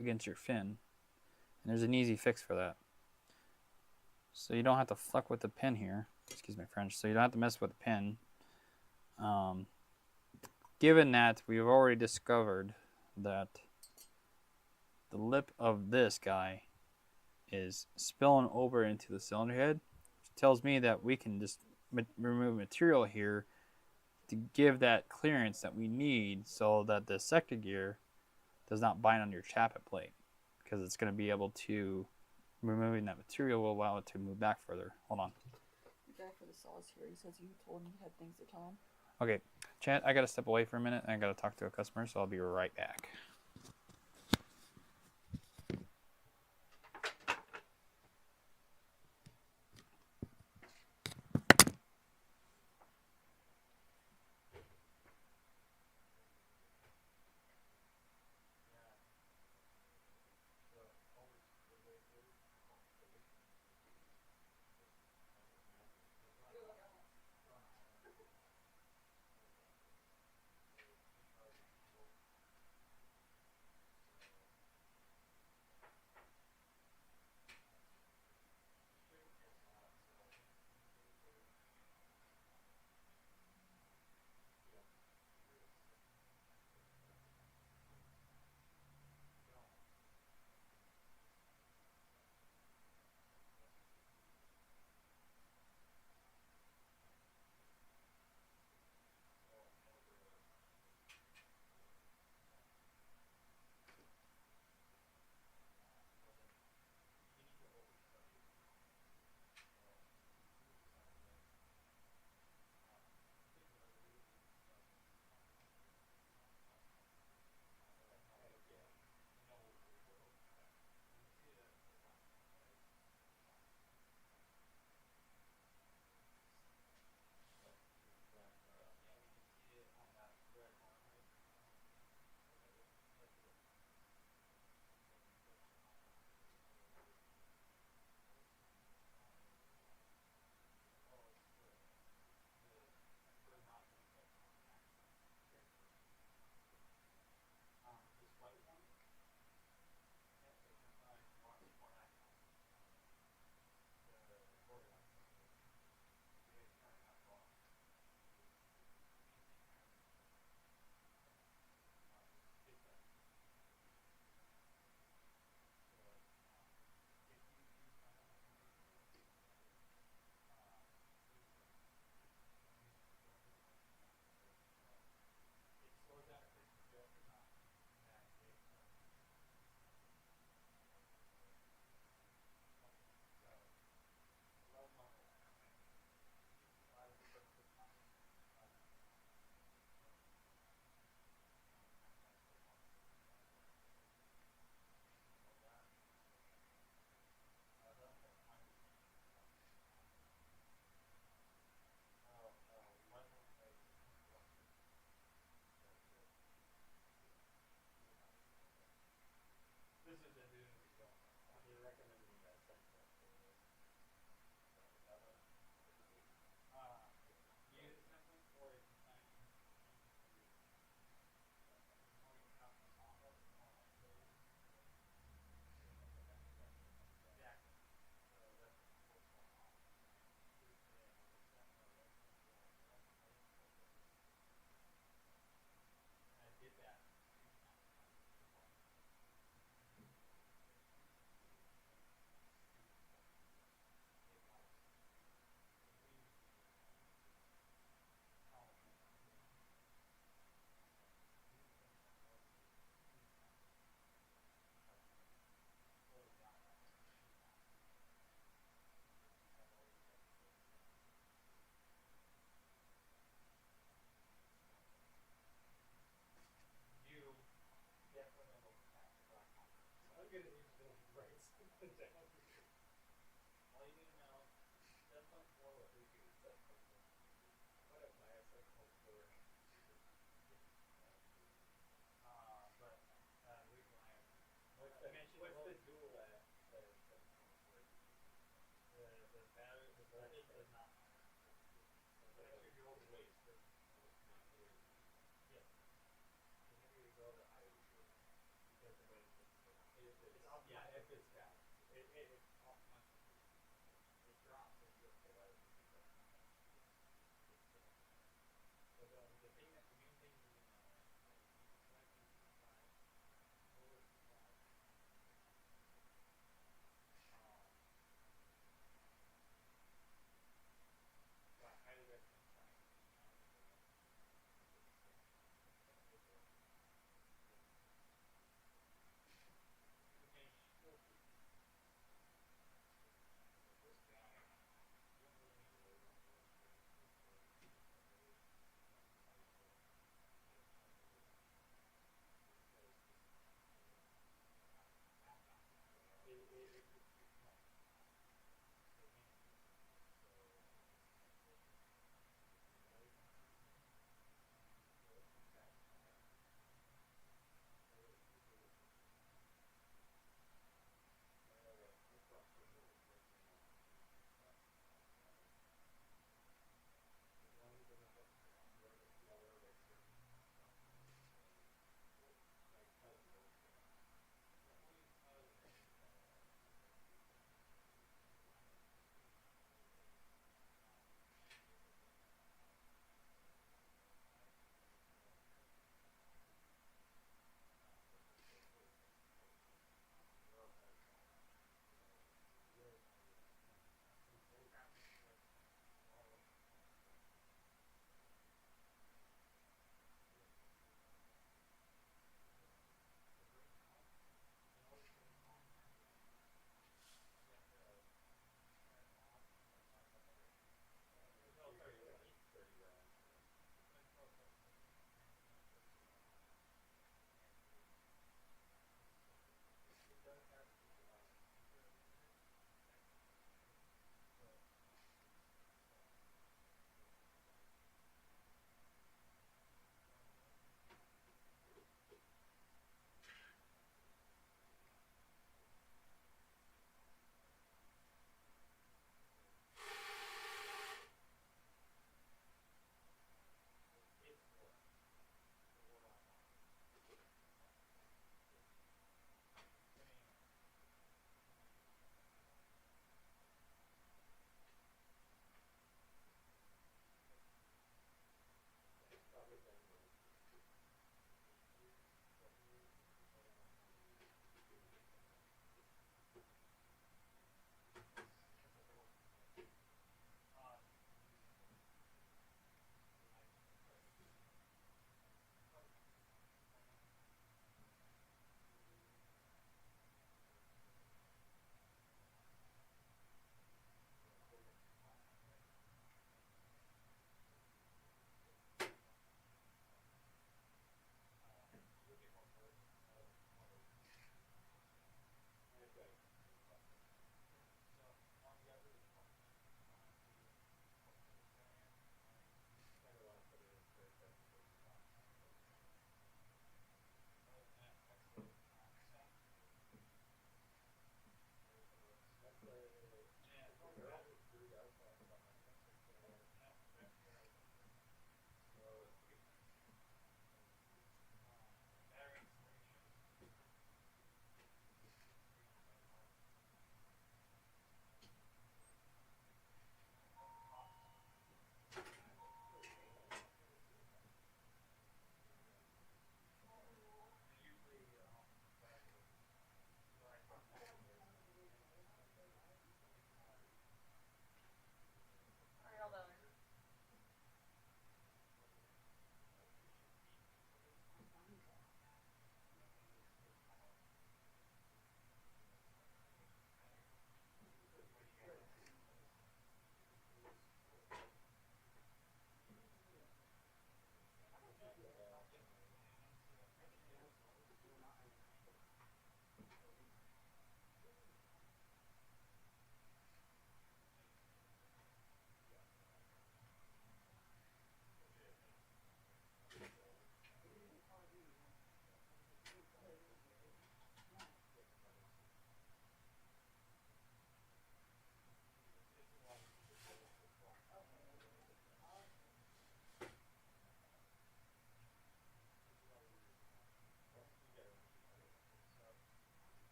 against your fin. And there's an easy fix for that. So you don't have to fuck with the pin here. Excuse my French. So you don't have to mess with the pin. Given that we've already discovered that the lip of this guy is spilling over into the cylinder head, which tells me that we can just remove material here to give that clearance that we need so that the sector gear does not bind on your tappet plate, because it's going to be able to, removing that material will allow it to move back further. Hold on. The guy for the saws here, he says you told him you had things to tell him. Okay, chat, I got to step away for a minute and I got to talk to a customer, so I'll be right back.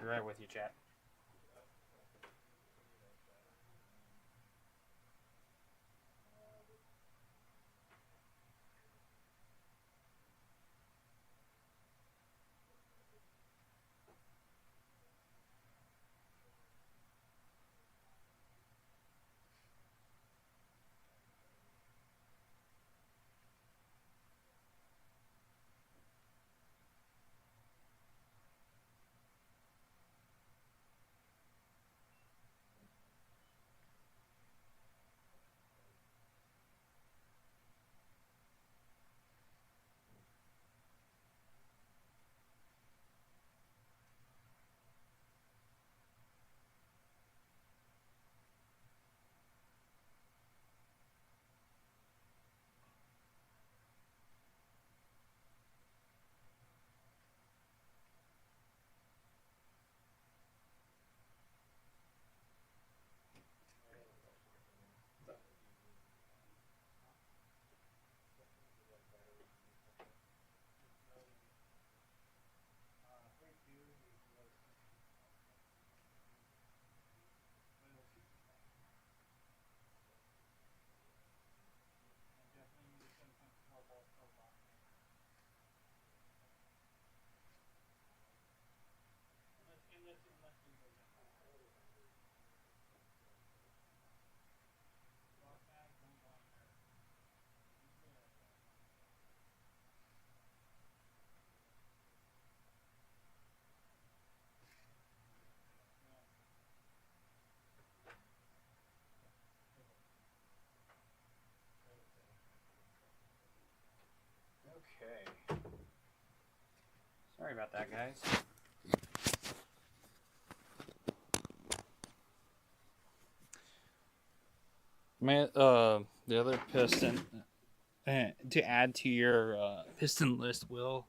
Be right with you, chat. Okay. Sorry about that, guys. The other piston to add to your piston list, Will.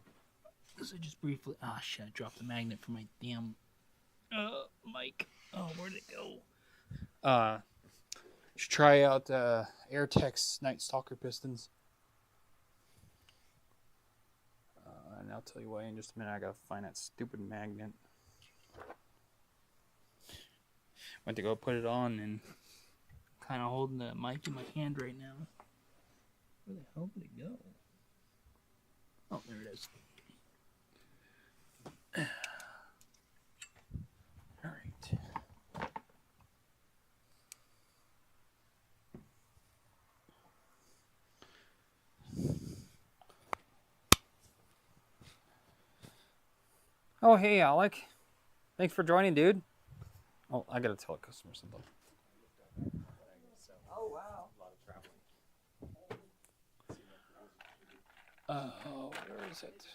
So just briefly, shit! I dropped the magnet for my damn mic. Oh, where'd it go? You should try out Airtex Night Stalker pistons. And I'll tell you why in just a minute. I gotta find that stupid magnet. Went to go put it on and kind of holding the mic in my hand right now. Where the hell did it go? Oh, there it is. All right. Oh, hey, Alec. Thanks for joining, dude. Oh, I gotta tell a customer something. Oh, wow. Where is it?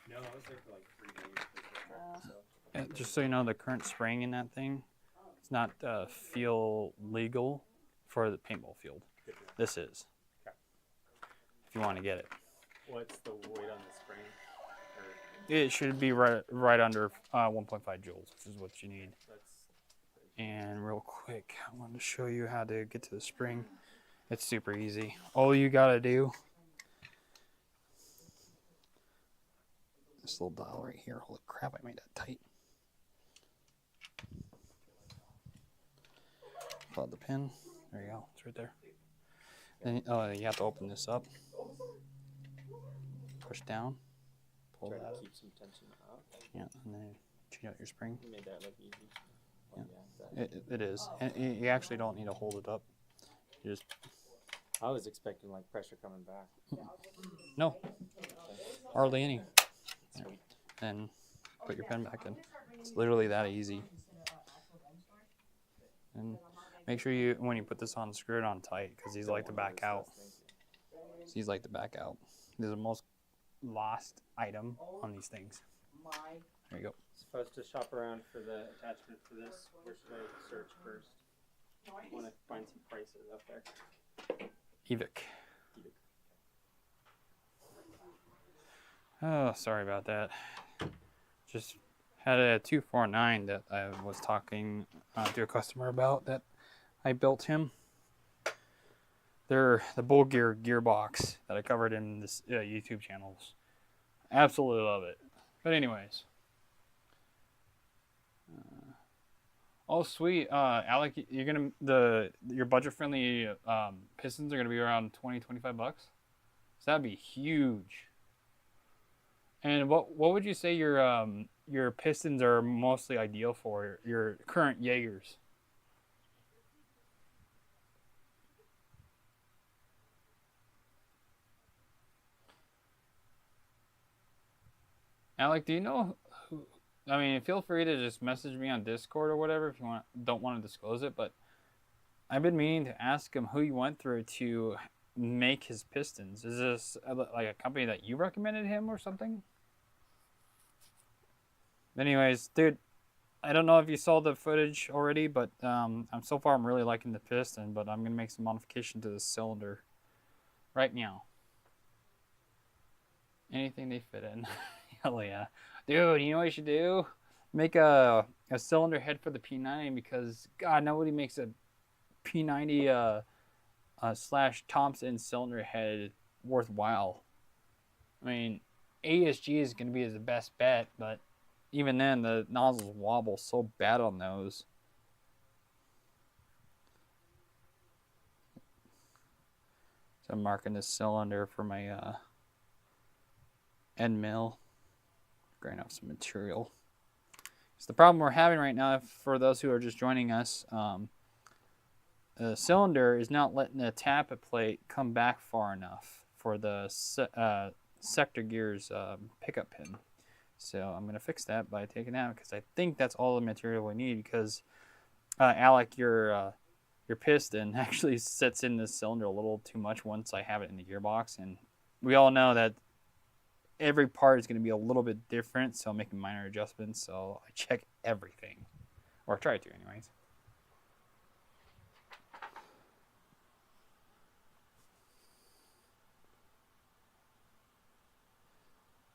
No, I was there for like 3 days. Yeah, just so you know, the current spraying in that thing, it's not feel legal for the paintball field. This is. Okay. If you want to get it. What's the weight on the spring? It should be right under 1.5 joules, which is what you need. And real quick, I wanted to show you how to get to the spring. It's super easy. All you gotta do, this little dial right here. Holy crap, I made that tight. Follow the pin. There you go. It's right there. Then you have to open this up. Push down. Pull Try that to up. keep some tension up. Yeah, and then change out your spring. You made that look easy. Yeah. It is. And you actually don't need to hold it up. You just... I was expecting like pressure coming back. No. Hardly any. Sweet. Then put your pen back in. It's literally that easy. And make sure you, when you put this on, screw it on tight, because these like to back out. These like to back out. These are the most lost item on these things. There you go. Supposed to shop around for the attachment for this. Where should I search first? I want to find some prices up there. Evic. Oh, sorry about that. Just had a 249 that I was talking to a customer about that I built him. They're the Bull Gear gearbox that I covered in this YouTube channels. Absolutely love it. But anyways, Oh, sweet. Alec, you're gonna your budget friendly pistons are gonna be around 20, $25. So that'd be huge. And what would you say your pistons are mostly ideal for your current Jaegers? Alec, do you know who? I mean, feel free to just message me on Discord or whatever if you don't want to disclose it. But I've been meaning to ask him who he went through to make his pistons. Is this like a company that you recommended him or something? Anyways, dude, I don't know if you saw the footage already, but so far I'm really liking the piston. But I'm gonna make some modification to the cylinder right now. Anything they fit in. Hell yeah. Dude, you know what you should do? Make a cylinder head for the P90 because, God, nobody makes a P90 slash Thompson cylinder head worthwhile. I mean, ASG is going to be the best bet, but even then, the nozzles wobble so bad on those. So I'm marking this cylinder for my end mill. Grain off some material. So the problem we're having right now, for those who are just joining us, the cylinder is not letting the tappet plate come back far enough for the sector gears pickup pin. So I'm going to fix that by taking it out because I think that's all the material we need because, Alec, your piston actually sits in this cylinder a little too much once I have it in the gearbox. And we all know that every part is going to be a little bit different, so I'm making minor adjustments. So I check everything, or I try to anyways.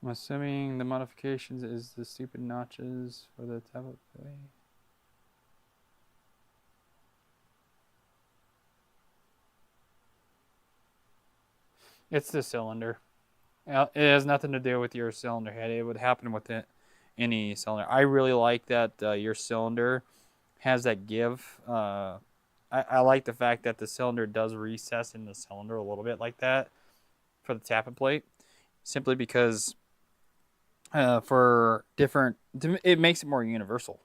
I'm assuming the modifications is the stupid notches for the tablet plate. It's the cylinder. It has nothing to do with your cylinder head. It would happen with any cylinder. I really like that your cylinder has that give. I like the fact that the cylinder does recess in the cylinder a little bit like that for the tappet plate, simply because for different, it makes it more universal.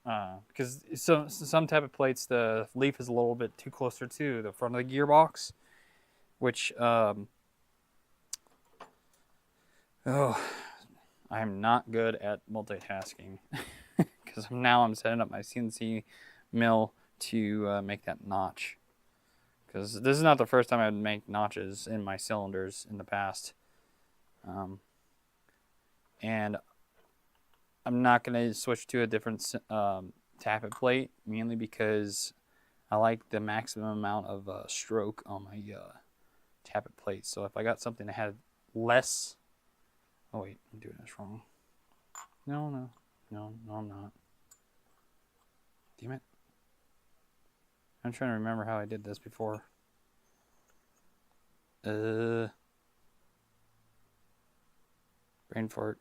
Because some tappet plates, the leaf is a little bit too closer to the front of the gearbox, which I'm not good at multitasking because now I'm setting up my CNC mill to make that notch. Because this is not the first time I'd make notches in my cylinders in the past. And I'm not going to switch to a different tappet plate, mainly because I like the maximum amount of stroke on my tappet plate. So if I got something that had less... Oh wait, I'm doing this wrong. No, I'm not. Damn it. I'm trying to remember how I did this before. Brain fart.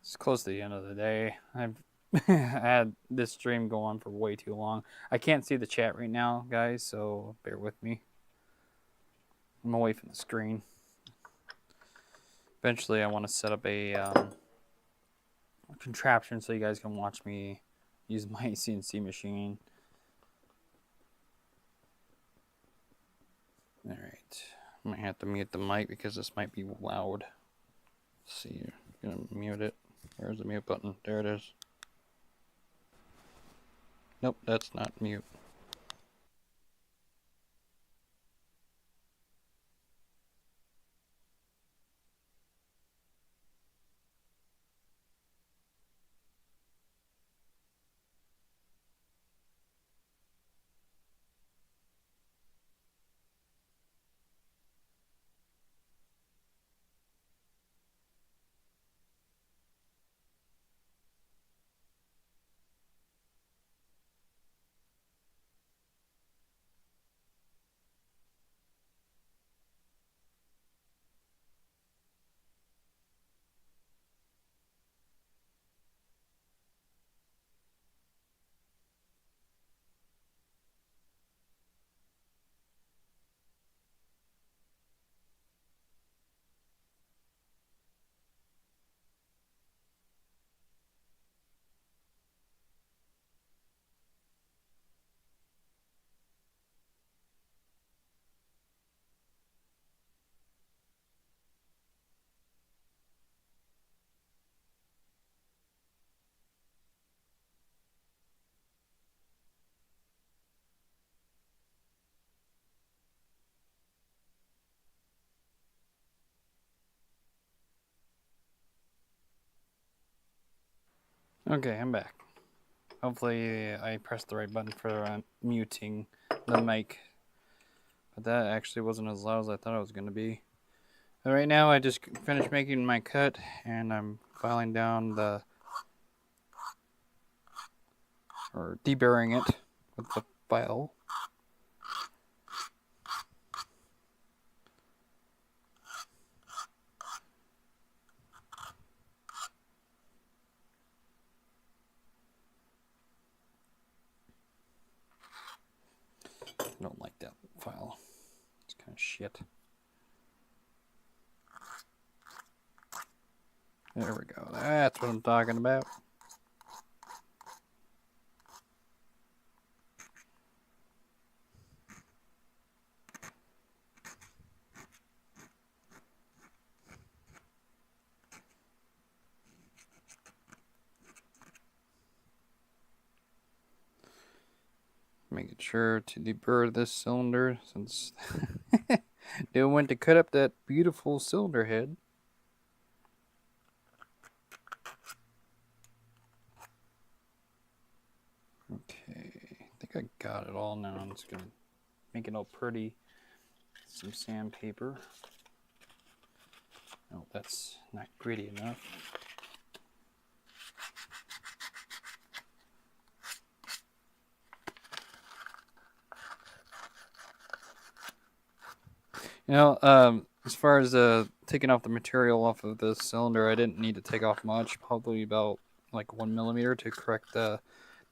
It's close to the end of the day. I've I had this stream go on for way too long. I can't see the chat right now, guys, so bear with me. I'm away from the screen. Eventually, I want to set up a contraption so you guys can watch me use my CNC machine. All right, I might have to mute the mic because this might be loud. Let's see, I'm gonna mute it. Where's the mute button? There it is. Nope, that's not mute. Okay, I'm back. Hopefully I pressed the right button for muting the mic. But that actually wasn't as loud as I thought it was going to be. But right now I just finished making my cut and I'm filing down the... or deburring it with the file. I don't like that file. It's kind of shit. There we go. That's what I'm talking about. Making sure to deburr this cylinder since it went to cut up that beautiful cylinder head. Okay, I think I got it all now. I'm just gonna make it all pretty. Some sandpaper. Oh, that's not gritty enough. You know, as far as taking off the material off of the cylinder, I didn't need to take off much, probably about like 1 millimeter to correct the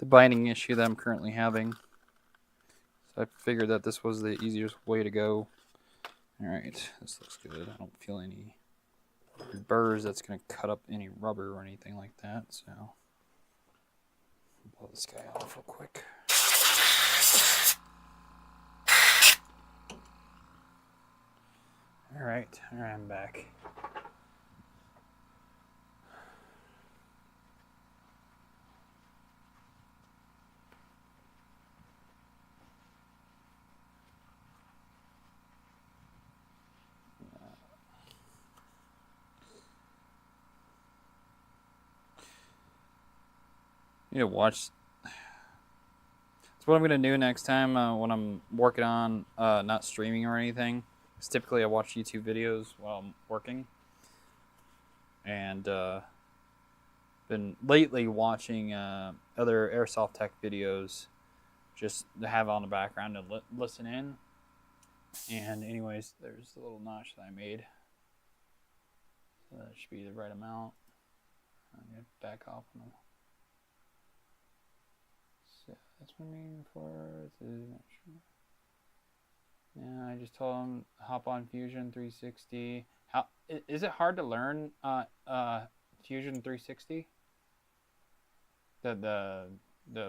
binding issue that I'm currently having. So I figured that this was the easiest way to go. Alright, this looks good. I don't feel any burrs that's going to cut up any rubber or anything like that, so blow this guy off real quick. Alright, I'm back. You need to watch. That's what I'm going to do next time when I'm working on not streaming or anything. Because typically I watch YouTube videos while I'm working. And been lately watching other Airsoft Tech videos just to have on the background and listen in. And anyways, there's the little notch that I made. So that should be the right amount. I'm going to back off on the... So that's what I'm aiming for. Yeah, I just told him hop on Fusion 360. How is it hard to learn Fusion 360? The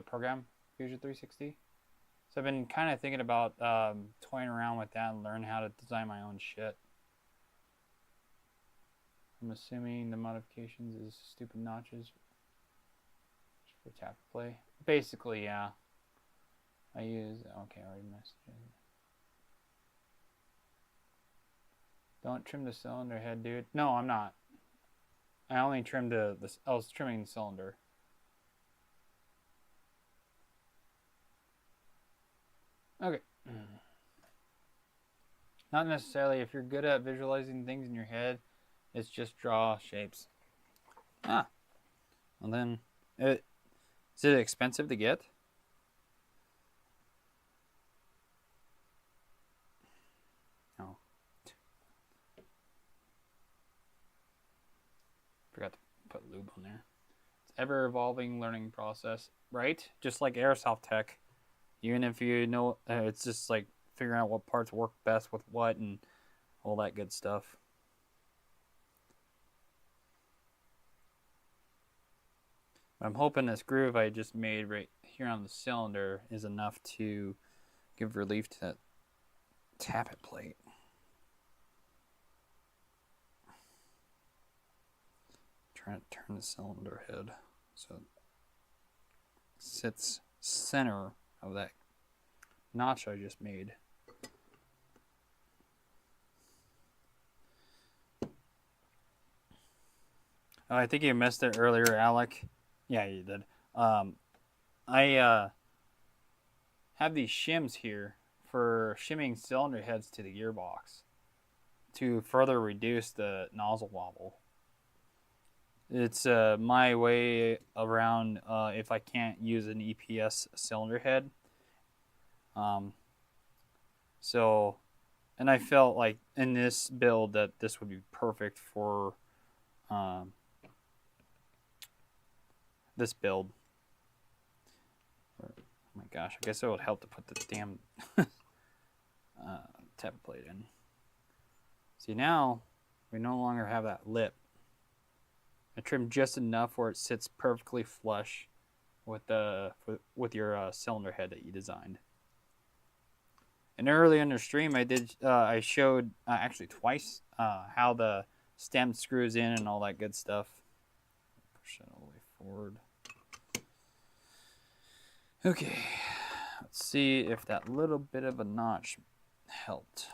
program Fusion 360. So I've been kind of thinking about toying around with that and learn how to design my own shit. I'm assuming the modifications is stupid notches for tap play. Basically, yeah. I use... Okay, I already messaged. Don't trim the cylinder head, dude. No, I'm not. I only trimmed I was trimming the cylinder. Okay. Not necessarily. If you're good at visualizing things in your head, it's just draw shapes. Ah. And then... Is it expensive to get? No. Forgot to put lube on there. It's ever-evolving learning process, right? Just like Airsoft Tech. Even if you know, it's just like figuring out what parts work best with what and all that good stuff. I'm hoping this groove I just made right here on the cylinder is enough to give relief to that tappet plate. Trying to turn the cylinder head so it sits center of that notch I just made. Oh, I think you missed it earlier, Alec. Yeah, you did. I have these shims here for shimming cylinder heads to the gearbox to further reduce the nozzle wobble. It's my way around if I can't use an EPS cylinder head. So, and I felt like in this build that this would be perfect for this build. Oh my gosh, I guess it would help to put the damn tab plate in. See, now we no longer have that lip. I trimmed just enough where it sits perfectly flush with your cylinder head that you designed. And early in the stream, I showed actually twice how the stem screws in and all that good stuff. Push that all the way forward. Okay, let's see if that little bit of a notch helped.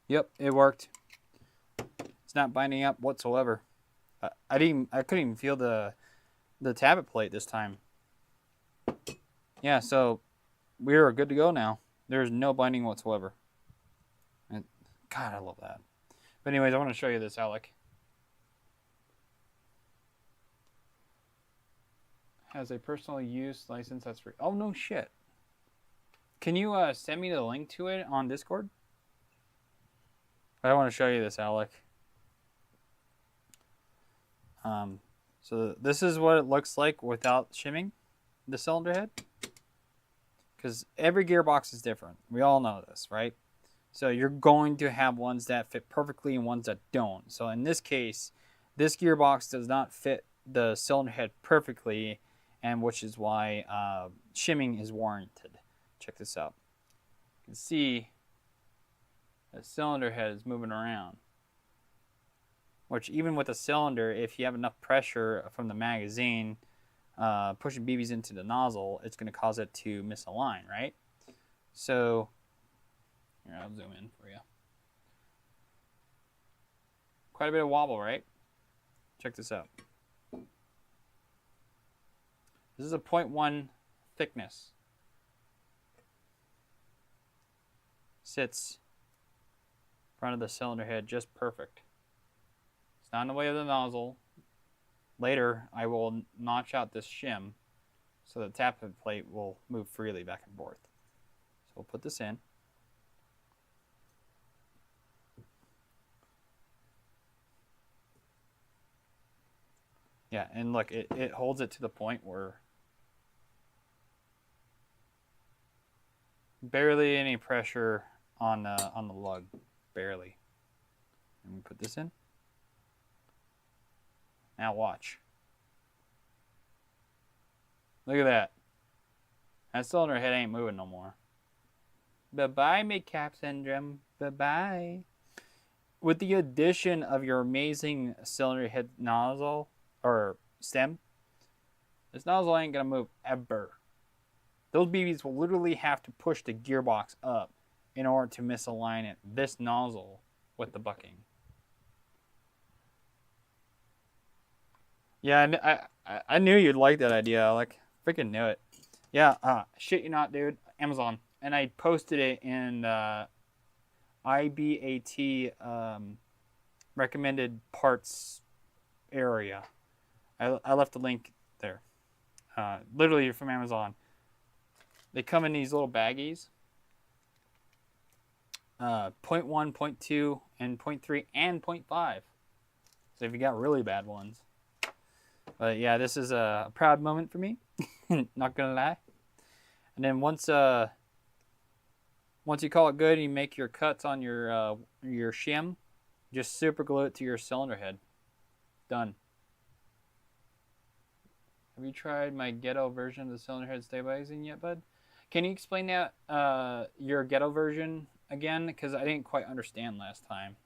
Yep, it worked. It's not binding up whatsoever. I couldn't even feel the tablet plate this time. Yeah, so we are good to go now. There's no binding whatsoever. And God, I love that. But anyways, I want to show you this, Alec. Has a personal use license that's free. Oh, no shit. Can you send me the link to it on Discord? I want to show you this, Alec. So this is what it looks like without shimming the cylinder head. Because every gearbox is different. We all know this, right? So you're going to have ones that fit perfectly and ones that don't. So in this case, this gearbox does not fit the cylinder head perfectly, and which is why shimming is warranted. Check this out. You can see the cylinder head is moving around. Which even with a cylinder, if you have enough pressure from the magazine pushing BBs into the nozzle, it's going to cause it to misalign, right? So, here, I'll zoom in for you. Quite a bit of wobble, right? Check this out. This is a 0.1 thickness. Sits in front of the cylinder head just perfect. It's not in the way of the nozzle. Later, I will notch out this shim so the tappet plate will move freely back and forth. So we'll put this in. Yeah, and look, it holds it to the point where barely any pressure on the lug, barely. And we put this in. Now watch. Look at that. That cylinder head ain't moving no more. Bye-bye, mid-cap syndrome. Bye-bye. With the addition of your amazing cylinder head nozzle, or stem, this nozzle ain't gonna move ever. Those BBs will literally have to push the gearbox up in order to misalign this nozzle with the bucking. Yeah, I knew you'd like that idea. I freaking knew it. Yeah, shit you not, dude. Amazon. And I posted it in IBAT recommended parts area. I left the link there. Literally from Amazon. They come in these little baggies. 0.1, 0.2, and 0.3, and 0.5. So if you got really bad ones. But yeah, this is a proud moment for me. Not gonna lie. And then once you call it good and you make your cuts on your shim, just super glue it to your cylinder head. Done. Have you tried my ghetto version of the cylinder head stabilizing yet, bud? Can you explain that your ghetto version again? Because I didn't quite understand last time.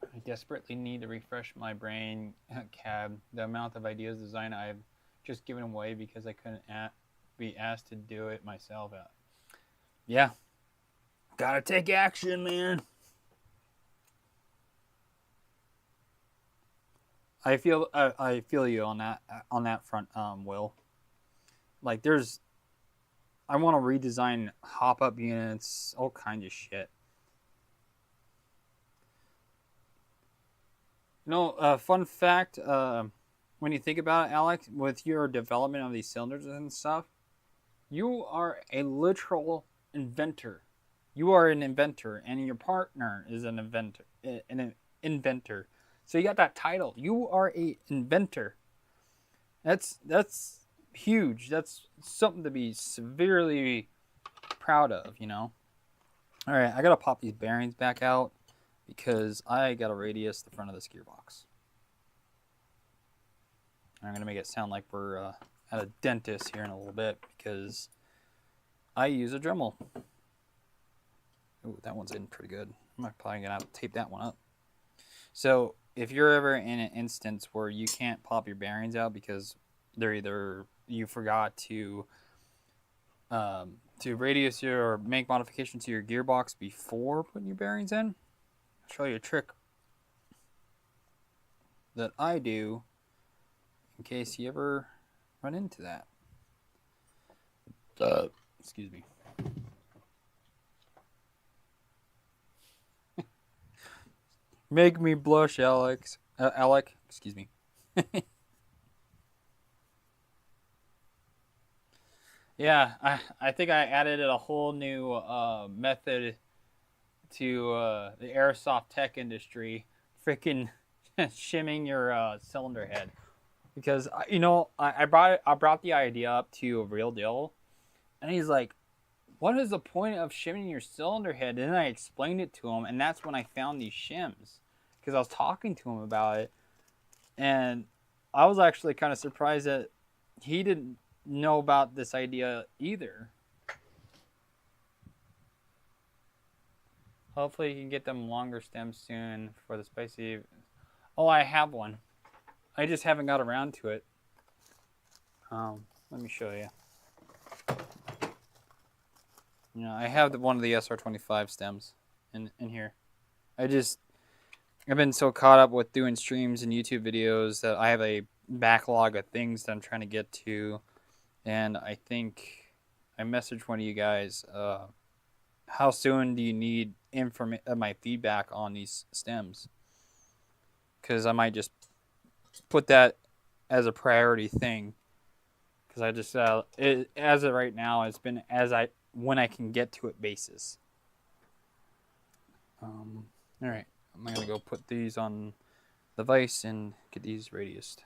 I desperately need to refresh my brain, Cab. The amount of ideas design I've just giving away because I couldn't be asked to do it myself. Yeah. Gotta take action, man. I feel you on that front, Will. Like I want to redesign hop up units, all kinds of shit. You know, fun fact, when you think about it, Alex, with your development of these cylinders and stuff, you are a literal inventor. You are an inventor, and your partner is an inventor. So you got that title. You are a inventor. That's huge. That's something to be severely proud of, you know. All right, I gotta pop these bearings back out because I gotta radius the front of this gearbox. I'm gonna make it sound like we're at a dentist here in a little bit because I use a Dremel. Ooh, that one's in pretty good. I'm probably gonna have to tape that one up. So if you're ever in an instance where you can't pop your bearings out because they're either you forgot to radius your or make modifications to your gearbox before putting your bearings in, I'll show you a trick that I do in case you ever run into that. Excuse me. Make me blush, Alex. Alec, excuse me. Yeah, I think I added a whole new method to the airsoft tech industry. Freaking shimming your cylinder head. Because, you know, I brought the idea up to a Real Deal. And he's like, what is the point of shimming your cylinder head? And then I explained it to him, and that's when I found these shims. Because I was talking to him about it. And I was actually kind of surprised that he didn't know about this idea either. Hopefully you can get them longer stems soon for the spicy. Oh, I have one. I just haven't got around to it. Let me show you. You know, I have one of the SR25 stems in here. I've been so caught up with doing streams and YouTube videos that I have a backlog of things that I'm trying to get to. And I think I messaged one of you guys, how soon do you need my feedback on these stems? Because I might just put that as a priority thing. Because I just, as of right now, it's been when I can get to it basis. All right, I'm going to go put these on the vise and get these radiused.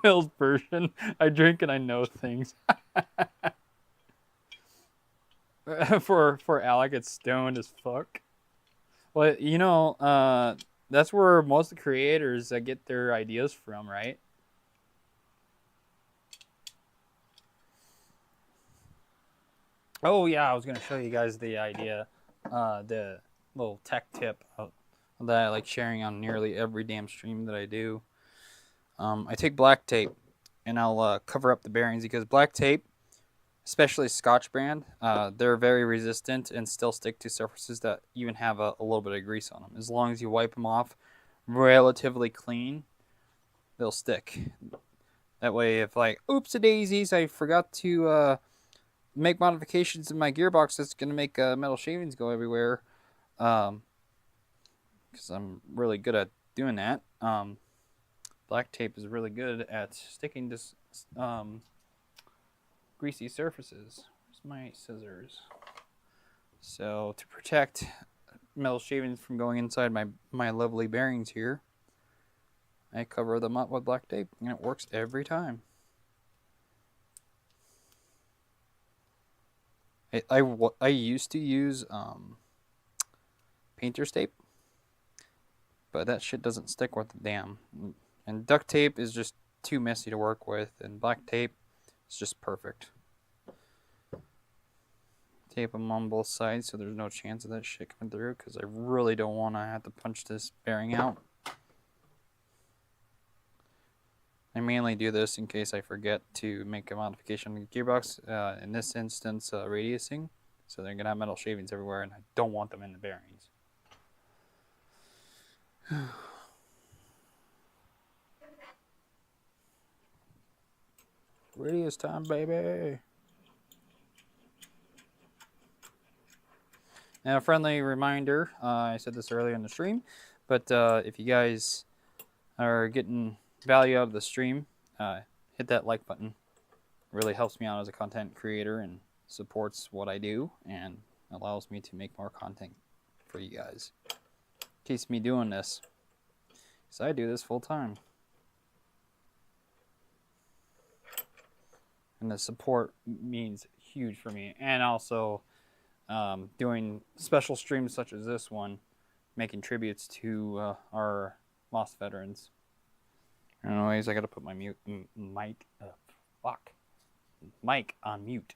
Will's version. I drink and I know things. For Alec, it's stoned as fuck. Well, you know, that's where most of the creators get their ideas from, right? Oh yeah, I was gonna show you guys the idea, the little tech tip that I like sharing on nearly every damn stream that I do. I take black tape and I'll cover up the bearings because black tape, especially Scotch brand, they're very resistant and still stick to surfaces that even have a little bit of grease on them. As long as you wipe them off relatively clean, they'll stick. That way, if like, oops-a-daisies, I forgot to make modifications in my gearbox that's going to make metal shavings go everywhere, because I'm really good at doing that. Black tape is really good at sticking to greasy surfaces. Where's my scissors? So to protect metal shavings from going inside my lovely bearings here, I cover them up with black tape, and it works every time. I used to use painter's tape, but that shit doesn't stick worth a damn. And duct tape is just too messy to work with, and black tape is just perfect. Tape them on both sides so there's no chance of that shit coming through, because I really don't want to have to punch this bearing out. I mainly do this in case I forget to make a modification on the gearbox. In this instance, radiusing. So they're going to have metal shavings everywhere, and I don't want them in the bearings. Radius time, baby! Now, a friendly reminder, I said this earlier in the stream, but if you guys are getting value out of the stream, hit that like button. It really helps me out as a content creator and supports what I do and allows me to make more content for you guys. Keeps me doing this, because I do this full time. And the support means huge for me. And also doing special streams such as this one, making tributes to our lost veterans. Anyways, I gotta put my mic on mute.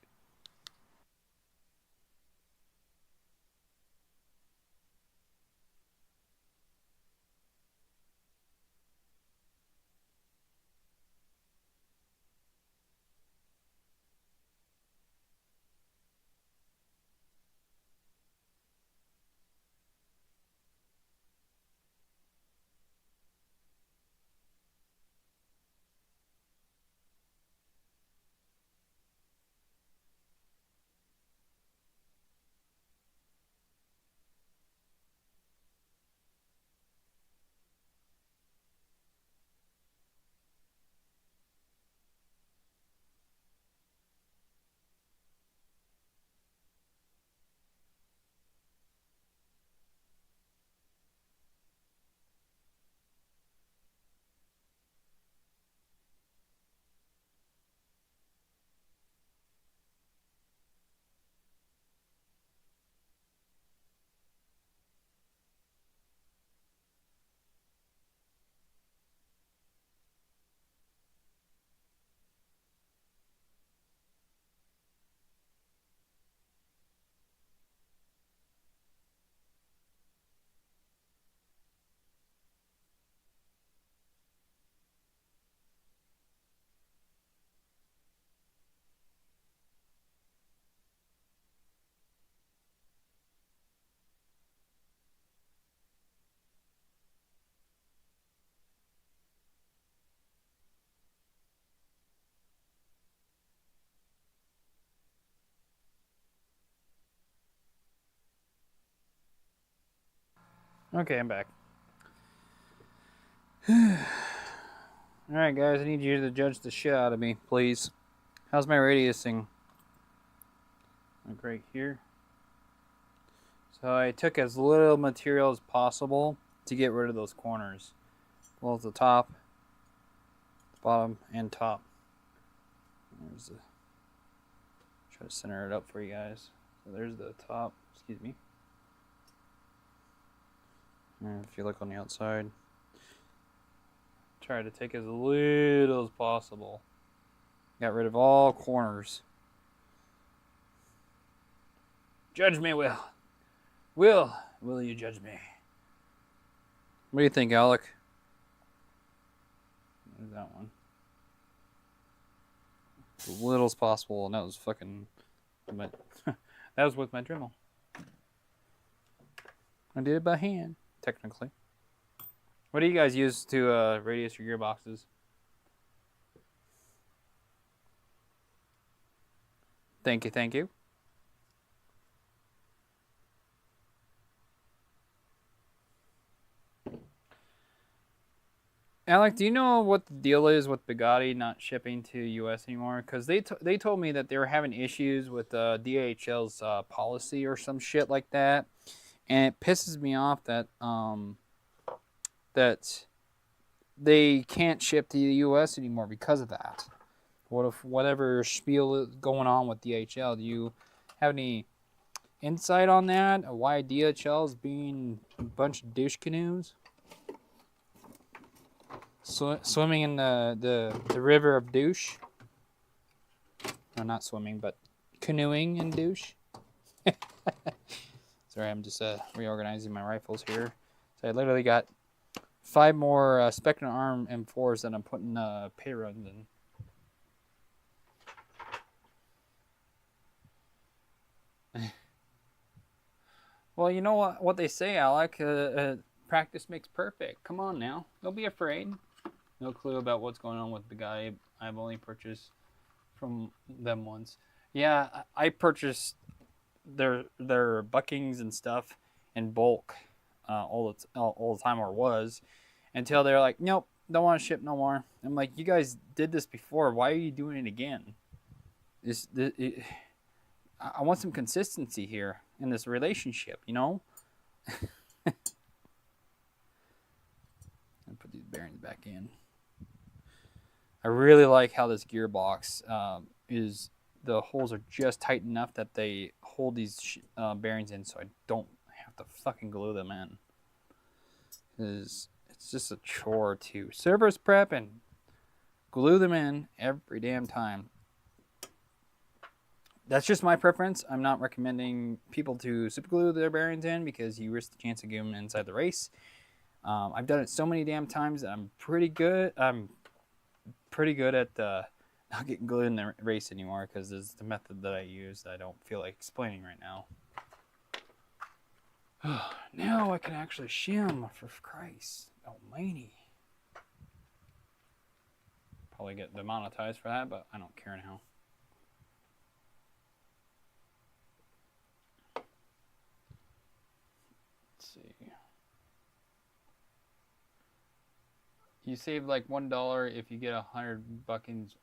Okay, I'm back. Alright guys, I need you to judge the shit out of me, please. How's my radiusing? Like right here. So I took as little material as possible to get rid of those corners. Well, the top, bottom, and top. There's the... Try to center it up for you guys. So there's the top, excuse me. And if you look on the outside, try to take as little as possible. Got rid of all corners. Judge me, Will. Will you judge me? What do you think, Alec? There's that one. As little as possible, and that was fucking... that was with my Dremel. I did it by hand, technically. What do you guys use to radius your gearboxes? Thank you, thank you. Alec, do you know what the deal is with Bugatti not shipping to US anymore? Because they told me that they were having issues with DHL's policy or some shit like that, and it pisses me off that that they can't ship to the US anymore because of that. What if whatever spiel is going on with DHL? Do you have any insight on that? Why DHL is being a bunch of douche canoes? Swimming in the river of douche. No, not swimming, but canoeing in douche. Sorry, I'm just reorganizing my rifles here. So I literally got 5 more Spectrum Arm M4s that I'm putting pay runs in. Well, you know what they say, Alec. Practice makes perfect. Come on now. Don't be afraid. No clue about what's going on with the guy. I've only purchased from them once. Yeah, I purchased their buckings and stuff in bulk all the time, or was, until they're like, nope, don't want to ship no more. I'm like, you guys did this before. Why are you doing it again? I want some consistency here in this relationship, you know? And put these bearings back in. I really like how this gearbox is. The holes are just tight enough that they hold these bearings in, so I don't have to fucking glue them in. Because it's just a chore to service prep and glue them in every damn time. That's just my preference. I'm not recommending people to super glue their bearings in because you risk the chance of getting them inside the race. I've done it so many damn times that I'm pretty good. I'm pretty good at not getting glued in the race anymore because it's the method that I use that I don't feel like explaining right now. Now I can actually shim, for Christ almighty. Probably get demonetized for that, but I don't care now. Let's see. You save like $1 if you get 100 buckings.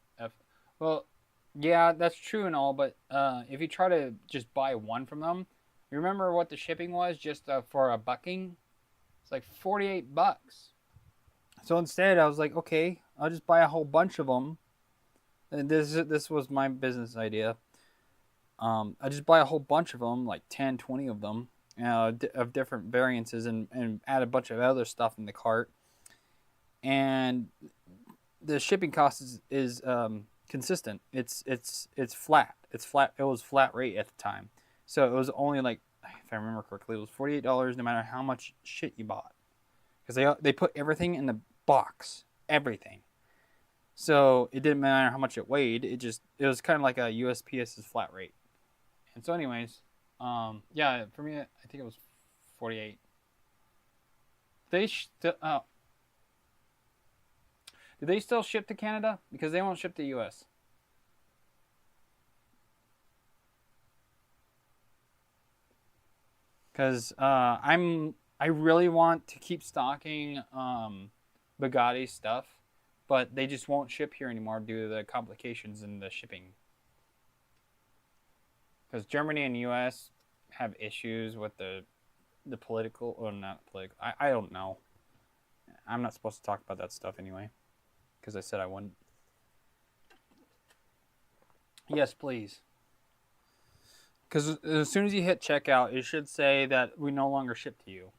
Well, yeah, that's true and all, but if you try to just buy one from them, you remember what the shipping was just for a bucking? It's like 48 bucks. So instead, I was like, okay, I'll just buy a whole bunch of them. And this was my business idea. I just buy a whole bunch of them, like 10, 20 of them, of different variances, and add a bunch of other stuff in the cart. And the shipping cost is consistent. It's flat. It's flat. It was flat rate at the time, so it was only like, if I remember correctly, it was $48 no matter how much shit you bought, because they put everything in the box, everything. So it didn't matter how much it weighed. It was kind of like a USPS's flat rate. And so, anyways, yeah, for me, I think it was 48. Do they still ship to Canada? Because they won't ship to US. Because I really want to keep stocking Bugatti stuff, but they just won't ship here anymore due to the complications in the shipping. Because Germany and US have issues with the political, or not political. I don't know. I'm not supposed to talk about that stuff anyway, because I said I wouldn't. Yes, please. Because as soon as you hit checkout, it should say that we no longer ship to you.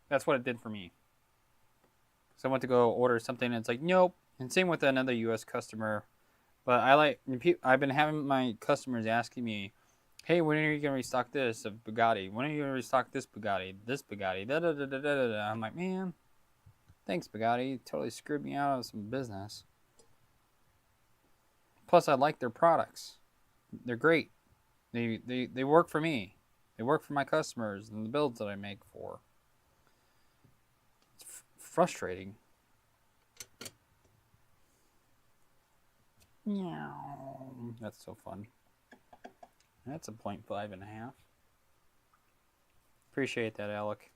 That's what it did for me. So I went to go order something, and it's like, nope. And same with another U.S. customer. But I've been having my customers asking me, hey, when are you going to restock this of Bugatti? When are you going to restock this Bugatti? This Bugatti? Da, da, da, da, da, da. I'm like, man, thanks, Bugatti. You totally screwed me out of some business. Plus, I like their products. They're great. They work for me. They work for my customers and the builds that I make for. It's frustrating. Meow. That's so fun. That's a 0.5.5. Appreciate that, Alec.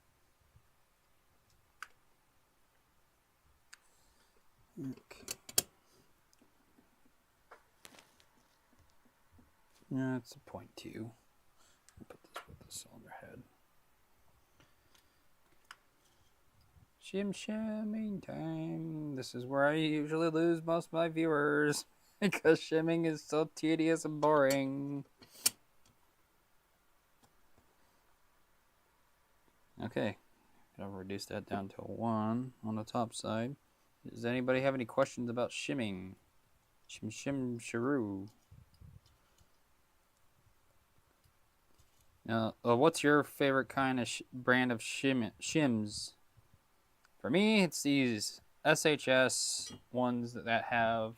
Okay. Yeah, it's a 0.2. I'll put this with the cylinder head. Shimming time. This is where I usually lose most of my viewers because shimming is so tedious and boring. Okay, I'll reduce that down to 1 on the top side. Does anybody have any questions about shimming? Shim shiroo. Now, what's your favorite kind of brand of shims? For me, it's these SHS ones that have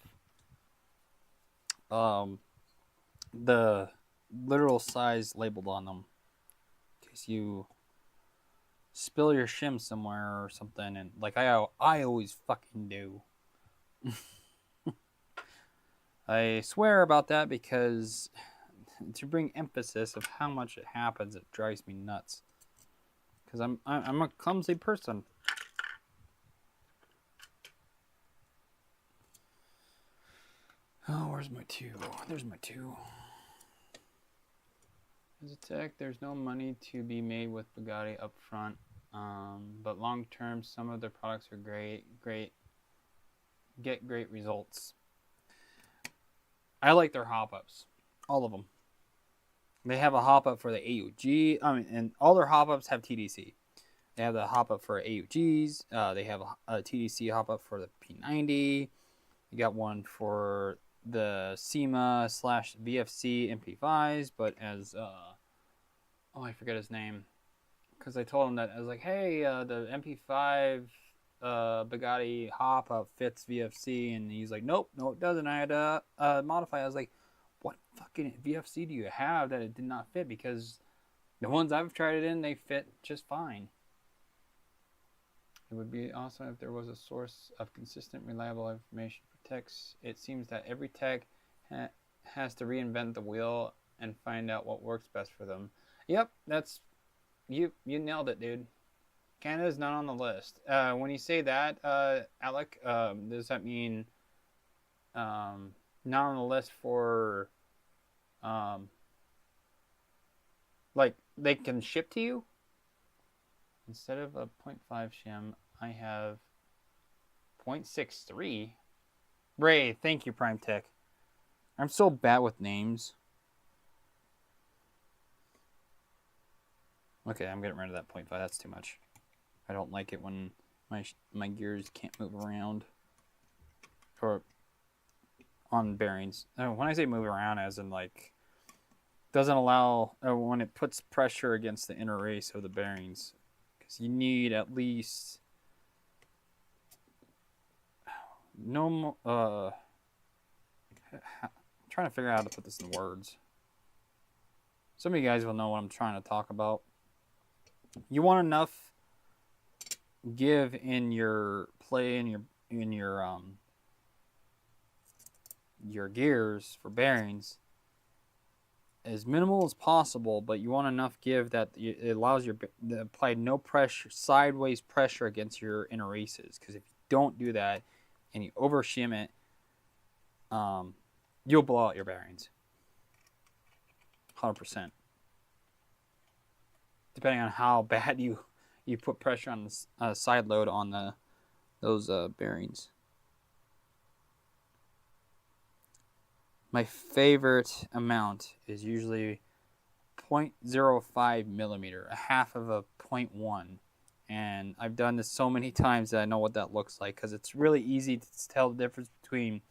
the literal size labeled on them, in case you spill your shim somewhere or something, and like I always fucking do. I swear about that because to bring emphasis of how much it happens, it drives me nuts. Because I'm a clumsy person. Oh, where's my 2? There's my 2. As a tech, there's no money to be made with Bugatti up front, but long term, some of their products are get great results. I like their hop-ups. All of them. They have a hop-up for the AUG. And all their hop-ups have TDC. They have the hop-up for AUGs. They have a TDC hop-up for the P90. You got one for the SEMA / VFC MP5s, but as I forget his name, because I told him that I was like, hey, the MP5 Bugatti hop-up fits VFC, and he's like, nope, no, it doesn't. I had to modify. I was like, what fucking VFC do you have that it did not fit? Because the ones I've tried it in, they fit just fine. It would be awesome if there was a source of consistent, reliable information for techs. It seems that every tech has to reinvent the wheel and find out what works best for them. Yep, that's you nailed it, dude. Canada's not on the list. When you say that, Alec, does that mean not on the list for like they can ship to you? Instead of a 0.5 shim, I have 0.63. Ray, thank you, Prime Tech. I'm so bad with names. Okay, I'm getting rid of that 0.5. That's too much. I don't like it when my gears can't move around. Or on bearings. When I say move around, as in like doesn't allow when it puts pressure against the inner race of the bearings. Because you need at least no more. I'm trying to figure out how to put this in words. Some of you guys will know what I'm trying to talk about. You want enough give in your play in your gears for bearings as minimal as possible, but you want enough give that it allows you to apply no pressure, sideways pressure against your inner races. Because if you don't do that and you over shim it, you'll blow out your bearings. 100%. Depending on how bad you put pressure on the side load on those bearings. My favorite amount is usually 0.05 millimeter, a half of a 0.1. And I've done this so many times that I know what that looks like, because it's really easy to tell the difference between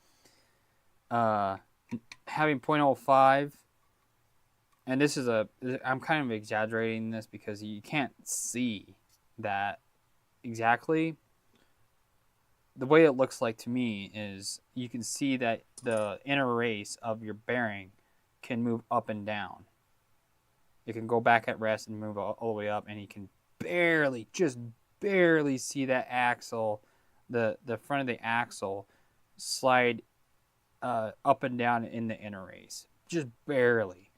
having 0.05, and this is I'm kind of exaggerating this because you can't see that exactly. The way it looks like to me is you can see that the inner race of your bearing can move up and down. It can go back at rest and move all the way up, and you can just barely see that axle, the front of the axle slide up and down in the inner race. Just barely.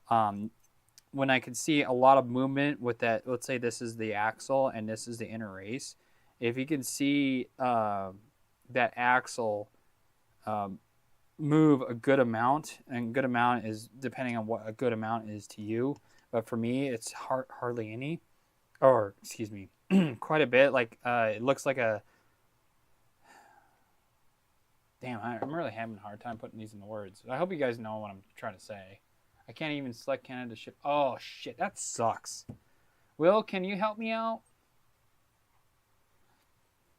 When I can see a lot of movement with that, let's say this is the axle and this is the inner race. If you can see that axle move a good amount, and good amount is depending on what a good amount is to you, but for me it's hardly any, or excuse me, quite a bit. Like it looks like a damn. I'm really having a hard time putting these into words. I hope you guys know what I'm trying to say. I can't even select Canada ship. Oh shit, that sucks. Will, can you help me out?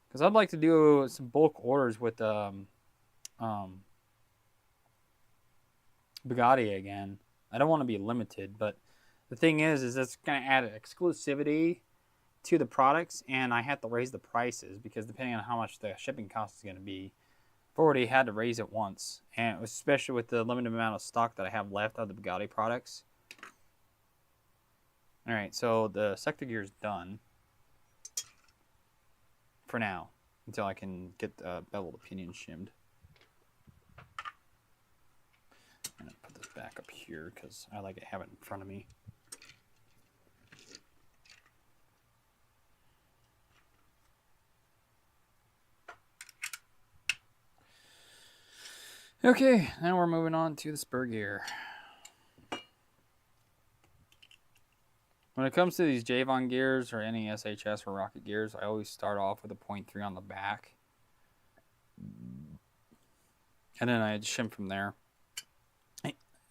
Because I'd like to do some bulk orders with Bugatti again. I don't want to be limited, but the thing is that's going to add exclusivity to the products, and I had to raise the prices because depending on how much the shipping cost is going to be, I've already had to raise it once, and it was especially with the limited amount of stock that I have left of the Bugatti products. All right, so the sector gear is done for now until I can get the beveled pinion shimmed. I'm gonna put this back up here because I like to have it in front of me. Okay, now we're moving on to the spur gear. When it comes to these Javon gears or any SHS or rocket gears, I always start off with a 0.3 on the back. And then I shim from there.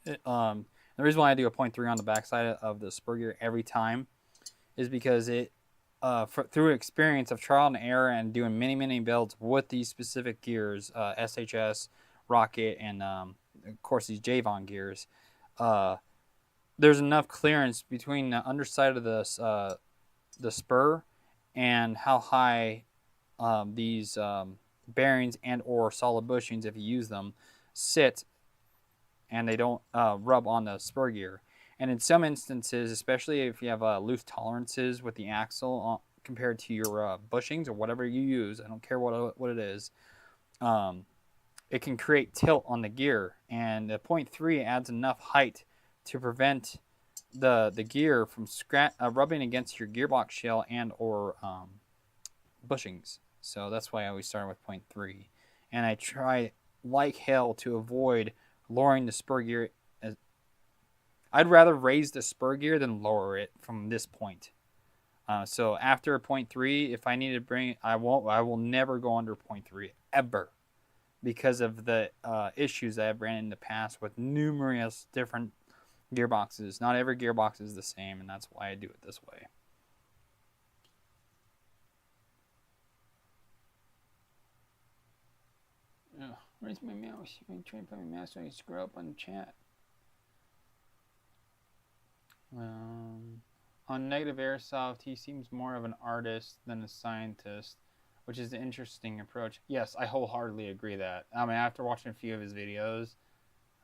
The reason why I do a 0.3 on the backside of the spur gear every time is because it, through experience of trial and error and doing many builds with these specific gears, SHS, rocket, and of course these Javon gears, there's enough clearance between the underside of the spur and how high these bearings and or solid bushings, if you use them, sit, and they don't rub on the spur gear. And in some instances, especially if you have loose tolerances with the axle compared to your bushings or whatever you use, I don't care what it is, it can create tilt on the gear. And the 0.3 adds enough height to prevent the gear from rubbing against your gearbox shell and or bushings. So that's why I always start with 0.3. And I try like hell to avoid lowering the spur gear. I'd rather raise the spur gear than lower it from this point. So after 0.3, if I need to bring it, I will never go under 0.3 ever, because of the issues that I've ran in the past with numerous different gearboxes. Not every gearbox is the same, and that's why I do it this way. Oh, where's my mouse? I'm trying to put my mouse so I can scroll up on the chat. On Negative Airsoft, he seems more of an artist than a scientist, which is an interesting approach. Yes, I wholeheartedly agree that. I mean, after watching a few of his videos,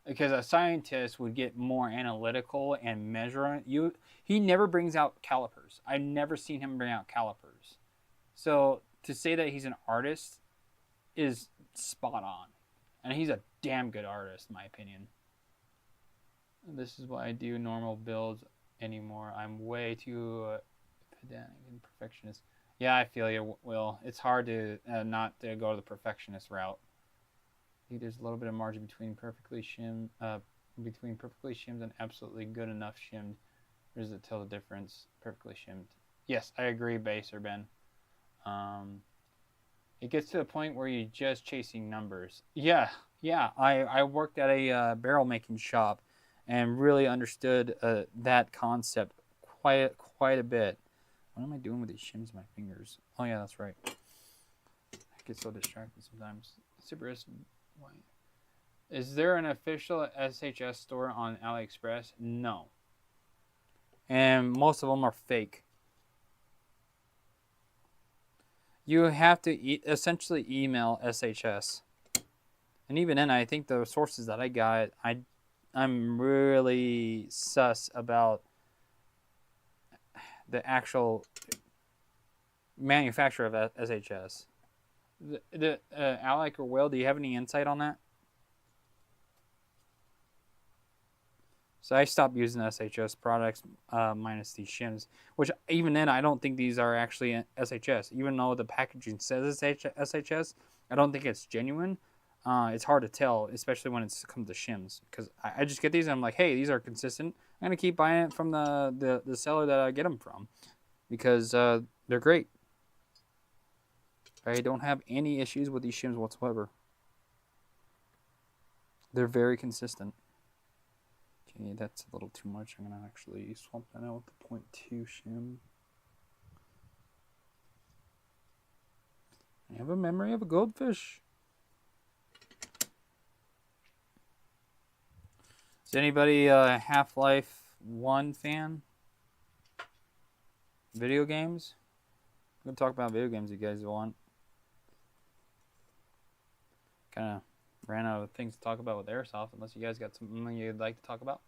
because a scientist would get more analytical and measure. He never brings out calipers. I've never seen him bring out calipers. So to say that he's an artist is spot on. And he's a damn good artist, in my opinion. This is why I do normal builds anymore. I'm way too pedantic and perfectionist. Yeah, I feel you, Will. It's hard to not to go the perfectionist route. I think there's a little bit of margin between perfectly shimmed and absolutely good enough shimmed. There's a tell the difference. Perfectly shimmed. Yes, I agree, Baser Ben. It gets to the point where you're just chasing numbers. Yeah. I worked at a barrel making shop and really understood that concept quite a bit. What am I doing with these shims in my fingers? Oh yeah, that's right. I get so distracted sometimes. Is there an official SHS store on AliExpress? No. And most of them are fake. You have to essentially email SHS. And even then, I think the sources that I got, I'm really sus about the actual manufacturer of SHS. Alec or Will, do you have any insight on that? So I stopped using SHS products minus these shims, which even then I don't think these are actually SHS. Even though the packaging says it's SHS, I don't think it's genuine. It's hard to tell, especially when it comes to shims, because I just get these and I'm like, hey, these are consistent. I'm going to keep buying it from the seller that I get them from, because they're great. I don't have any issues with these shims whatsoever. They're very consistent. Okay, that's a little too much. I'm going to actually swap that out with the 0.2 shim. I have a memory of a goldfish. Is anybody Half-Life 1 fan? Video games? We can talk about video games if you guys want. Kind of ran out of things to talk about with Airsoft, unless you guys got something you'd like to talk about.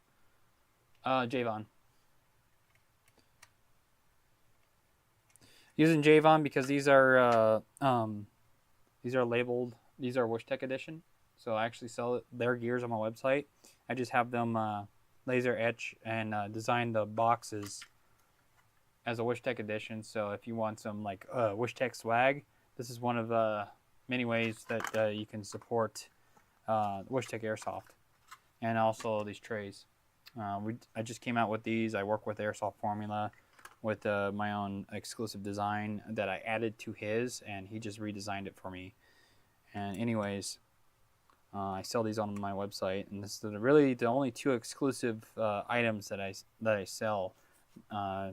Javon. Using Javon because these are labeled. These are Wyshtech edition. So I actually sell their gears on my website. I just have them laser etch and design the boxes as a Wyshtech edition. So if you want some like Wyshtech swag, this is one of the many ways that you can support Wyshtech Airsoft, and also these trays. I just came out with these. I work with Airsoft Formula with my own exclusive design that I added to his, and he just redesigned it for me. And anyways, I sell these on my website, and this is really the only two exclusive items that I sell,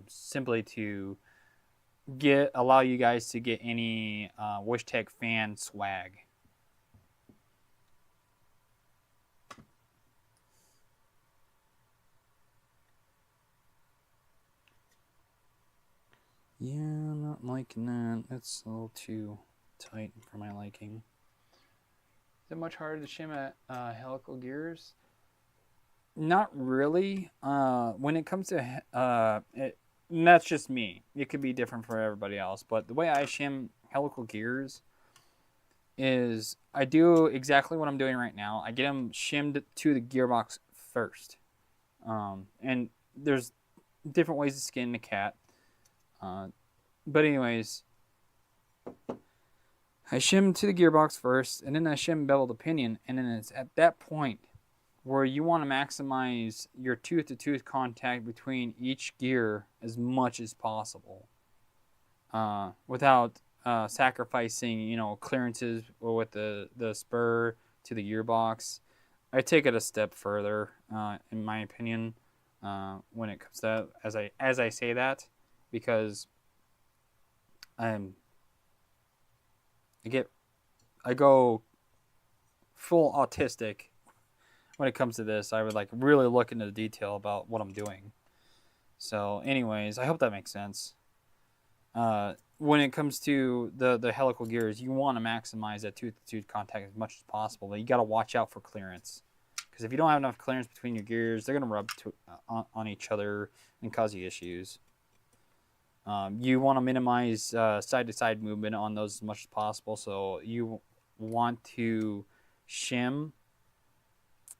simply to allow you guys to get any Wyshtech fan swag. Yeah, I'm not liking that. That's a little too tight for my liking. Is it much harder to shim at helical gears? Not really. When it comes to and that's just me. It could be different for everybody else. But the way I shim helical gears is I do exactly what I'm doing right now. I get them shimmed to the gearbox first. And there's different ways to skin the cat. But anyways, I shim to the gearbox first, and then I shim beveled pinion, and then it's at that point where you want to maximize your tooth-to-tooth contact between each gear as much as possible, without sacrificing, clearances with the spur to the gearbox. I take it a step further, in my opinion, when it comes to that, as I say that, because I go full autistic when it comes to this. I would like really look into the detail about what I'm doing. So anyways, I hope that makes sense. When it comes to the helical gears, you want to maximize that tooth-to-tooth contact as much as possible, but you got to watch out for clearance. Because if you don't have enough clearance between your gears, they're going to rub on each other and cause you issues. You want to minimize side-to-side movement on those as much as possible, so you want to shim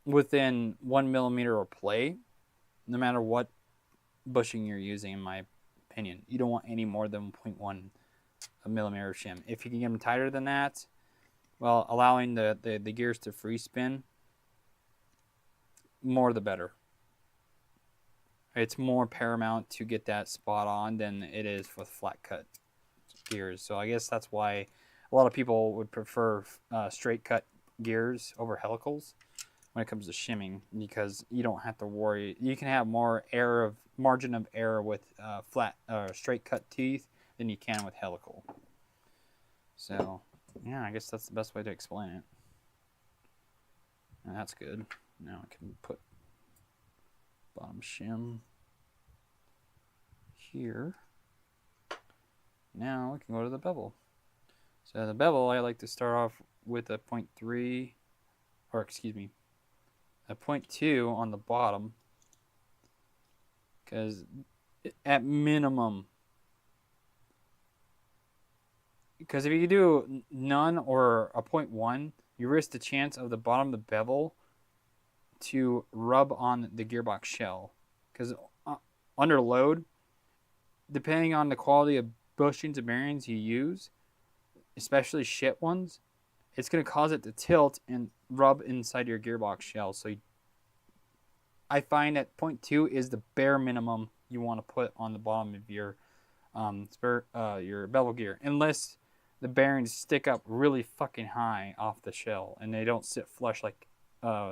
within 1 millimeter of play, no matter what bushing you're using, in my opinion. You don't want any more than 0.1 millimeter shim. If you can get them tighter than that, well, allowing the gears to free spin, more the better. It's more paramount to get that spot on than it is with flat cut gears. So I guess that's why a lot of people would prefer straight cut gears over helicals when it comes to shimming, because you don't have to worry. You can have more margin of error with flat straight cut teeth than you can with helical. So yeah, I guess that's the best way to explain it. And that's good. Now I can put bottom shim here. Now we can go to the bevel. So the bevel, I like to start off with a 0.3, or excuse me, a 0.2 on the bottom, because at minimum, because if you do none or a 0.1, you risk the chance of the bottom of the bevel to rub on the gearbox shell, because under load, depending on the quality of bushings and bearings you use, especially shit ones, it's going to cause it to tilt and rub inside your gearbox shell. So I find that 0.2 is the bare minimum you want to put on the bottom of your bevel gear, unless the bearings stick up really fucking high off the shell and they don't sit flush like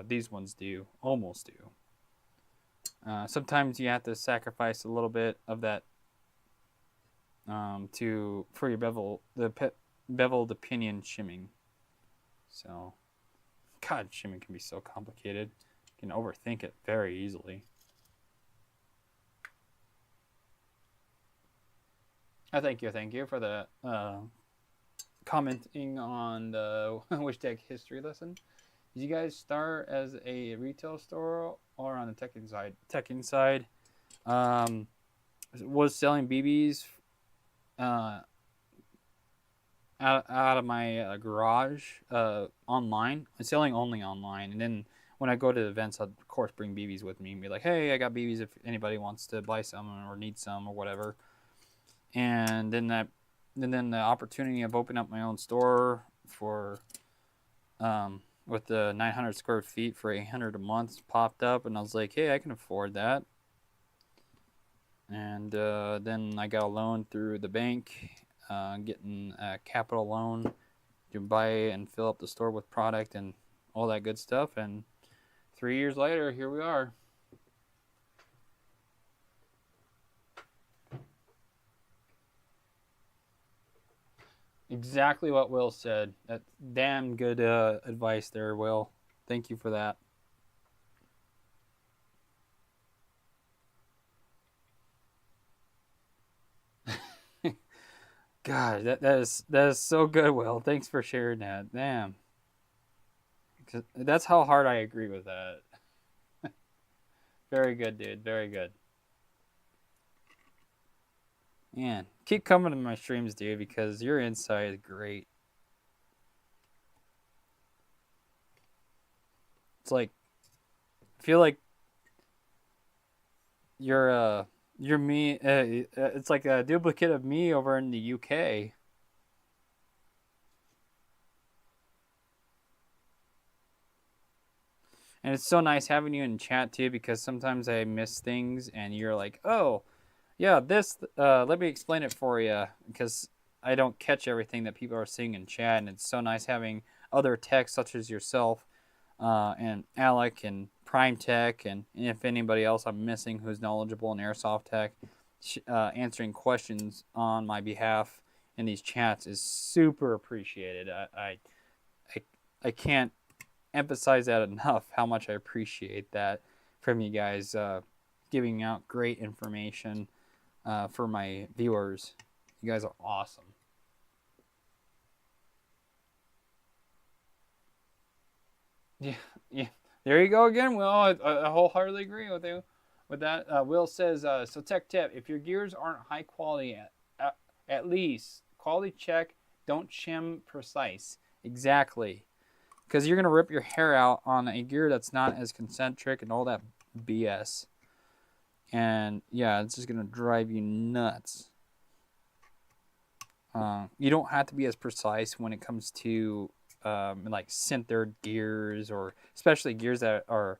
these ones do, almost do. Sometimes you have to sacrifice a little bit of that for your bevel, beveled pinion shimming. So, God, shimming can be so complicated. You can overthink it very easily. Thank you for the commenting on the Wyshtech history lesson. Did you guys start as a retail store or on the teching side? Teching side, um, was selling BBs uh, out of my garage online. I'm selling only online, and then when I go to events, I'd of course bring BBs with me and be like, "Hey, I got BBs if anybody wants to buy some or need some or whatever." And then the opportunity of opening up my own store for with the 900 square feet for 800 a month popped up, and I was like, "Hey, I can afford that." And then I got a loan through the bank, getting a capital loan to buy and fill up the store with product and all that good stuff. And 3 years later, here we are. Exactly what Will said. That's damn good advice there, Will. Thank you for that. God, that is so good, Will. Thanks for sharing that. Damn. 'Cause that's how hard I agree with that. Very good, dude. Very good. Man, keep coming to my streams, dude, because your insight is great. It's like I feel like you're me. It's like a duplicate of me over in the UK. And it's so nice having you in chat too, because sometimes I miss things, and you're like, "Oh, yeah, this. Let me explain it for you," because I don't catch everything that people are saying in chat, and it's so nice having other techs such as yourself, and Alec and Prime Tech, and if anybody else I'm missing who's knowledgeable in airsoft tech, answering questions on my behalf in these chats is super appreciated. I can't emphasize that enough, how much I appreciate that from you guys, giving out great information for my viewers. You guys are awesome. Yeah, yeah. There you go again, Will. I wholeheartedly agree with you with that. Will says, so tech tip, if your gears aren't high quality, at least quality check, don't shim precise. Exactly. Because you're going to rip your hair out on a gear that's not as concentric and all that BS. And yeah, it's just going to drive you nuts. You don't have to be as precise when it comes to like sintered gears, or especially gears that are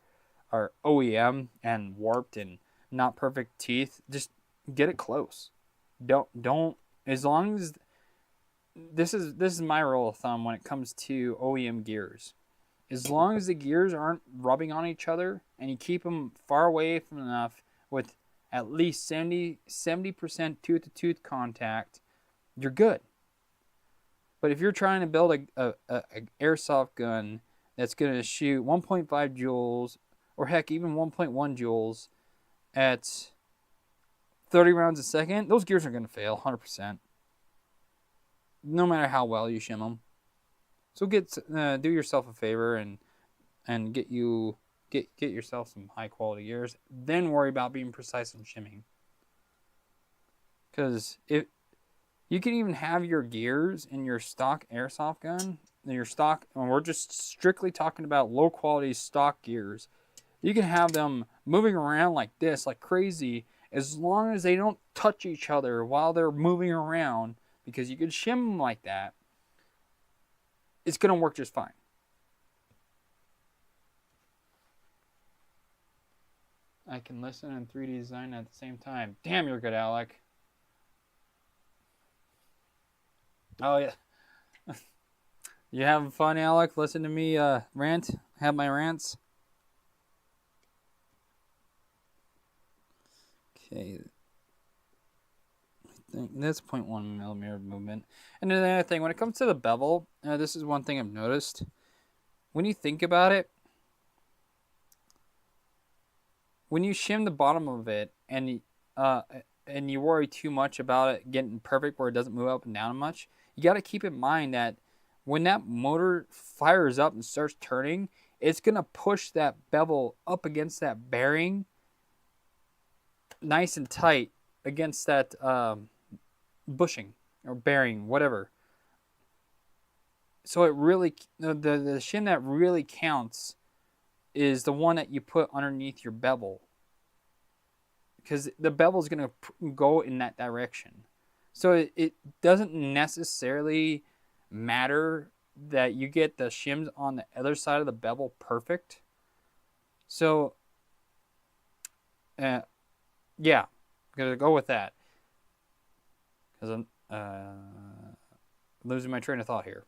OEM and warped and not perfect teeth. Just get it close. Don't as long as this is my rule of thumb when it comes to OEM gears. As long as the gears aren't rubbing on each other and you keep them far away from enough with at least 70% tooth-to-tooth contact, you're good. But if you're trying to build a airsoft gun that's going to shoot 1.5 joules, or heck, even 1.1 joules at 30 rounds a second, those gears are going to fail 100%. No matter how well you shim them. So do yourself a favor and get yourself some high quality gears. Then worry about being precise and shimming. Because if you can even have your gears in your stock airsoft gun, and we're just strictly talking about low quality stock gears. You can have them moving around like this, like crazy, as long as they don't touch each other while they're moving around, because you could shim them like that. It's going to work just fine. I can listen and 3D design at the same time. Damn, you're good, Alec. Oh, yeah. You having fun, Alec? Listen to me rant? Have my rants? Okay. I think that's 0.1 millimeter movement. And then another thing, when it comes to the bevel, this is one thing I've noticed. When you think about it, when you shim the bottom of it, and and you worry too much about it getting perfect where it doesn't move up and down much, you got to keep in mind that when that motor fires up and starts turning, it's going to push that bevel up against that bearing nice and tight against that bushing or bearing, whatever. So it really, the shim that really counts is the one that you put underneath your bevel, because the bevel is going to go in that direction. So it doesn't necessarily matter that you get the shims on the other side of the bevel perfect. So, yeah, I'm going to go with that, because I'm losing my train of thought here.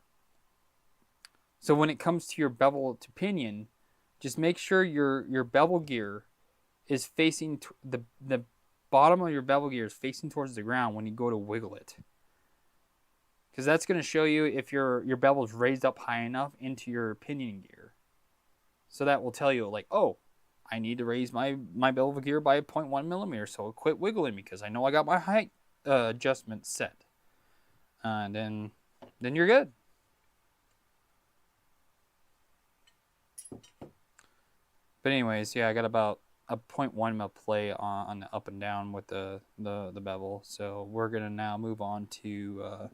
So when it comes to your bevel to pinion, just make sure your bevel gear is facing the bottom of your bevel gear is facing towards the ground when you go to wiggle it, because that's going to show you if your bevel is raised up high enough into your pinion gear. So that will tell you, like, oh, I need to raise my bevel gear by 0.1 millimeter, so quit wiggling because I know I got my height adjustment set. And then you're good. But anyways, yeah, I got about a 0.1 mil play on the up and down with the bevel. So we're going to now move on to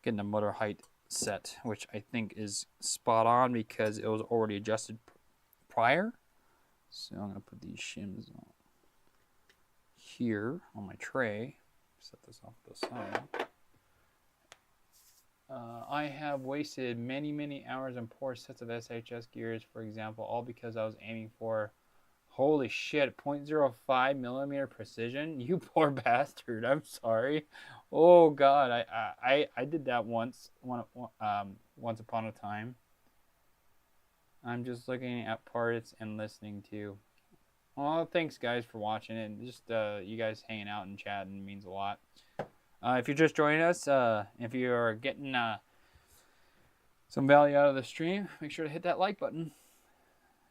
getting the motor height set, which I think is spot on because it was already adjusted prior. So I'm going to put these shims on here on my tray. Set this off to the side. I have wasted many hours on poor sets of SHS gears, for example, all because I was aiming for, holy shit, 0.05 millimeter precision. You poor bastard. I'm sorry. Oh God, I did that once upon a time. I'm just looking at parts and listening to. Well, thanks guys for watching it. Just you guys hanging out and chatting means a lot. If you're just joining us, if you're getting some value out of the stream, make sure to hit that like button.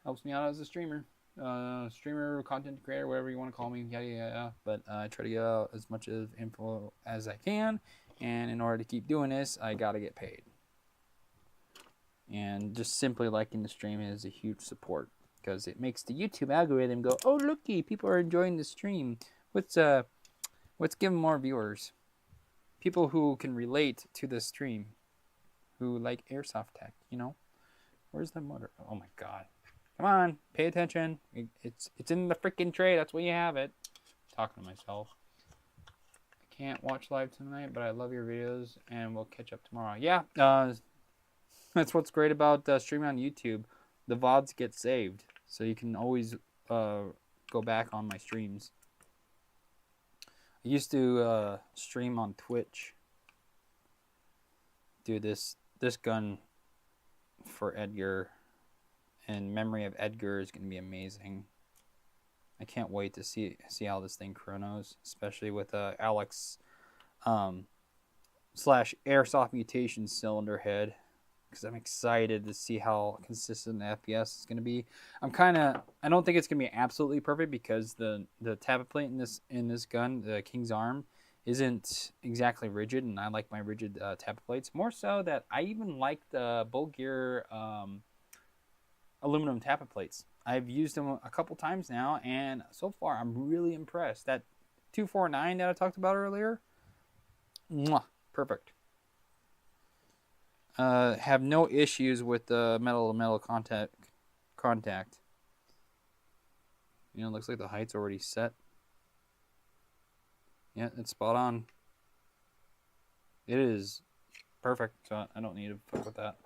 Helps me out as a streamer. Content creator, whatever you want to call me, yada yada. But I try to get out as much of info as I can, and in order to keep doing this, I gotta get paid. And just simply liking the stream is a huge support, because it makes the YouTube algorithm go, oh looky, people are enjoying the stream. Let's give them more viewers. People who can relate to the stream, who like airsoft tech, you know. Where's the motor? Oh my God. Come on, pay attention. It's in the freaking tray. That's where you have it. Talking to myself. I can't watch live tonight, but I love your videos, and we'll catch up tomorrow. Yeah, that's what's great about streaming on YouTube. The VODs get saved, so you can always go back on my streams. I used to stream on Twitch. Dude, this gun for Edgar, in memory of Edgar, is going to be amazing. I can't wait to see how this thing chronos, especially with Alex slash Airsoft Mutation cylinder head, because I'm excited to see how consistent the FPS is going to be. I don't think it's going to be absolutely perfect, because the tappet plate in this gun, the King's Arm, isn't exactly rigid, and I like my rigid tappet plates. More so that I even like the Bull Gear aluminum tappet plates. I've used them a couple times now, and so far I'm really impressed. That 249 that I talked about earlier, mwah, perfect. Have no issues with the metal-to-metal contact. You know, it looks like the height's already set. Yeah, it's spot on. It is perfect, so I don't need to fuck with that.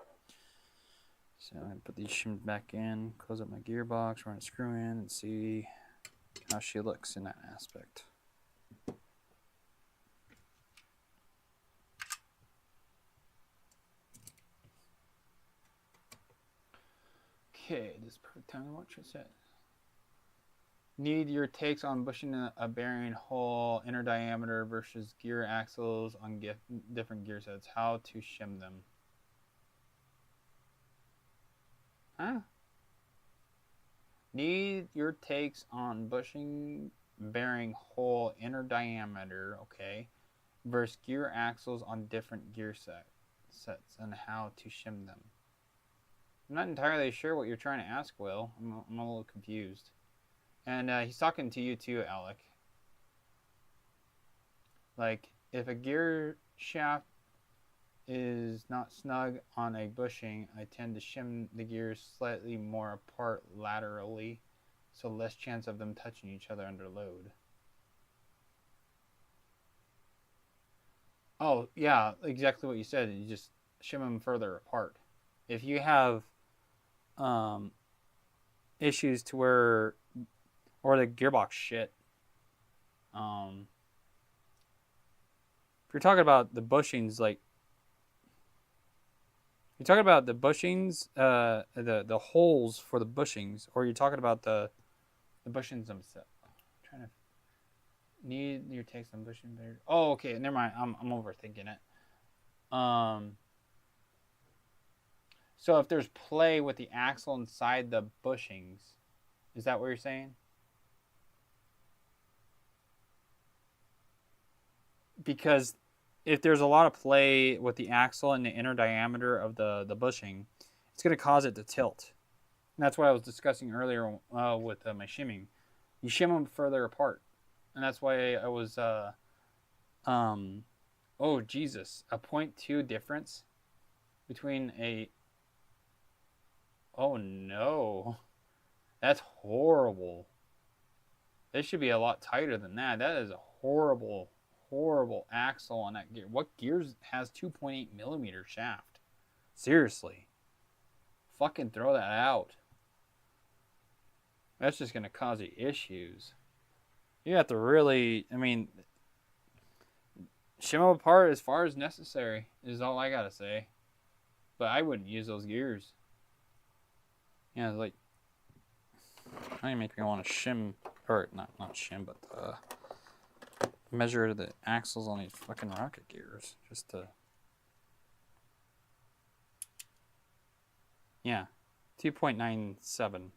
So I'm going to put these shims back in, close up my gearbox, run a screw in, and see how she looks in that aspect. Okay, this is perfect time to watch this set. Need your takes on bushing a bearing hole, inner diameter versus gear axles on different gear sets. How to shim them. Huh? Need your takes on bushing bearing hole inner diameter, okay, versus gear axles on different gear sets and how to shim them. I'm not entirely sure what you're trying to ask, Will. I'm a little confused. And he's talking to you too, Alec. Like, if a gear shaft is not snug on a bushing, I tend to shim the gears slightly more apart laterally, so less chance of them touching each other under load. Oh, yeah, exactly what you said. You just shim them further apart. If you have issues to where, or the gearbox shit, if you're talking about the bushings, like, you're talking about the bushings, the holes for the bushings, or you're talking about the bushings themselves. I'm trying to need your takes on bushing better. Oh, okay, never mind. I'm overthinking it. So if there's play with the axle inside the bushings, is that what you're saying? Because if there's a lot of play with the axle and the inner diameter of the bushing, it's going to cause it to tilt. And that's what I was discussing earlier with my shimming. You shim them further apart. And that's why I was, oh, Jesus, a 0.2 difference between a, oh, no. That's horrible. It should be a lot tighter than that. That is a horrible axle on that gear. What gears has 2.8 millimeter shaft? Seriously. Fucking throw that out. That's just going to cause you issues. You have to really, I mean, shim them apart as far as necessary is all I got to say. But I wouldn't use those gears. Yeah, like, now you make me want to shim, or not shim, but measure the axles on these fucking rocket gears just to, yeah, 2.97.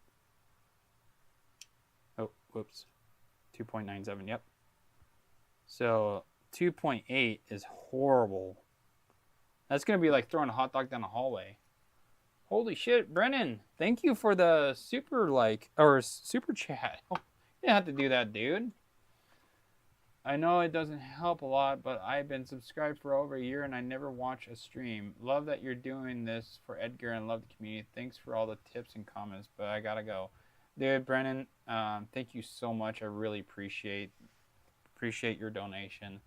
Oh, whoops, 2.97. Yep. So 2.8 is horrible. That's gonna be like throwing a hot dog down a hallway. Holy shit, Brennan! Thank you for the super chat. Oh, you didn't have to do that, dude. I know it doesn't help a lot, but I've been subscribed for over a year and I never watch a stream. Love that you're doing this for Edgar and love the community. Thanks for all the tips and comments, but I gotta go. Dude, Brennan, thank you so much. I really appreciate your donation.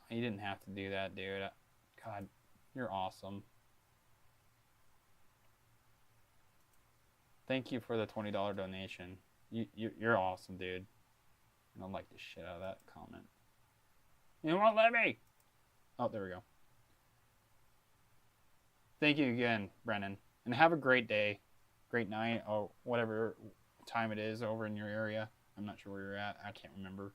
You didn't have to do that, dude. God, you're awesome. Thank you for the $20 donation. You're awesome, dude. I don't like the shit out of that comment. You won't let me. Oh, there we go. Thank you again, Brennan. And have a great day, great night, or whatever time it is over in your area. I'm not sure where you're at. I can't remember.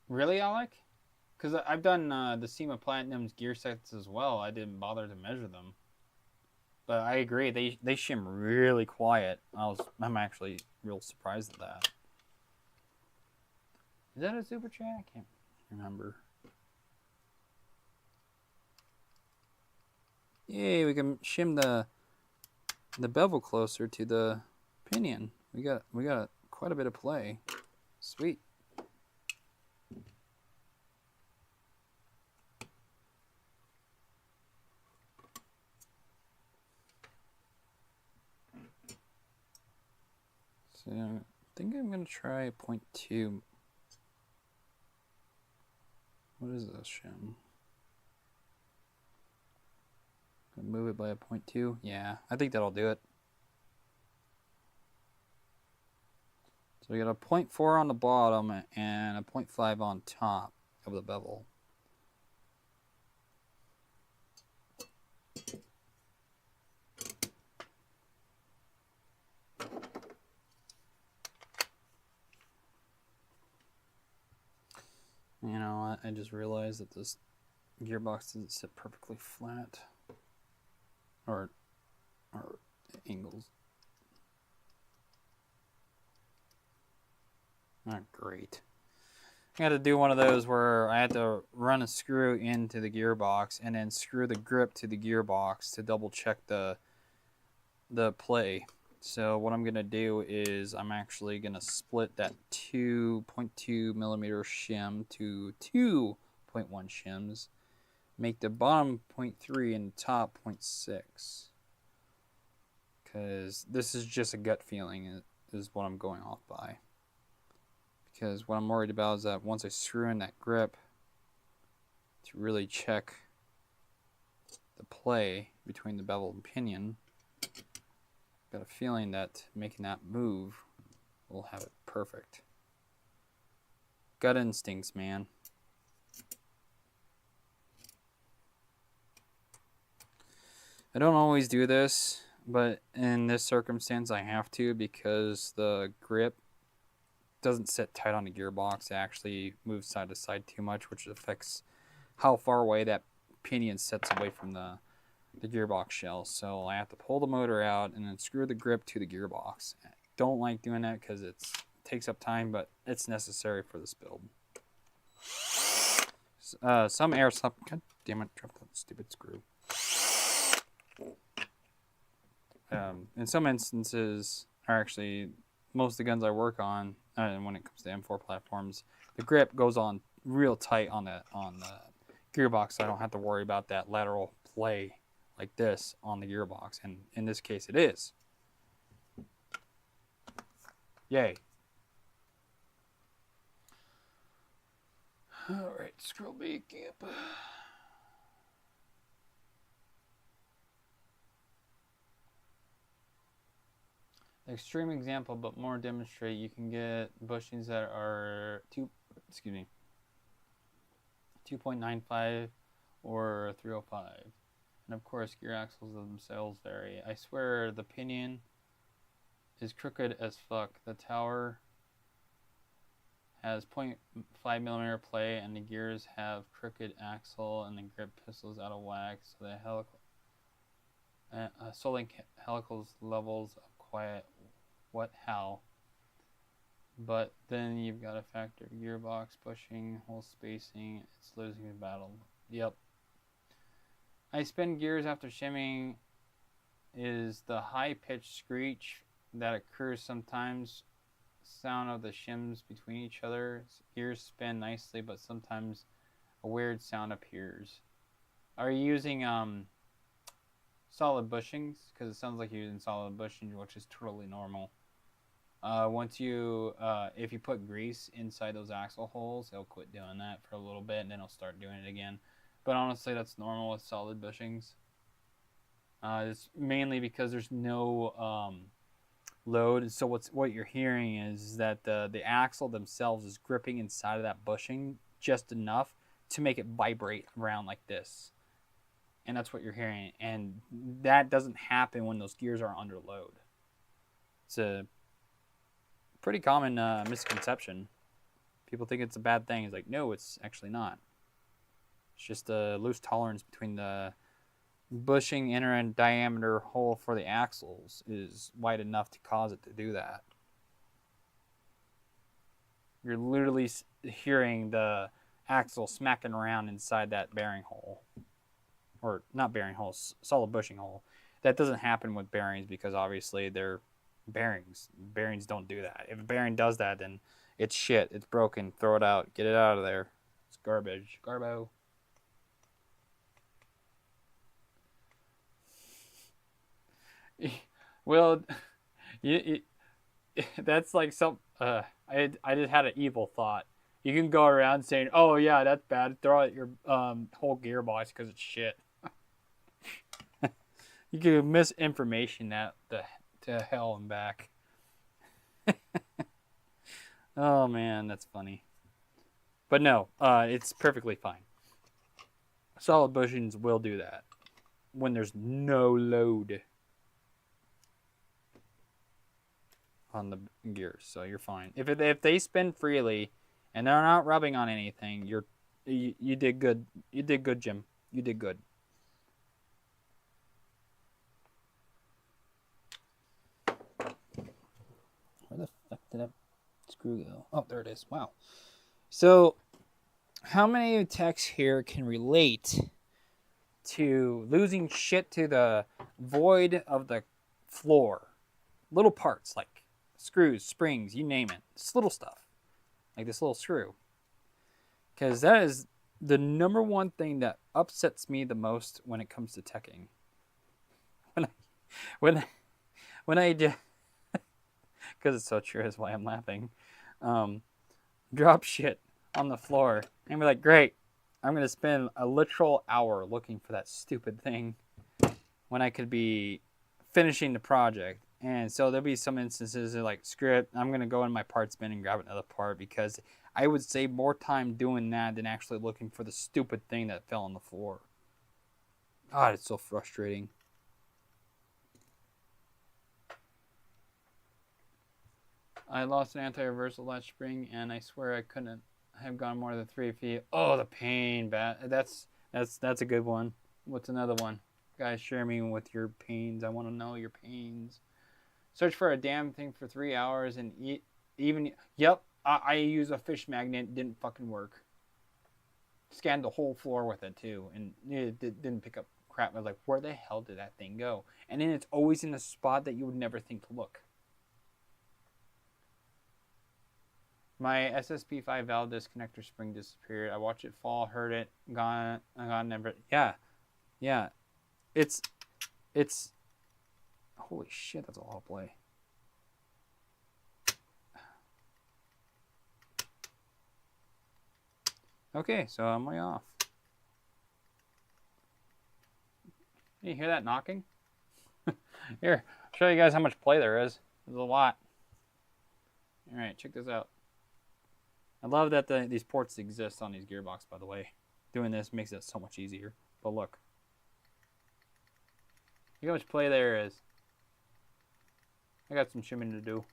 Really, Alec? Because I've done the SEMA Platinum's gear sets as well. I didn't bother to measure them. But I agree, they shim really quiet. I'm actually real surprised at that. Is that a super chat? I can't remember. Yay, we can shim the bevel closer to the pinion. We got quite a bit of play. Sweet. So I think I'm going to try 0.2. What is this shim? Gonna move it by a 0.2. Yeah, I think that'll do it. So we got a 0.4 on the bottom and a 0.5 on top of the bevel. You know, I just realized that this gearbox doesn't sit perfectly flat, or angles. Not great. I had to do one of those where I had to run a screw into the gearbox and then screw the grip to the gearbox to double check the play. So what I'm gonna do is I'm actually gonna split that 2.2 millimeter shim to 2.1 shims, make the bottom 0.3 and the top 0.6, because this is just a gut feeling is what I'm going off by. Because what I'm worried about is that once I screw in that grip to really check the play between the bevel and pinion, got a feeling that making that move will have it perfect. Gut instincts, man. I don't always do this, but in this circumstance I have to, because the grip doesn't sit tight on the gearbox. It actually moves side to side too much, which affects how far away that pinion sits away from the gearbox shell. So I have to pull the motor out and then screw the grip to the gearbox. I don't like doing that because it takes up time, but it's necessary for this build. Some airsoft, god damn it, drop that stupid screw. In some instances, or actually most of the guns I work on, and when it comes to M4 platforms, the grip goes on real tight on the gearbox, so I don't have to worry about that lateral play like this on the gearbox, and in this case it is. Yay. Alright, scroll back up. Extreme example, but more demonstrate. You can get bushings that are 2.95 or 305, and of course gear axles themselves vary. I swear the pinion is crooked as fuck. The tower has 0.5 millimeter play, and the gears have crooked axle, and the grip pistol's out of whack. So the Soling helicals levels of quiet. What? How? But then you've got to factor gearbox bushing, hole spacing. It's losing the battle. Yep. I spin gears after shimming is the high-pitched screech that occurs sometimes. Sound of the shims between each other. Gears spin nicely, but sometimes a weird sound appears. Are you using solid bushings? Because it sounds like you're using solid bushings, which is totally normal. Once you, if you put grease inside those axle holes, it'll quit doing that for a little bit, and then it'll start doing it again. But honestly, that's normal with solid bushings. It's mainly because there's no load. So what you're hearing is that the axle themselves is gripping inside of that bushing just enough to make it vibrate around like this. And that's what you're hearing. And that doesn't happen when those gears are under load. It's a pretty common misconception. People think it's a bad thing. It's like, no, it's actually not. It's just a loose tolerance between the bushing inner and diameter hole for the axles is wide enough to cause it to do that. You're literally hearing the axle smacking around inside that bearing hole. Or not bearing hole, solid bushing hole. That doesn't happen with bearings because obviously they're bearings. Bearings don't do that. If a bearing does that, then it's shit. It's broken. Throw it out. Get it out of there. It's garbage. Garbo. Well, that's like some. I just had an evil thought. You can go around saying, "Oh yeah, that's bad." Throw out your whole gearbox because it's shit. You can misinformation that to hell and back. Oh man, that's funny. But no, it's perfectly fine. Solid bushings will do that when there's no load on the gears, so you're fine. If they spin freely and they're not rubbing on anything, you're You did good. You did good, Jim. You did good. Where the fuck did that screw go? Oh, there it is. Wow. So, how many techs here can relate to losing shit to the void of the floor? Little parts like screws, springs, you name it. Just little stuff. Like this little screw. Because that is the number one thing that upsets me the most when it comes to teching. When I do, because it's so true is why I'm laughing. Drop shit on the floor and be like, great, I'm gonna spend a literal hour looking for that stupid thing when I could be finishing the project. And so there'll be some instances of like, screw it, I'm gonna go in my parts bin and grab another part because I would save more time doing that than actually looking for the stupid thing that fell on the floor. God, it's so frustrating. I lost an anti-reversal latch spring, and I swear I couldn't have gone more than 3 feet. Oh, the pain! That's a good one. What's another one? Guys, share me with your pains. I want to know your pains. Search for a damn thing for 3 hours, and Yep, I use a fish magnet. Didn't fucking work. Scanned the whole floor with it too, and it didn't pick up crap. I was like, where the hell did that thing go? And then it's always in a spot that you would never think to look. My SSP5 valve disconnector spring disappeared. I watched it fall, heard it, gone, never. Yeah. It's. Holy shit, that's a lot of play. Okay, so I'm way off. You hear that knocking? Here, I'll show you guys how much play there is. There's a lot. Alright, check this out. I love that these ports exist on these gearbox, by the way. Doing this makes it so much easier. But look. Look how much play there is. I got some shimming to do.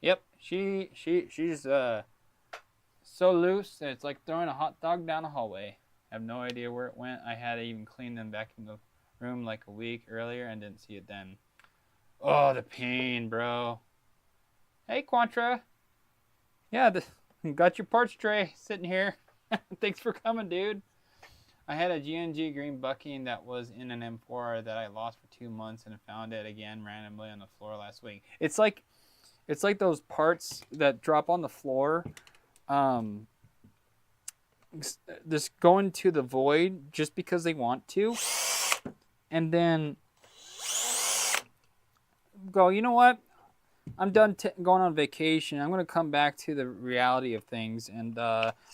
Yep, she's so loose that it's like throwing a hot dog down a hallway. I have no idea where it went. I had to even clean them back in the room like a week earlier and didn't see it then. Oh, the pain, bro. Hey, Quantra. Yeah, got your parts tray sitting here. Thanks for coming, dude. I had a GNG green bucking that was in an M4 that I lost for 2 months and found it again randomly on the floor last week. It's like those parts that drop on the floor, just going to the void just because they want to, and then go, you know what? I'm done going on vacation. I'm going to come back to the reality of things and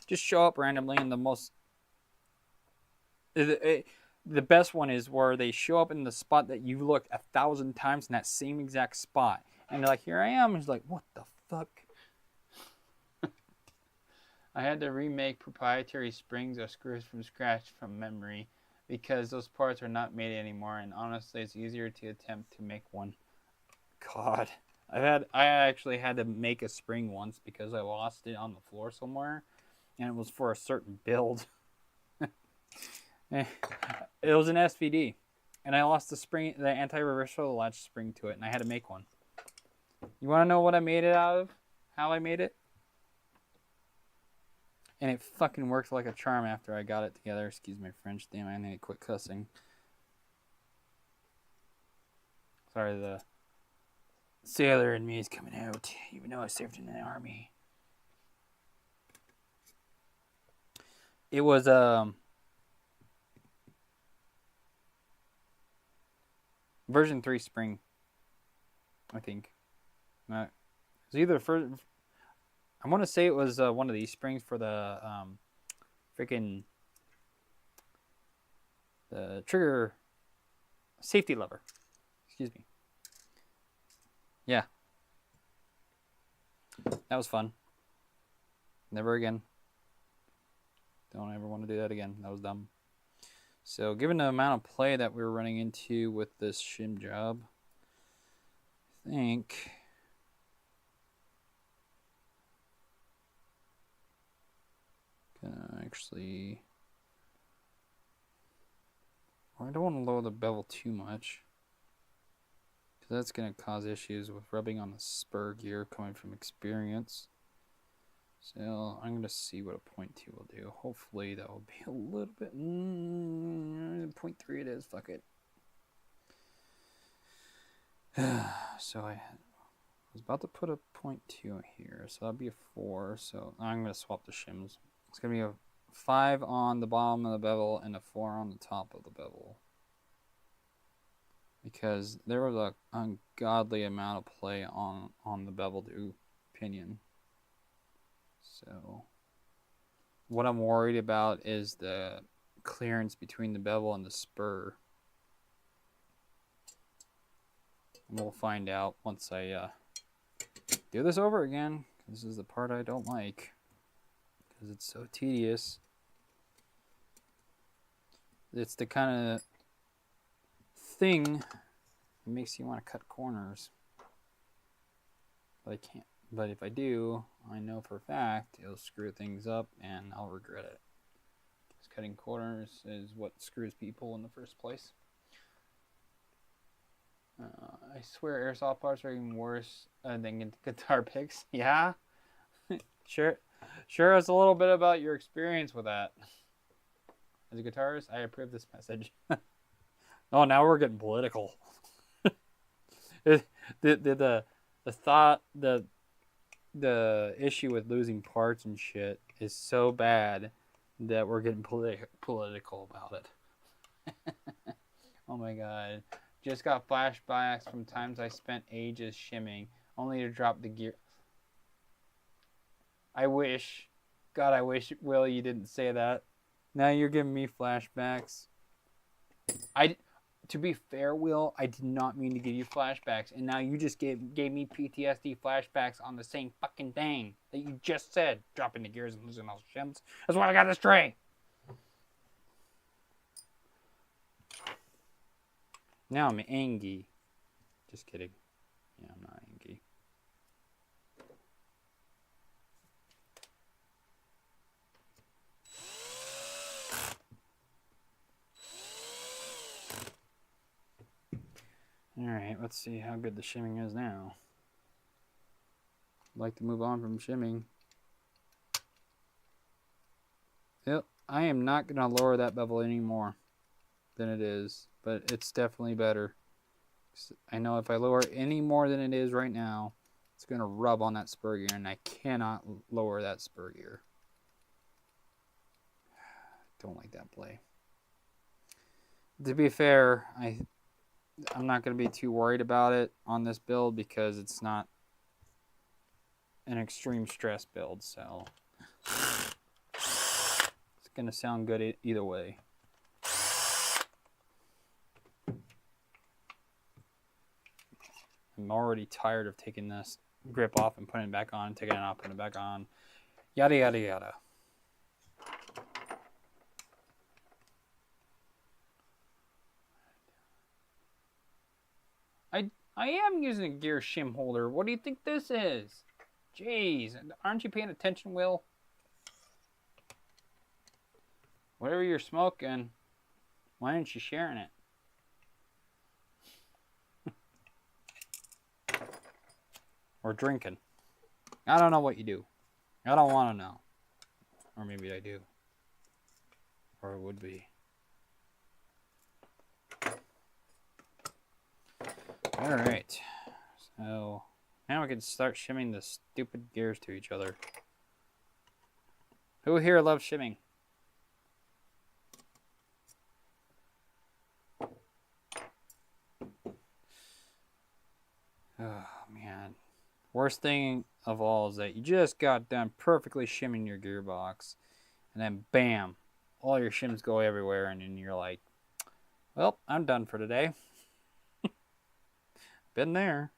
just show up randomly in the most... The best one is where they show up in the spot that you looked 1,000 times in that same exact spot. And they're like, here I am. And he's like, what the fuck? I had to remake proprietary springs or screws from scratch from memory because those parts are not made anymore. And honestly, it's easier to attempt to make one. God. I actually had to make a spring once because I lost it on the floor somewhere, and it was for a certain build. It was an SVD, and I lost the spring, the anti-reversal latch spring to it, and I had to make one. You want to know what I made it out of? How I made it? And it fucking worked like a charm after I got it together. Excuse my French. Damn, I need to quit cussing. Sorry, the sailor in me is coming out, even though I served in the army. It was version 3 spring, I think. It was either first. I want to say it was one of these springs for the freaking the trigger safety lever. Excuse me. Yeah. That was fun. Never again. Don't ever want to do that again. That was dumb. So, given the amount of play that we were running into with this shim job, I think actually... I don't want to lower the bevel too much, because that's going to cause issues with rubbing on the spur gear coming from experience. So I'm going to see what a 0.2 will do. Hopefully that will be a little bit... 0.3 it is, fuck it. So I was about to put a 0.2 here, so that'd be a 4. So I'm going to swap the shims. It's going to be a 5 on the bottom of the bevel and a 4 on the top of the bevel. Because there was a ungodly amount of play on the bevel to pinion. So what I'm worried about is the clearance between the bevel and the spur. And we'll find out once I do this over again. This is the part I don't like, because it's so tedious. It's the kind of thing that makes you want to cut corners. But I can't. But if I do, I know for a fact it'll screw things up and I'll regret it. Because cutting corners is what screws people in the first place. I swear airsoft parts are even worse than guitar picks. Yeah? Sure it's a little bit about your experience with that. As a guitarist, I approve this message. Oh, now we're getting political. The issue with losing parts and shit is so bad that we're getting political about it. Oh my god. Just got flashbacks from times I spent ages shimming, only to drop the gear. I wish, Will, you didn't say that. Now you're giving me flashbacks. To be fair, Will, I did not mean to give you flashbacks, and now you just gave me PTSD flashbacks on the same fucking thing that you just said. Dropping the gears and losing those shims. That's why I got this tray. Now I'm angry. Just kidding. Yeah, I'm not angry. Alright, let's see how good the shimming is now. I'd like to move on from shimming. Yep, I am not going to lower that bevel any more than it is, but it's definitely better. I know if I lower any more than it is right now, it's going to rub on that spur gear, and I cannot lower that spur gear. Don't like that play. To be fair, I'm not going to be too worried about it on this build because it's not an extreme stress build, so it's going to sound good either way. I'm already tired of taking this grip off and putting it back on, taking it off, putting it back on, yada yada yada. I am using a gear shim holder. What do you think this is? Jeez, aren't you paying attention, Will? Whatever you're smoking, why aren't you sharing it? Or drinking. I don't know what you do. I don't want to know. Or maybe I do. Or it would be. Alright. So now we can start shimming the stupid gears to each other. Who here loves shimming? Oh man. Worst thing of all is that you just got done perfectly shimming your gearbox, and then bam, all your shims go everywhere, and then you're like, well, I'm done for today. Been there.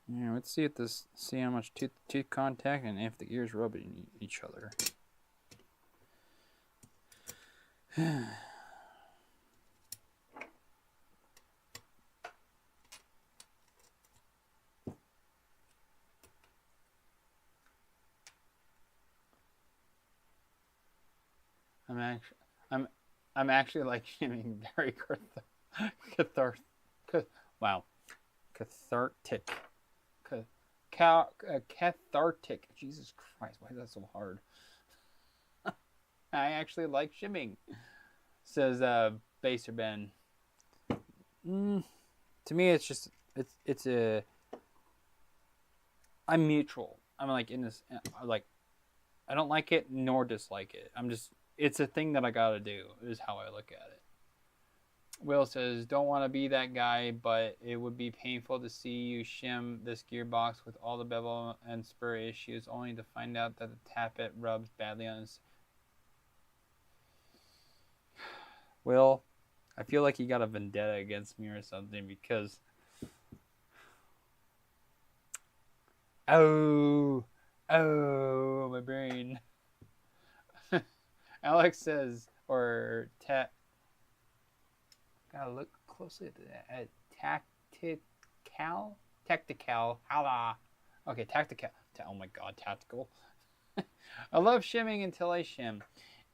Yeah, let's see if this, see how much tooth contact and if the gears rub each other. I'm actually like shimming very wow, cathartic. Cathartic. Jesus Christ, why is that so hard? I actually like shimming, says Baser Ben. To me, it's just it's a. I'm neutral. I'm like in this like, I don't like it nor dislike it. It's a thing that I gotta do. Is how I look at it. Will says, don't want to be that guy, but it would be painful to see you shim this gearbox with all the bevel and spur issues, only to find out that the tappet rubs badly on his. Will, I feel like he got a vendetta against me or something because. Oh, my brain. Alex says, or gotta look closely at tactical, hala. Okay, tactical. Oh my god, tactical. I love shimming until I shim.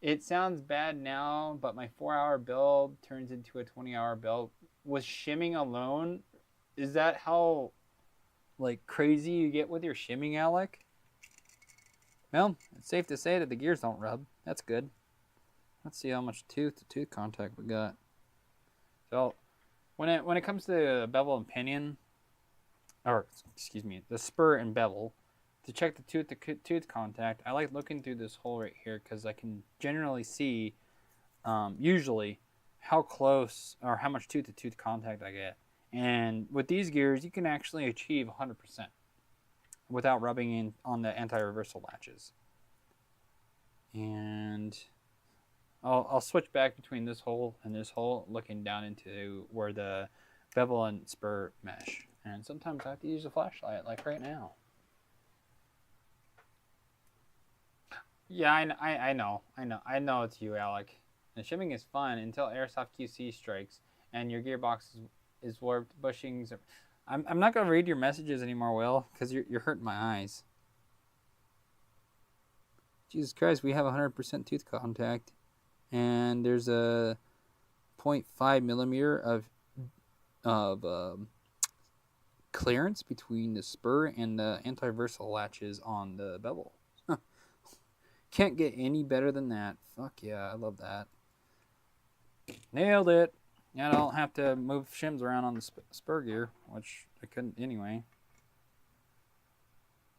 It sounds bad now, but my 4-hour build turns into a 20-hour build. Was shimming alone? Is that how like crazy you get with your shimming, Alec? Well, it's safe to say that the gears don't rub. That's good. Let's see how much tooth-to-tooth contact we got. So, when it comes to bevel and pinion, or excuse me, the spur and bevel, to check the tooth-to-tooth contact, I like looking through this hole right here because I can generally see, usually, how close or how much tooth-to-tooth contact I get. And with these gears, you can actually achieve 100% without rubbing in on the anti-reversal latches. And I'll switch back between this hole and this hole, looking down into where the bevel and spur mesh. And sometimes I have to use a flashlight, like right now. Yeah, I know it's you, Alec. And shimming is fun until Airsoft QC strikes and your gearbox is warped, bushings. I'm not gonna read your messages anymore, Will, because you're hurting my eyes. Jesus Christ, we have 100% tooth contact, and there's a 0.5 millimeter of clearance between the spur and the anti-reversal latches on the bevel. Can't get any better than that. Fuck yeah, I love that. Nailed it. Yeah, I don't have to move shims around on the spur gear, which I couldn't anyway.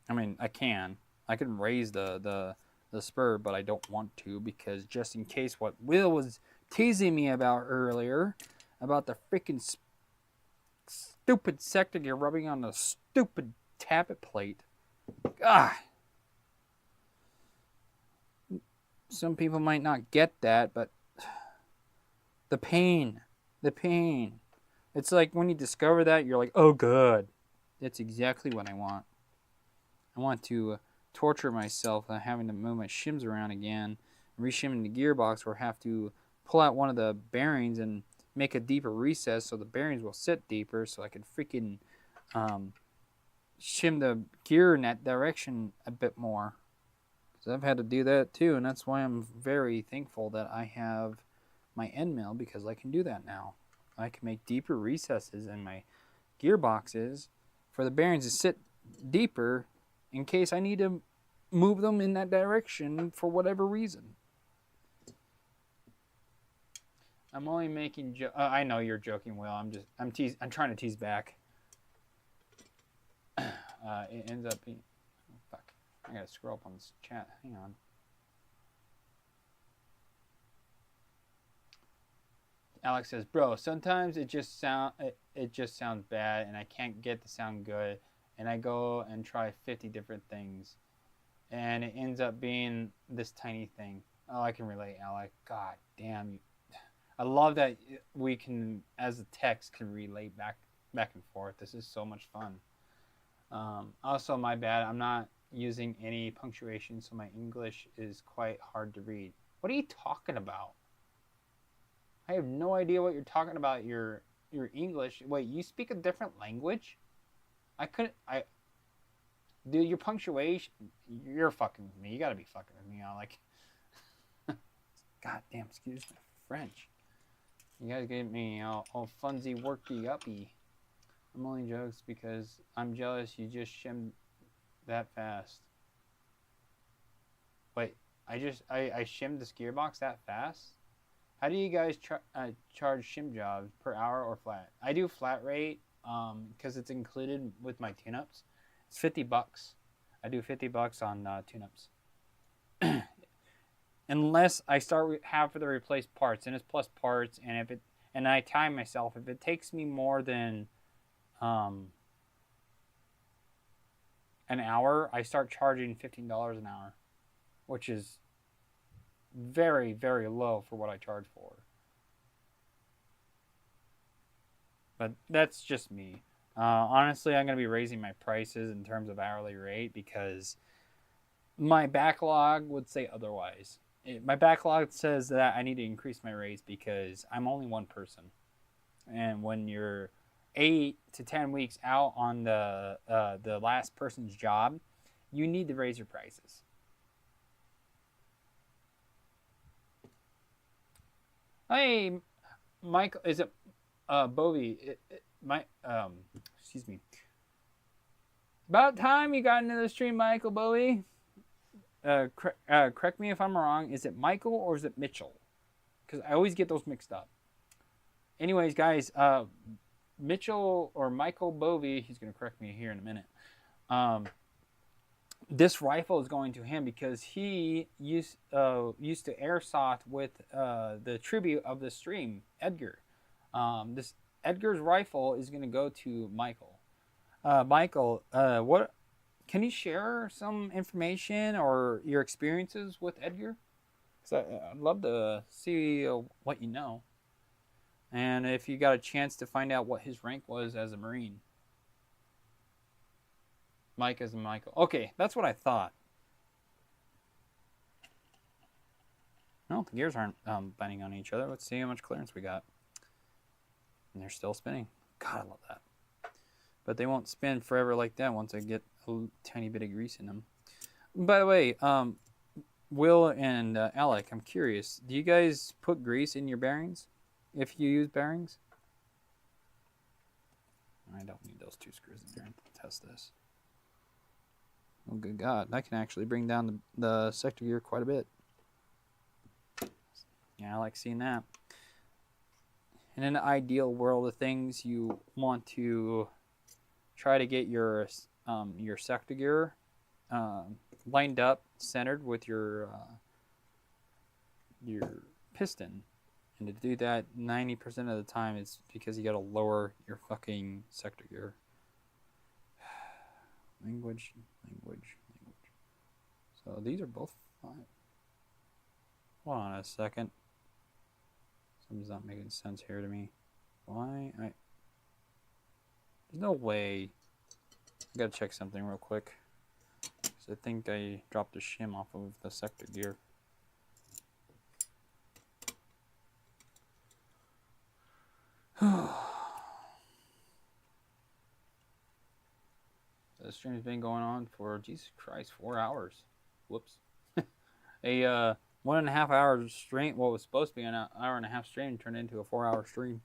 I mean, I can raise the spur, but I don't want to because just in case what Will was teasing me about earlier, about the freaking stupid sector gear rubbing on the stupid tappet plate. God. Some people might not get that, but the pain. It's like when you discover that, you're like, oh, good. That's exactly what I want. I want to torture myself by having to move my shims around again, reshimming the gearbox, or have to pull out one of the bearings and make a deeper recess so the bearings will sit deeper so I can freaking shim the gear in that direction a bit more. Because I've had to do that too, and that's why I'm very thankful that I have my end mill, because I can do that now. I can make deeper recesses in my gearboxes for the bearings to sit deeper in case I need to move them in that direction for whatever reason. I'm only making I know you're joking, Will. I'm trying to tease back. It ends up being, oh, fuck. I gotta scroll up on this chat. Hang on. Alex says, "Bro, sometimes it just sounds bad, and I can't get the sound good, and I go and try 50 different things, and it ends up being this tiny thing." Oh, I can relate, Alex. God damn you! I love that we can, as a text, can relate back and forth. This is so much fun. Also, my bad. I'm not using any punctuation, so my English is quite hard to read. What are you talking about? I have no idea what you're talking about. Your English. Wait, you speak a different language? Dude, your punctuation. You're fucking with me. You gotta be fucking with me. I'm like, God damn, excuse my French. You guys get me all funsy, worky, uppy. I'm only jokes because I'm jealous you just shimmed that fast. Wait, I shimmed this gearbox that fast? How do you guys charge shim jobs, per hour or flat? I do flat rate because it's included with my tune-ups. It's $50. I do $50 on tune-ups. Unless I have to replace parts, and it's plus parts, and I time myself. If it takes me more than an hour, I start charging $15 an hour, which is very, very low for what I charge for. But that's just me. Honestly, I'm going to be raising my prices in terms of hourly rate because my backlog would say otherwise. My backlog says that I need to increase my rates because I'm only one person. And when you're 8 to 10 weeks out on the last person's job, you need to raise your prices. Hey, Michael, is it Bovey? Excuse me. About time you got into the stream, Michael Bovey. Correct me if I'm wrong. Is it Michael or is it Mitchell? Because I always get those mixed up. Anyways, guys, Mitchell or Michael Bovey, he's going to correct me here in a minute. This rifle is going to him because he used to airsoft with the tribute of the stream, Edgar. This Edgar's rifle is going to go to Michael. Michael, what can you share some information or your experiences with Edgar? Because I'd love to see what you know, and if you got a chance to find out what his rank was as a Marine. Mike as a Michael. Okay, that's what I thought. No, the gears aren't binding on each other. Let's see how much clearance we got. And they're still spinning. God, I love that. But they won't spin forever like that once I get a tiny bit of grease in them. By the way, Will and Alec, I'm curious. Do you guys put grease in your bearings if you use bearings? I don't need those 2 screws in there to test this. Oh, good God. That can actually bring down the sector gear quite a bit. Yeah, I like seeing that. In an ideal world of things, you want to try to get your sector gear lined up, centered with your piston. And to do that 90% of the time, it's because you got to lower your fucking sector gear. Language. So these are both fine. Hold on a second. Something's not making sense here to me. Why? There's no way. I gotta check something real quick. Because I think I dropped the shim off of the sector gear. The stream's been going on for, Jesus Christ, 4 hours. Whoops. A 1.5 hour stream, what was supposed to be an hour and a half stream, turned into a 4-hour stream.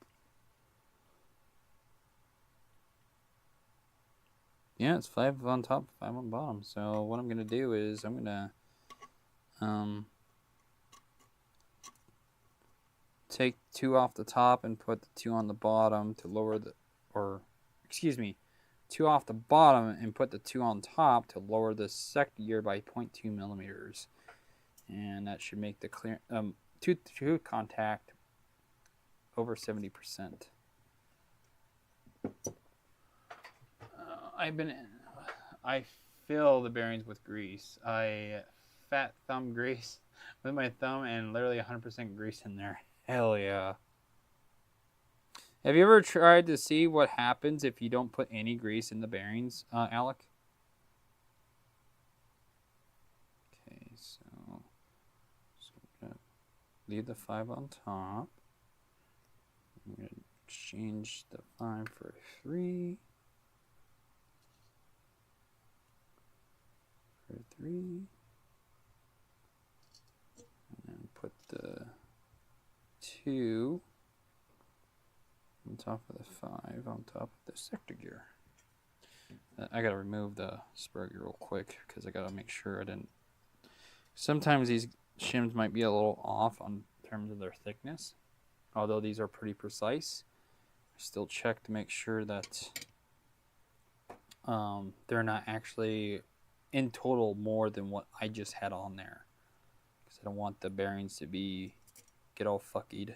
Yeah, it's 5 on top, 5 on bottom. So what I'm going to do is I'm going to take 2 off the top and put the 2 on the bottom to lower the, or excuse me, 2 off the bottom and put the 2 on top to lower the sector gear by 0.2 millimeters. And that should make the clear tooth contact over 70%. I fill the bearings with grease. I fat thumb grease with my thumb and literally 100% grease in there. Hell yeah. Have you ever tried to see what happens if you don't put any grease in the bearings, Alec? Okay, so we're gonna leave the 5 on top. I'm gonna change the 5 for 3. For 3. And then put the 2 on top of the 5 on top of the sector gear. I gotta remove the spur gear real quick because I gotta make sure I didn't. Sometimes these shims might be a little off on terms of their thickness, although these are pretty precise. I still check to make sure that they're not actually in total more than what I just had on there, because I don't want the bearings to get all fuckied.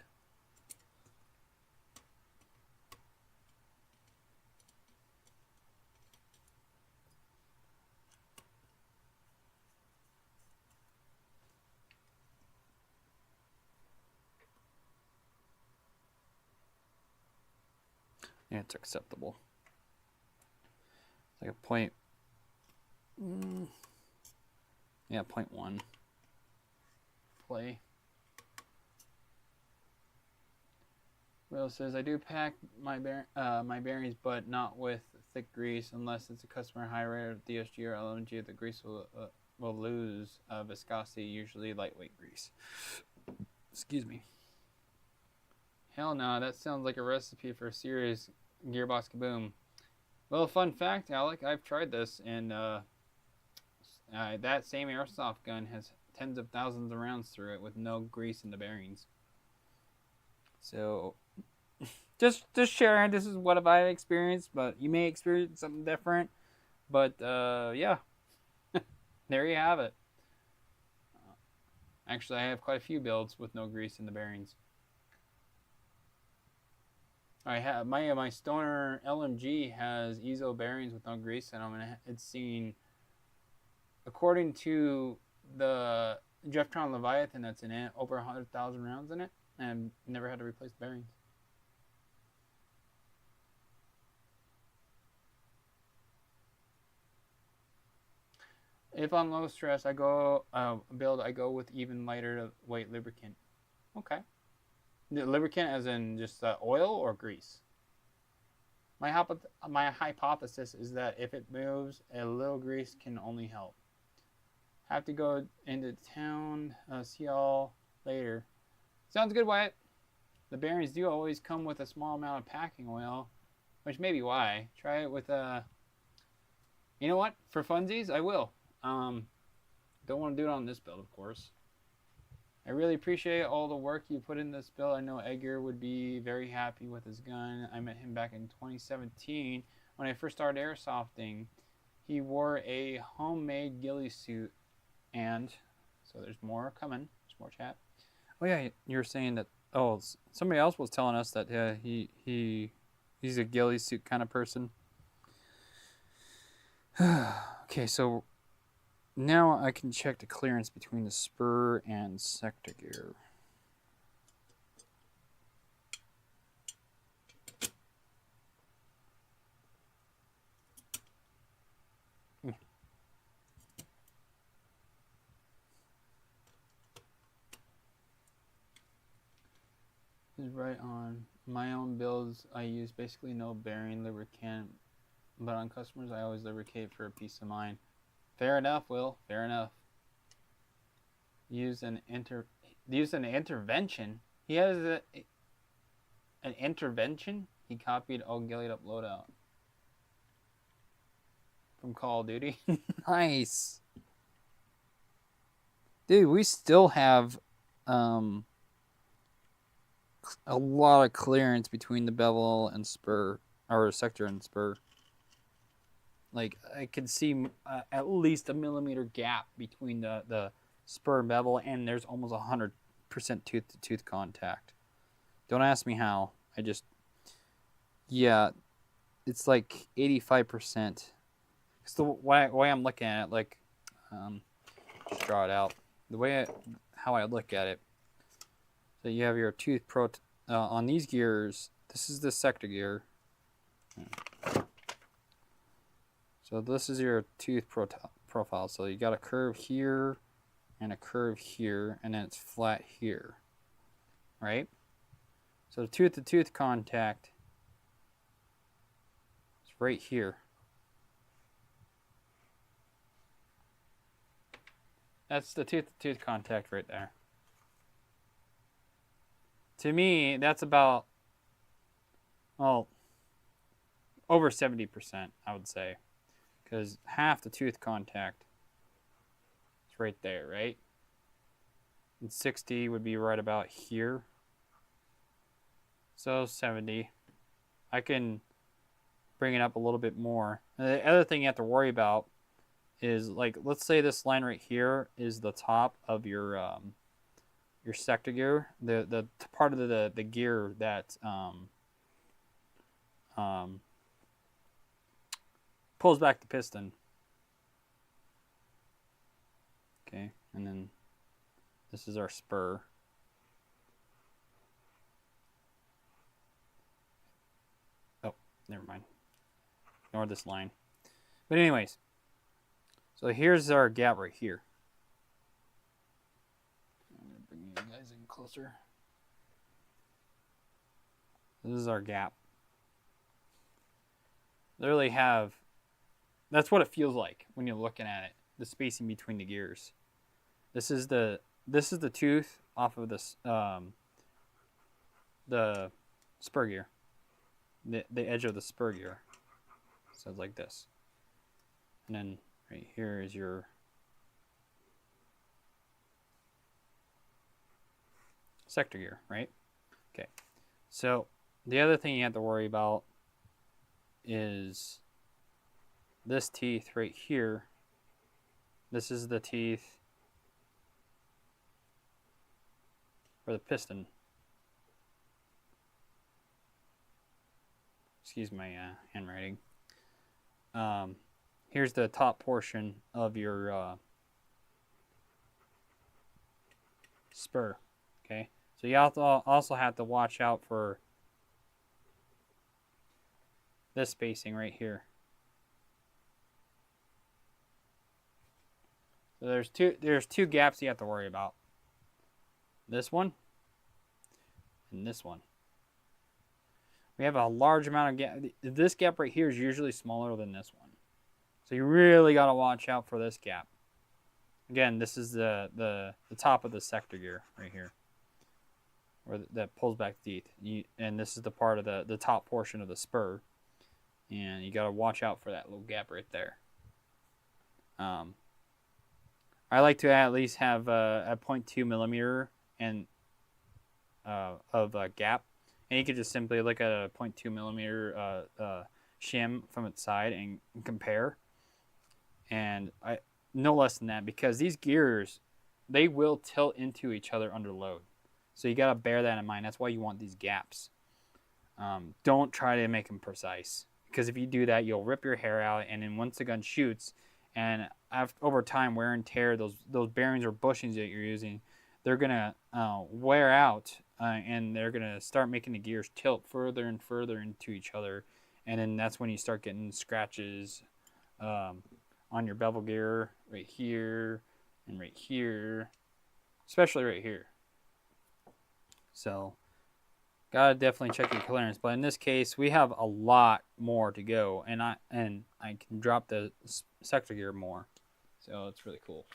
Yeah, it's acceptable. It's like a point. Yeah, 0.1 play. Will says, I do pack my bearings, but not with thick grease unless it's a customer high rate of DSG or LMG. The grease will lose viscosity, usually lightweight grease. Excuse me. Hell no, that sounds like a recipe for a serious gearbox kaboom. Well, fun fact, Alec, I've tried this, and that same airsoft gun has tens of thousands of rounds through it with no grease in the bearings. So, just sharing, this is what I've experienced, but you may experience something different. But, yeah, there you have it. Actually, I have quite a few builds with no grease in the bearings. I have my Stoner LMG has EZO bearings with no grease in them, and it's seen, according to the Jeftron Leviathan that's in it, over 100,000 rounds in it, and never had to replace the bearings. If on low stress, I go with even lighter weight lubricant. Okay. The lubricant as in just oil or grease? My hypothesis is that if it moves, a little grease can only help. Have to go into town. See y'all later. Sounds good, Wyatt. The bearings do always come with a small amount of packing oil, which may be why. Try it with you know what? For funsies, I will. Don't want to do it on this build, of course. I really appreciate all the work you put in this build. I know Edgar would be very happy with his gun. I met him back in 2017 when I first started airsofting. He wore a homemade ghillie suit, and so there's more coming. There's more chat. Oh yeah, you were saying that. Oh, somebody else was telling us that he's a ghillie suit kind of person. Okay, so now I can check the clearance between the spur and sector gear. Is right on. My own builds, I use basically no bearing lubricant, but on customers, I always lubricate for a peace of mind. Fair enough, Will. Fair enough. Use an intervention. He has an intervention. He copied all ghillied up loadout from Call of Duty. Nice. Dude, we still have a lot of clearance between the bevel and spur, or sector and spur. Like, I could see at least a millimeter gap between the spur and bevel, and there's almost 100% tooth-to-tooth contact. Don't ask me how. Yeah, it's like 85%. It's the way I'm looking at it, like, just draw it out. How I look at it. So you have your tooth on these gears. This is the sector gear. So this is your tooth profile. So you got a curve here and a curve here, and then it's flat here, right? So the tooth-to-tooth contact is right here. That's the tooth-to-tooth contact right there. to me, that's about, well, over 70%, I would say. Because half the tooth contact is right there, right? And 60 would be right about here. So 70. I can bring it up a little bit more. And the other thing you have to worry about is, like, let's say this line right here is the top of your sector gear, the part of the gear that pulls back the piston. Okay, and then this is our spur. Oh, never mind. Ignore this line. But anyways, so here's our gap right here. I'm going to bring you guys in closer. This is our gap. Literally have, that's what it feels like when you're looking at it, the spacing between the gears. This is the tooth off of this the spur gear. The edge of the spur gear. So it's like this. And then right here is your sector gear, right? Okay. So the other thing you have to worry about is this teeth right here. This is the teeth for the piston. Excuse my handwriting. Here's the top portion of your spur. Okay, so you also have to watch out for this spacing right here. So there's two gaps you have to worry about. This one and this one. We have a large amount of gap. This gap right here is usually smaller than this one. So you really got to watch out for this gap. Again, this is the top of the sector gear right here, where that pulls back the teeth. And this is the part of the top portion of the spur. And you got to watch out for that little gap right there. I like to at least have a 0.2 millimeter of gap. And you could just simply look at a 0.2 millimeter shim from its side and compare. And no less than that, because these gears, they will tilt into each other under load. So you got to bear that in mind. That's why you want these gaps. Don't try to make them precise, because if you do that, you'll rip your hair out. And then once the gun shoots, and over time, wear and tear, those bearings or bushings that you're using, they're gonna wear out, and they're gonna start making the gears tilt further and further into each other, and then that's when you start getting scratches on your bevel gear right here and right here, especially right here. So gotta definitely check your clearance. But in this case, we have a lot more to go, and I can drop the sector gear more, so it's really cool.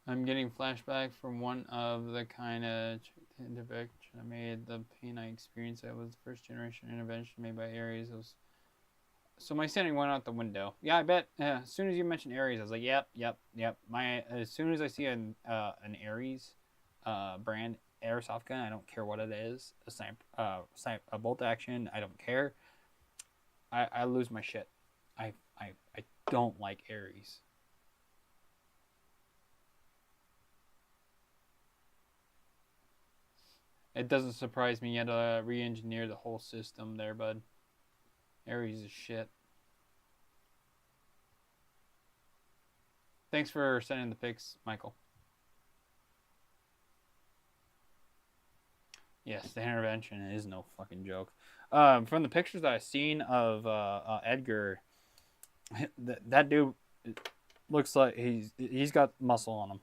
I'm getting flashback from one of the kind of intervention I made. The pain I experienced, that was the first generation intervention made by Ares. It was, so my sanity went out the window. Yeah, I bet. As soon as you mentioned Ares, I was like, yep. As soon as I see an Ares brand airsoft gun, I don't care what it is, a bolt action, I don't care. I lose my shit. I don't like Ares. It doesn't surprise me. You had to re-engineer the whole system there, bud. Ares is shit. Thanks for sending the pics, Michael. Yes, the intervention is no fucking joke. From the pictures that I've seen of Edgar, that dude looks like he's got muscle on him.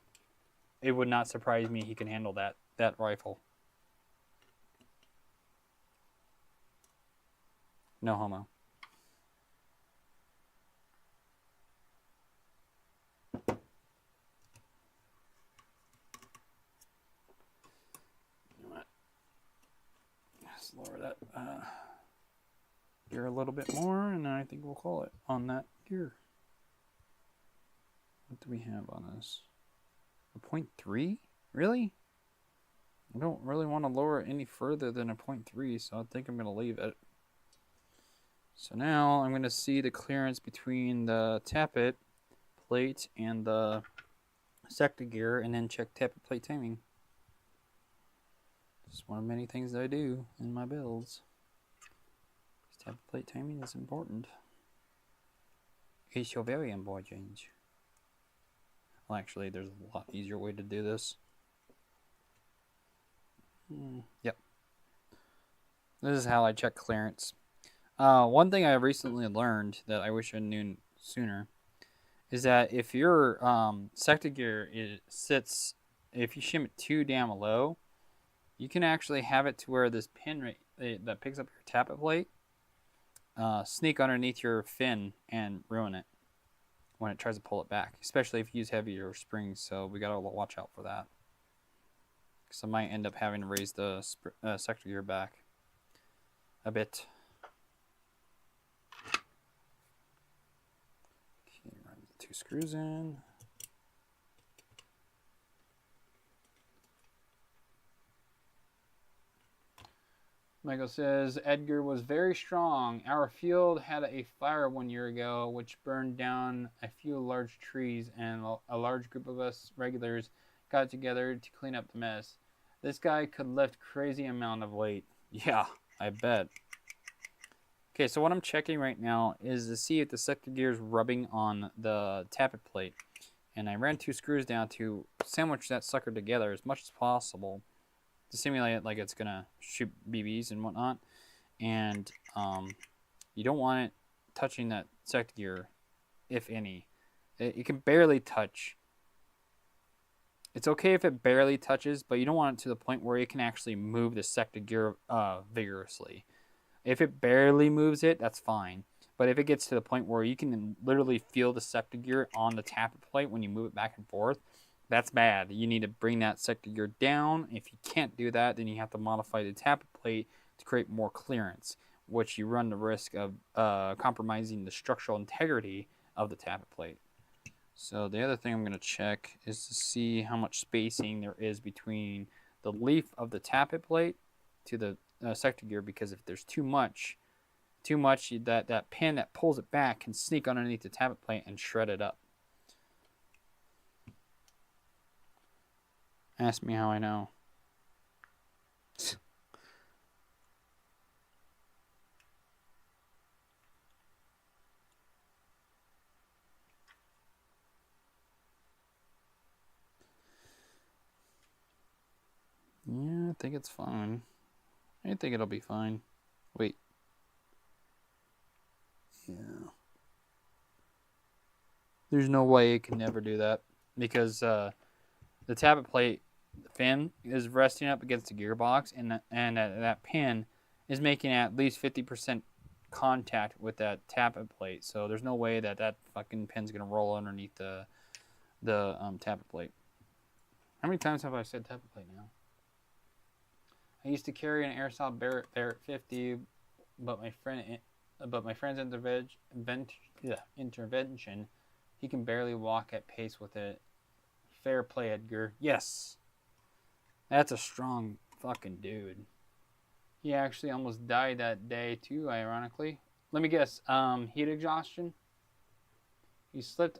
It would not surprise me he can handle that rifle. No homo. that gear a little bit more, and then I think we'll call it on that gear. What do we have on this? A 0.3? Really? I don't really want to lower it any further than a 0.3, so I think I'm going to leave it. So now I'm going to see the clearance between the tappet plate and the sector gear, and then check tappet plate timing. It's one of many things that I do in my builds. Tappet plate timing is important. It's your very important. Well, actually, there's a lot easier way to do this. Yep. This is how I check clearance. One thing I recently learned that I wish I knew sooner is that if your sector gear sits, if you shim it too damn low, you can actually have it to where this pin that picks up your tappet plate sneak underneath your fin and ruin it when it tries to pull it back, especially if you use heavier springs. So we gotta watch out for that, because I might end up having to raise the sector gear back a bit. Okay, run the 2 screws in. Michael says, Edgar was very strong. Our field had a fire 1 year ago which burned down a few large trees, and a large group of us regulars got together to clean up the mess. This guy could lift crazy amount of weight. Yeah, I bet. Okay, so what I'm checking right now is to see if the sector gear is rubbing on the tappet plate. And I ran 2 screws down to sandwich that sucker together as much as possible to simulate it like it's gonna shoot BBs and whatnot. And you don't want it touching that sector gear, if any. It can barely touch. It's okay if it barely touches, but you don't want it to the point where it can actually move the sector gear vigorously. If it barely moves it, that's fine. But if it gets to the point where you can literally feel the sector gear on the tappet plate when you move it back and forth, that's bad. You need to bring that sector gear down. If you can't do that, then you have to modify the tappet plate to create more clearance, which you run the risk of compromising the structural integrity of the tappet plate. So the other thing I'm going to check is to see how much spacing there is between the leaf of the tappet plate to the sector gear, because if there's too much, that pin that pulls it back can sneak underneath the tappet plate and shred it up. Ask me how I know. Yeah, I think it's fine. I think it'll be fine. Wait. Yeah. There's no way it can never do that, because the tappet plate fin is resting up against the gearbox, and that pin is making at least 50% contact with that tappet plate. So there's no way that fucking pin's gonna roll underneath the tappet plate. How many times have I said tappet plate now? I used to carry an Airsoft Barrett 50, but my friend's intervention, he can barely walk at pace with it. Fair play, Edgar. Yes. That's a strong fucking dude. He actually almost died that day too, ironically. Let me guess. Heat exhaustion? He slipped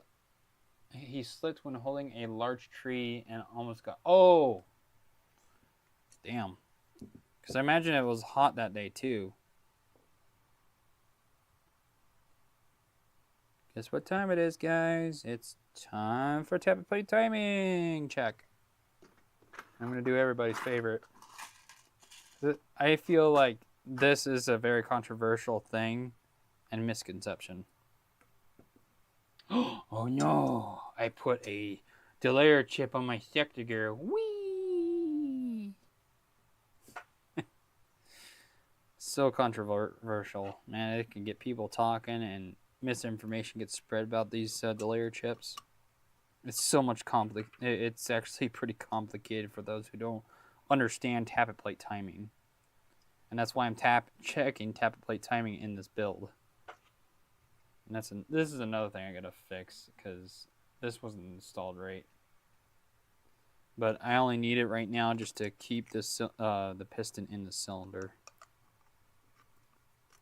when holding a large tree and almost got... Oh! Damn. Because I imagine it was hot that day too. Guess what time it is, guys? It's time for tappet plate timing. Check. I'm going to do everybody's favorite. I feel like this is a very controversial thing and misconception. Oh no! I put a delayer chip on my sector gear. Whee! So controversial, man. It can get people talking, and misinformation gets spread about these delayer chips. It's so much it's actually pretty complicated for those who don't understand tappet plate timing. And that's why I'm checking tappet plate timing in this build. And this is another thing I gotta fix because this wasn't installed right. But I only need it right now just to keep the piston in the cylinder.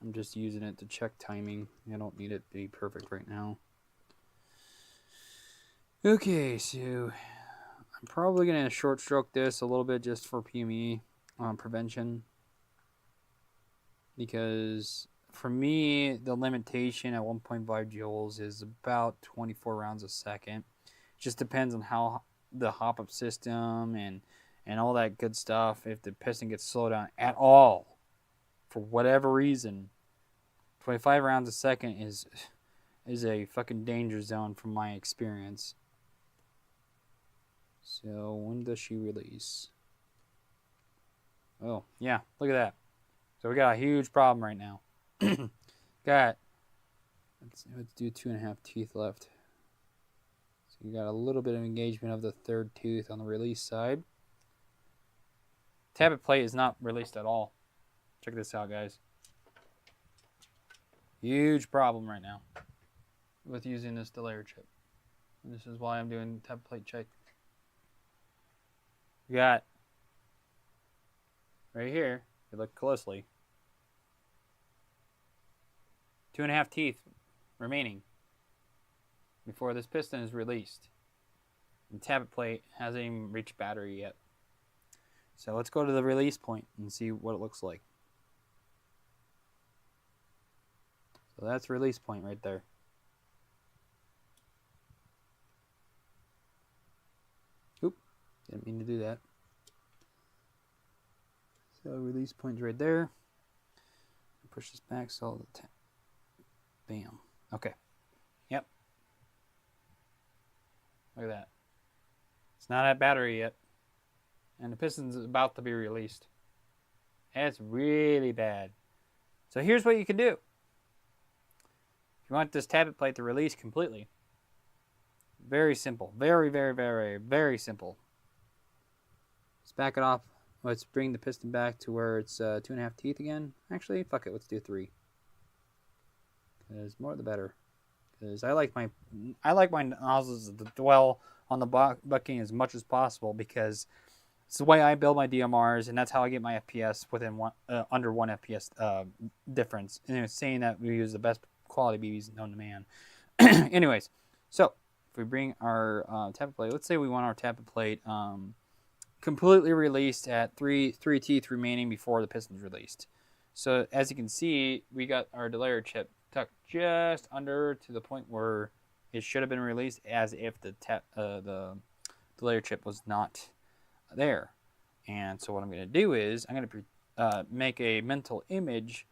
I'm just using it to check timing. I don't need it to be perfect right now. Okay, so I'm probably going to short stroke this a little bit just for PME prevention. Because for me, the limitation at 1.5 joules is about 24 rounds a second. It just depends on how the hop-up system and all that good stuff. If the piston gets slowed down at all, for whatever reason, 25 rounds a second is a fucking danger zone from my experience. So when does she release? Oh, yeah, look at that. So we got a huge problem right now. Let's do 2.5 teeth left. So you got a little bit of engagement of the third tooth on the release side. Tappet plate is not released at all. Check this out, guys. Huge problem right now with using this delayer chip. And this is why I'm doing tappet plate check. We got right here, if you look closely, 2.5 teeth remaining before this piston is released. And tappet plate hasn't even reached battery yet. So let's go to the release point and see what it looks like. So that's release point right there. Oop, didn't mean to do that. So release point's right there. Push this back so the bam. Okay. Yep. Look at that. It's not at battery yet. And the piston's about to be released. That's really bad. So here's what you can do. If you want this tappet plate to release completely, very simple. Very, very, very, very simple. Let's back it off. Let's bring the piston back to where it's 2.5 teeth again. Actually, fuck it. Let's do 3. Because more the better. Because I like my nozzles to dwell on the bucking as much as possible because it's the way I build my DMRs, and that's how I get my FPS within under 1 FPS difference. And it's saying that we use the best quality BBs known to man. Anyways, so if we bring our tappet plate, let's say we want our tappet plate completely released at 3 teeth remaining before the piston's released. So as you can see, we got our delayer chip tucked just under to the point where it should have been released, as if the delayer chip was not there. And so what I'm going to do is I'm going to make a mental image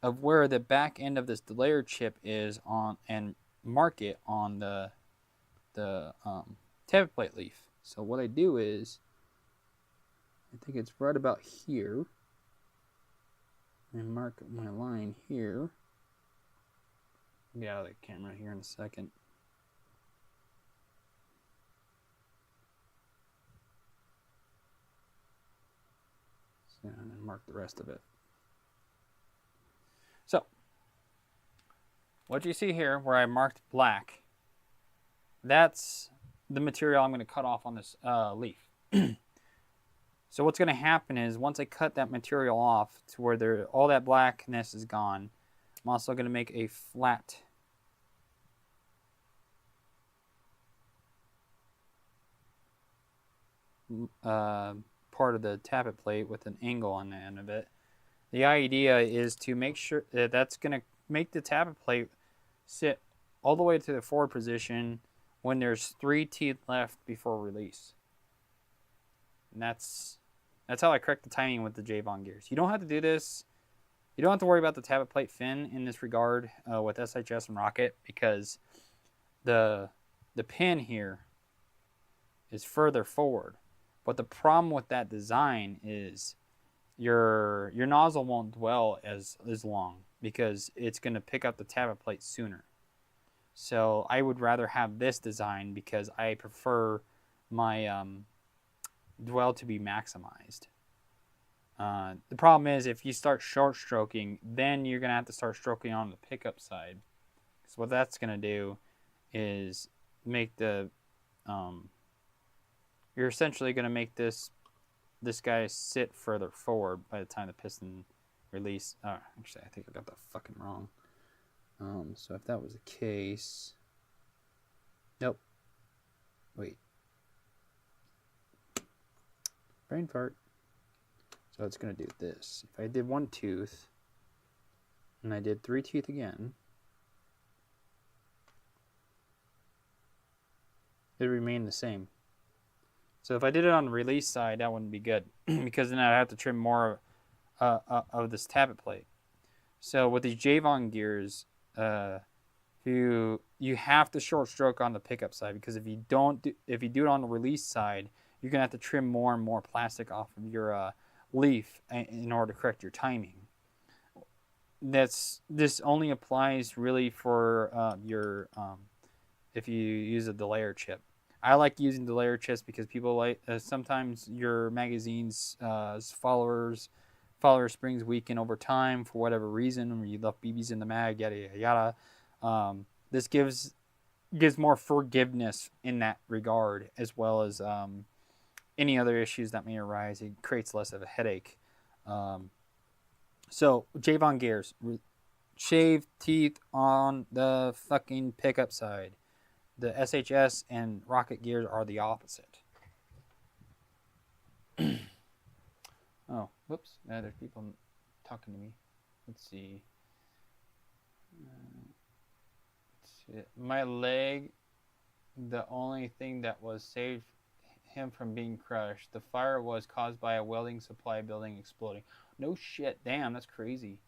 of where the back end of this delayer chip is on, and mark it on the tappet plate leaf. So what I do is, I think it's right about here, and mark my line here. Get out of the camera here in a second. So, and then mark the rest of it. So, what you see here where I marked black, that's the material I'm going to cut off on this leaf. So what's going to happen is once I cut that material off to where all that blackness is gone, I'm also going to make a flat part of the tappet plate with an angle on the end of it. The idea is to make sure that that's going to make the tappet plate sit all the way to the forward position when there's 3 teeth left before release. And that's how I correct the timing with the J-Bond gears. You don't have to do this. You don't have to worry about the tappet plate fin in this regard with SHS and Rocket, because the pin here is further forward. But the problem with that design is your nozzle won't dwell as long because it's going to pick up the tappet plate sooner. So I would rather have this design because I prefer my dwell to be maximized. The problem is if you start short stroking, then you're going to have to start stroking on the pickup side. So what that's going to do is make the, you're essentially going to make this guy sit further forward by the time the piston release. Actually, I think I got that fucking wrong. So if that was the case, nope. Wait. Brain fart. So it's going to do this. If I did 1 tooth, and I did 3 teeth again, it would remain the same. So if I did it on the release side, that wouldn't be good, because then I'd have to trim more of this tappet plate. So with these Javon gears, you have to short stroke on the pickup side, because if you do it on the release side, you're gonna have to trim more and more plastic off of your leaf in order to correct your timing. This only applies really for your if you use a delayer chip. I like using delayer chips because people like sometimes your magazine's follower springs weaken over time for whatever reason, or you left BBs in the mag, yada yada yada. This gives more forgiveness in that regard, as well as any other issues that may arise. It creates less of a headache. So Javon gears, shave teeth on the fucking pickup side. The SHS and rocket gears are the opposite. Oh, whoops. There's people talking to me. Let's see. My leg, the only thing that was saved him from being crushed. The fire was caused by a welding supply building exploding. No shit. Damn, that's crazy.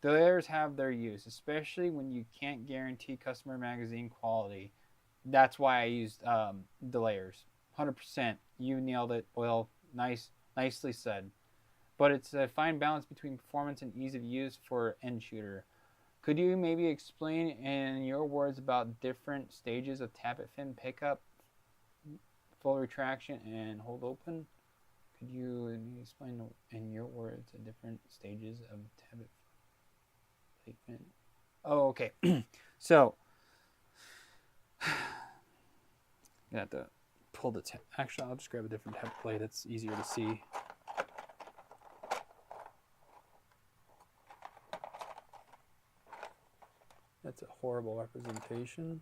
Delayers have their use, especially when you can't guarantee customer magazine quality. That's why I used delayers. 100%. You nailed it. Well, nicely said. But it's a fine balance between performance and ease of use for end shooter. Could you maybe explain in your words about different stages of tappet fin pickup, full retraction, and hold open? Could you explain in your words the different stages of tappet fin? Oh, okay. So, you have to pull the actually, I'll just grab a different tappet plate. It's easier to see. That's a horrible representation.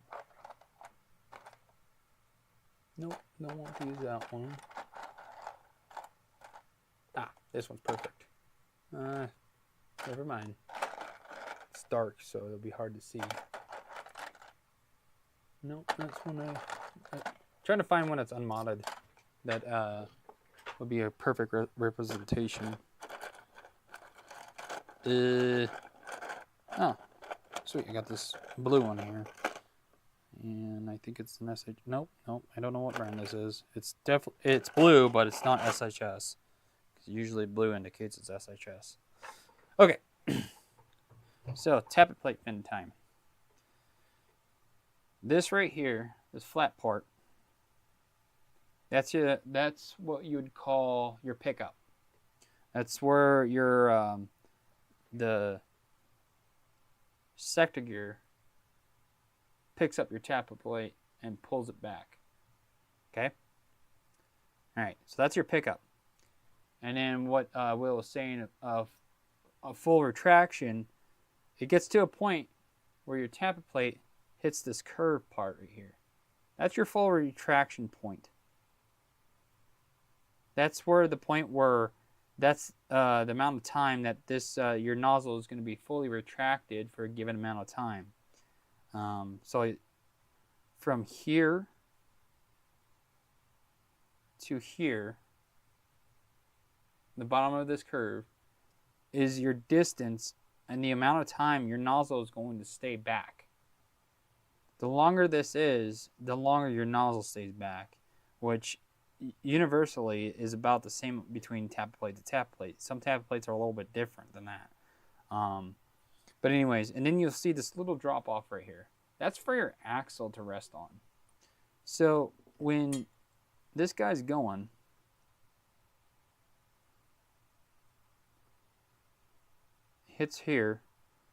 Nope, don't want to use that one. This one's perfect. Never mind. It's dark, so it'll be hard to see. Nope, that's one I'm trying to find one that's unmodded that would be a perfect representation. Oh, sweet, I got this blue one here. And I think it's an SH. Nope, I don't know what brand this is. It's blue, but it's not SHS. Usually blue indicates it's SHS. Okay. So, tappet plate fin time. This right here, this flat part, that's what you would call your pickup. That's where your the sector gear picks up your tappet plate and pulls it back. Okay? Alright, so that's your pickup. And then what Will was saying of a full retraction, it gets to a point where your tappet plate hits this curved part right here. That's your full retraction point. That's where the point where that's the amount of time that this your nozzle is going to be fully retracted for a given amount of time. So from here to here, the bottom of this curve is your distance and the amount of time your nozzle is going to stay back. The longer this is, the longer your nozzle stays back, which universally is about the same between tappet plate to tappet plate. Some tappet plates are a little bit different than that. But anyways, and then you'll see this little drop off right here. That's for your axle to rest on. So when this guy's going, hits here,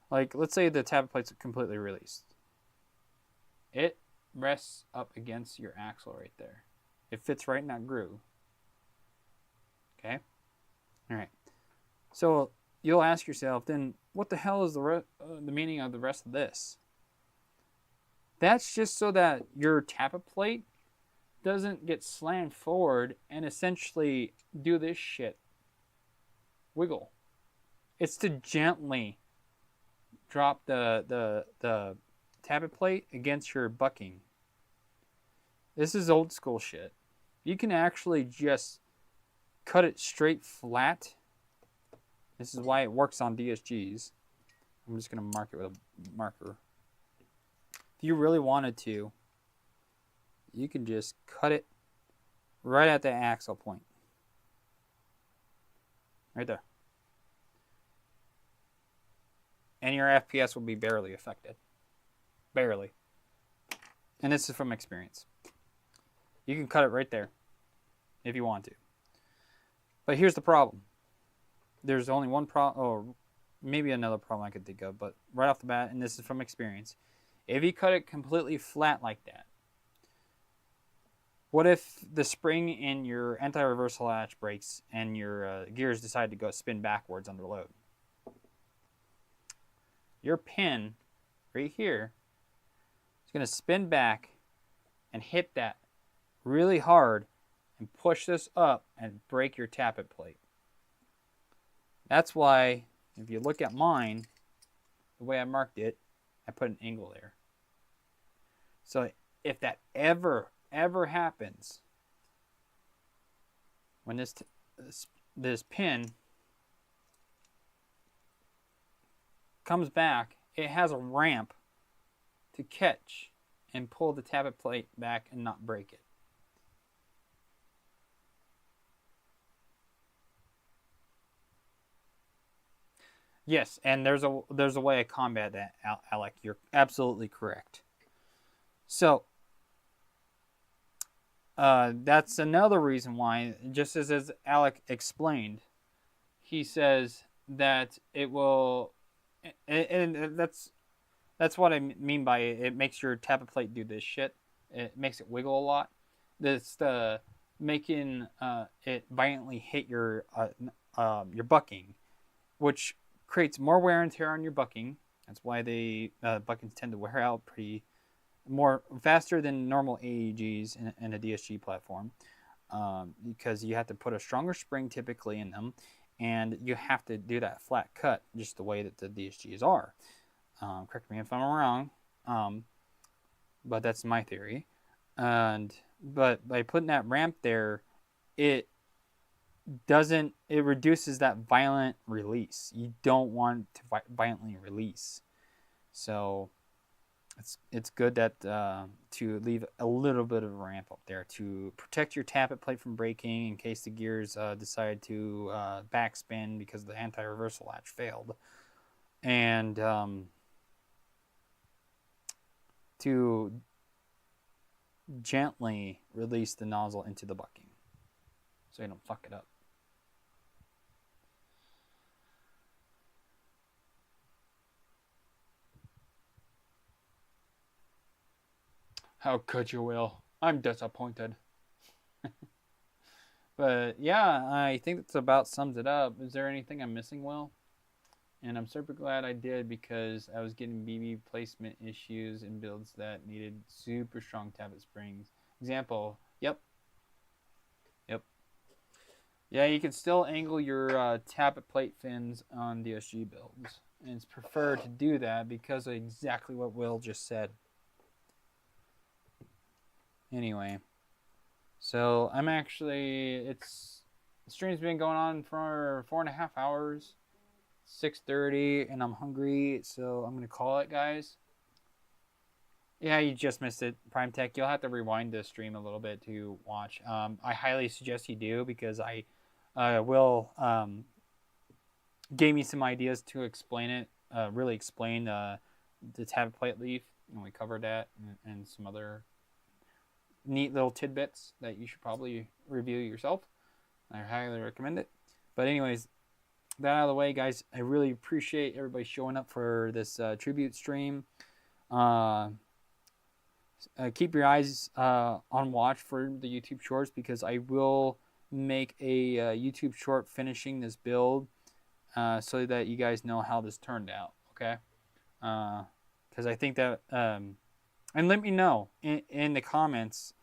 like let's say the tappet plate's completely released. It rests up against your axle right there. It fits right in that groove. Okay? All right. So you'll ask yourself, then what the hell is the meaning of the rest of this? That's just so that your tappet plate doesn't get slammed forward and essentially do this shit. Wiggle. It's to gently drop the tappet plate against your bucking. This is old school shit. You can actually just cut it straight flat. This is why it works on DSGs. I'm just going to mark it with a marker. If you really wanted to, you can just cut it right at the axle point. Right there. And your FPS will be barely affected. Barely. And this is from experience. You can cut it right there if you want to. But here's the problem. There's only one problem, or maybe another problem I could think of, but right off the bat, and this is from experience, if you cut it completely flat like that, what if the spring in your anti-reversal latch breaks and your gears decide to go spin backwards under load? Your pin right here is going to spin back and hit that really hard and push this up and break your tappet plate. That's why, if you look at mine, the way I marked it, I put an angle there. So if that ever happens, when this pin comes back, it has a ramp to catch and pull the tappet plate back and not break it. Yes, and there's a way to combat that, Alec. You're absolutely correct. So that's another reason why, just as Alec explained, he says that it will, and that's what I mean by it makes your tappet plate do this shit. It makes it wiggle a lot. That's the making it violently hit your bucking, which creates more wear and tear on your bucking. That's why they buckings tend to wear out pretty more faster than normal AEGs in a DSG platform, because you have to put a stronger spring typically in them, and you have to do that flat cut just the way that the DSGs are. Correct me if I'm wrong, but that's my theory. But by putting that ramp there, it reduces that violent release. You don't want to violently release. So it's good that to leave a little bit of a ramp up there to protect your tappet plate from breaking in case the gears decide to backspin because the anti-reversal latch failed, and to gently release the nozzle into the bucking so you don't fuck it up. How could you, Will? I'm disappointed. But yeah, I think that's about sums it up. Is there anything I'm missing, Will? And I'm super glad I did, because I was getting BB placement issues in builds that needed super strong tappet springs. Example, yep. Yeah, you can still angle your tappet plate fins on DSG builds. And it's preferred to do that because of exactly what Will just said. Anyway, so I'm actually, the stream's been going on for 4.5 hours, 6:30, and I'm hungry, so I'm gonna call it, guys. Yeah, you just missed it, Prime Tech. You'll have to rewind the stream a little bit to watch. I highly suggest you do, because Will gave me some ideas to explain it, really explain the tappet plate leaf, and we covered that, and some other neat little tidbits that you should probably review yourself. I highly recommend it. But anyways, that out of the way, guys, I really appreciate everybody showing up for this tribute stream. Keep your eyes on watch for the YouTube shorts, because I will make a YouTube short finishing this build so that you guys know how this turned out, okay? Because I think that, and let me know in the comments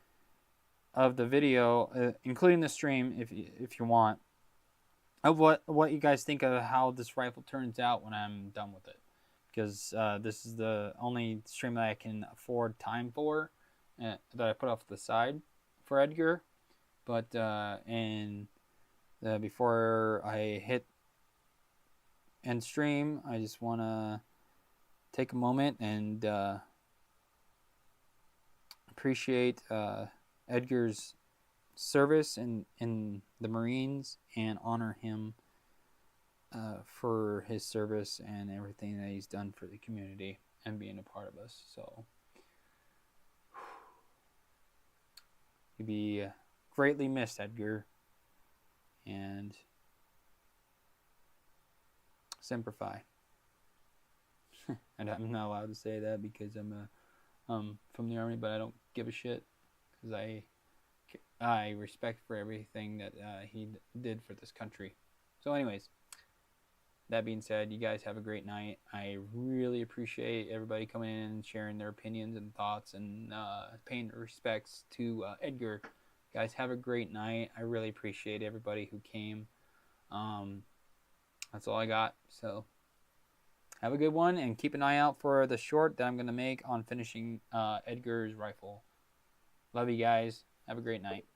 of the video, including the stream if you want, of what you guys think of how this rifle turns out when I'm done with it. Because this is the only stream that I can afford time for, that I put off to the side for Edgar. But before I hit end stream, I just want to take a moment and appreciate Edgar's service in the Marines and honor him for his service and everything that he's done for the community and being a part of us. So you'll be greatly missed, Edgar, and Semper Fi. And I'm not allowed to say that because I'm from the Army, but I don't give a shit because I respect for everything that he did for this country. So anyways, that being said, you guys have a great night. I really appreciate everybody coming in and sharing their opinions and thoughts and paying their respects to Edgar. Guys, have a great night. I really appreciate everybody who came. That's all I got. So have a good one, and keep an eye out for the short that I'm going to make on finishing Edgar's rifle. Love you guys. Have a great night.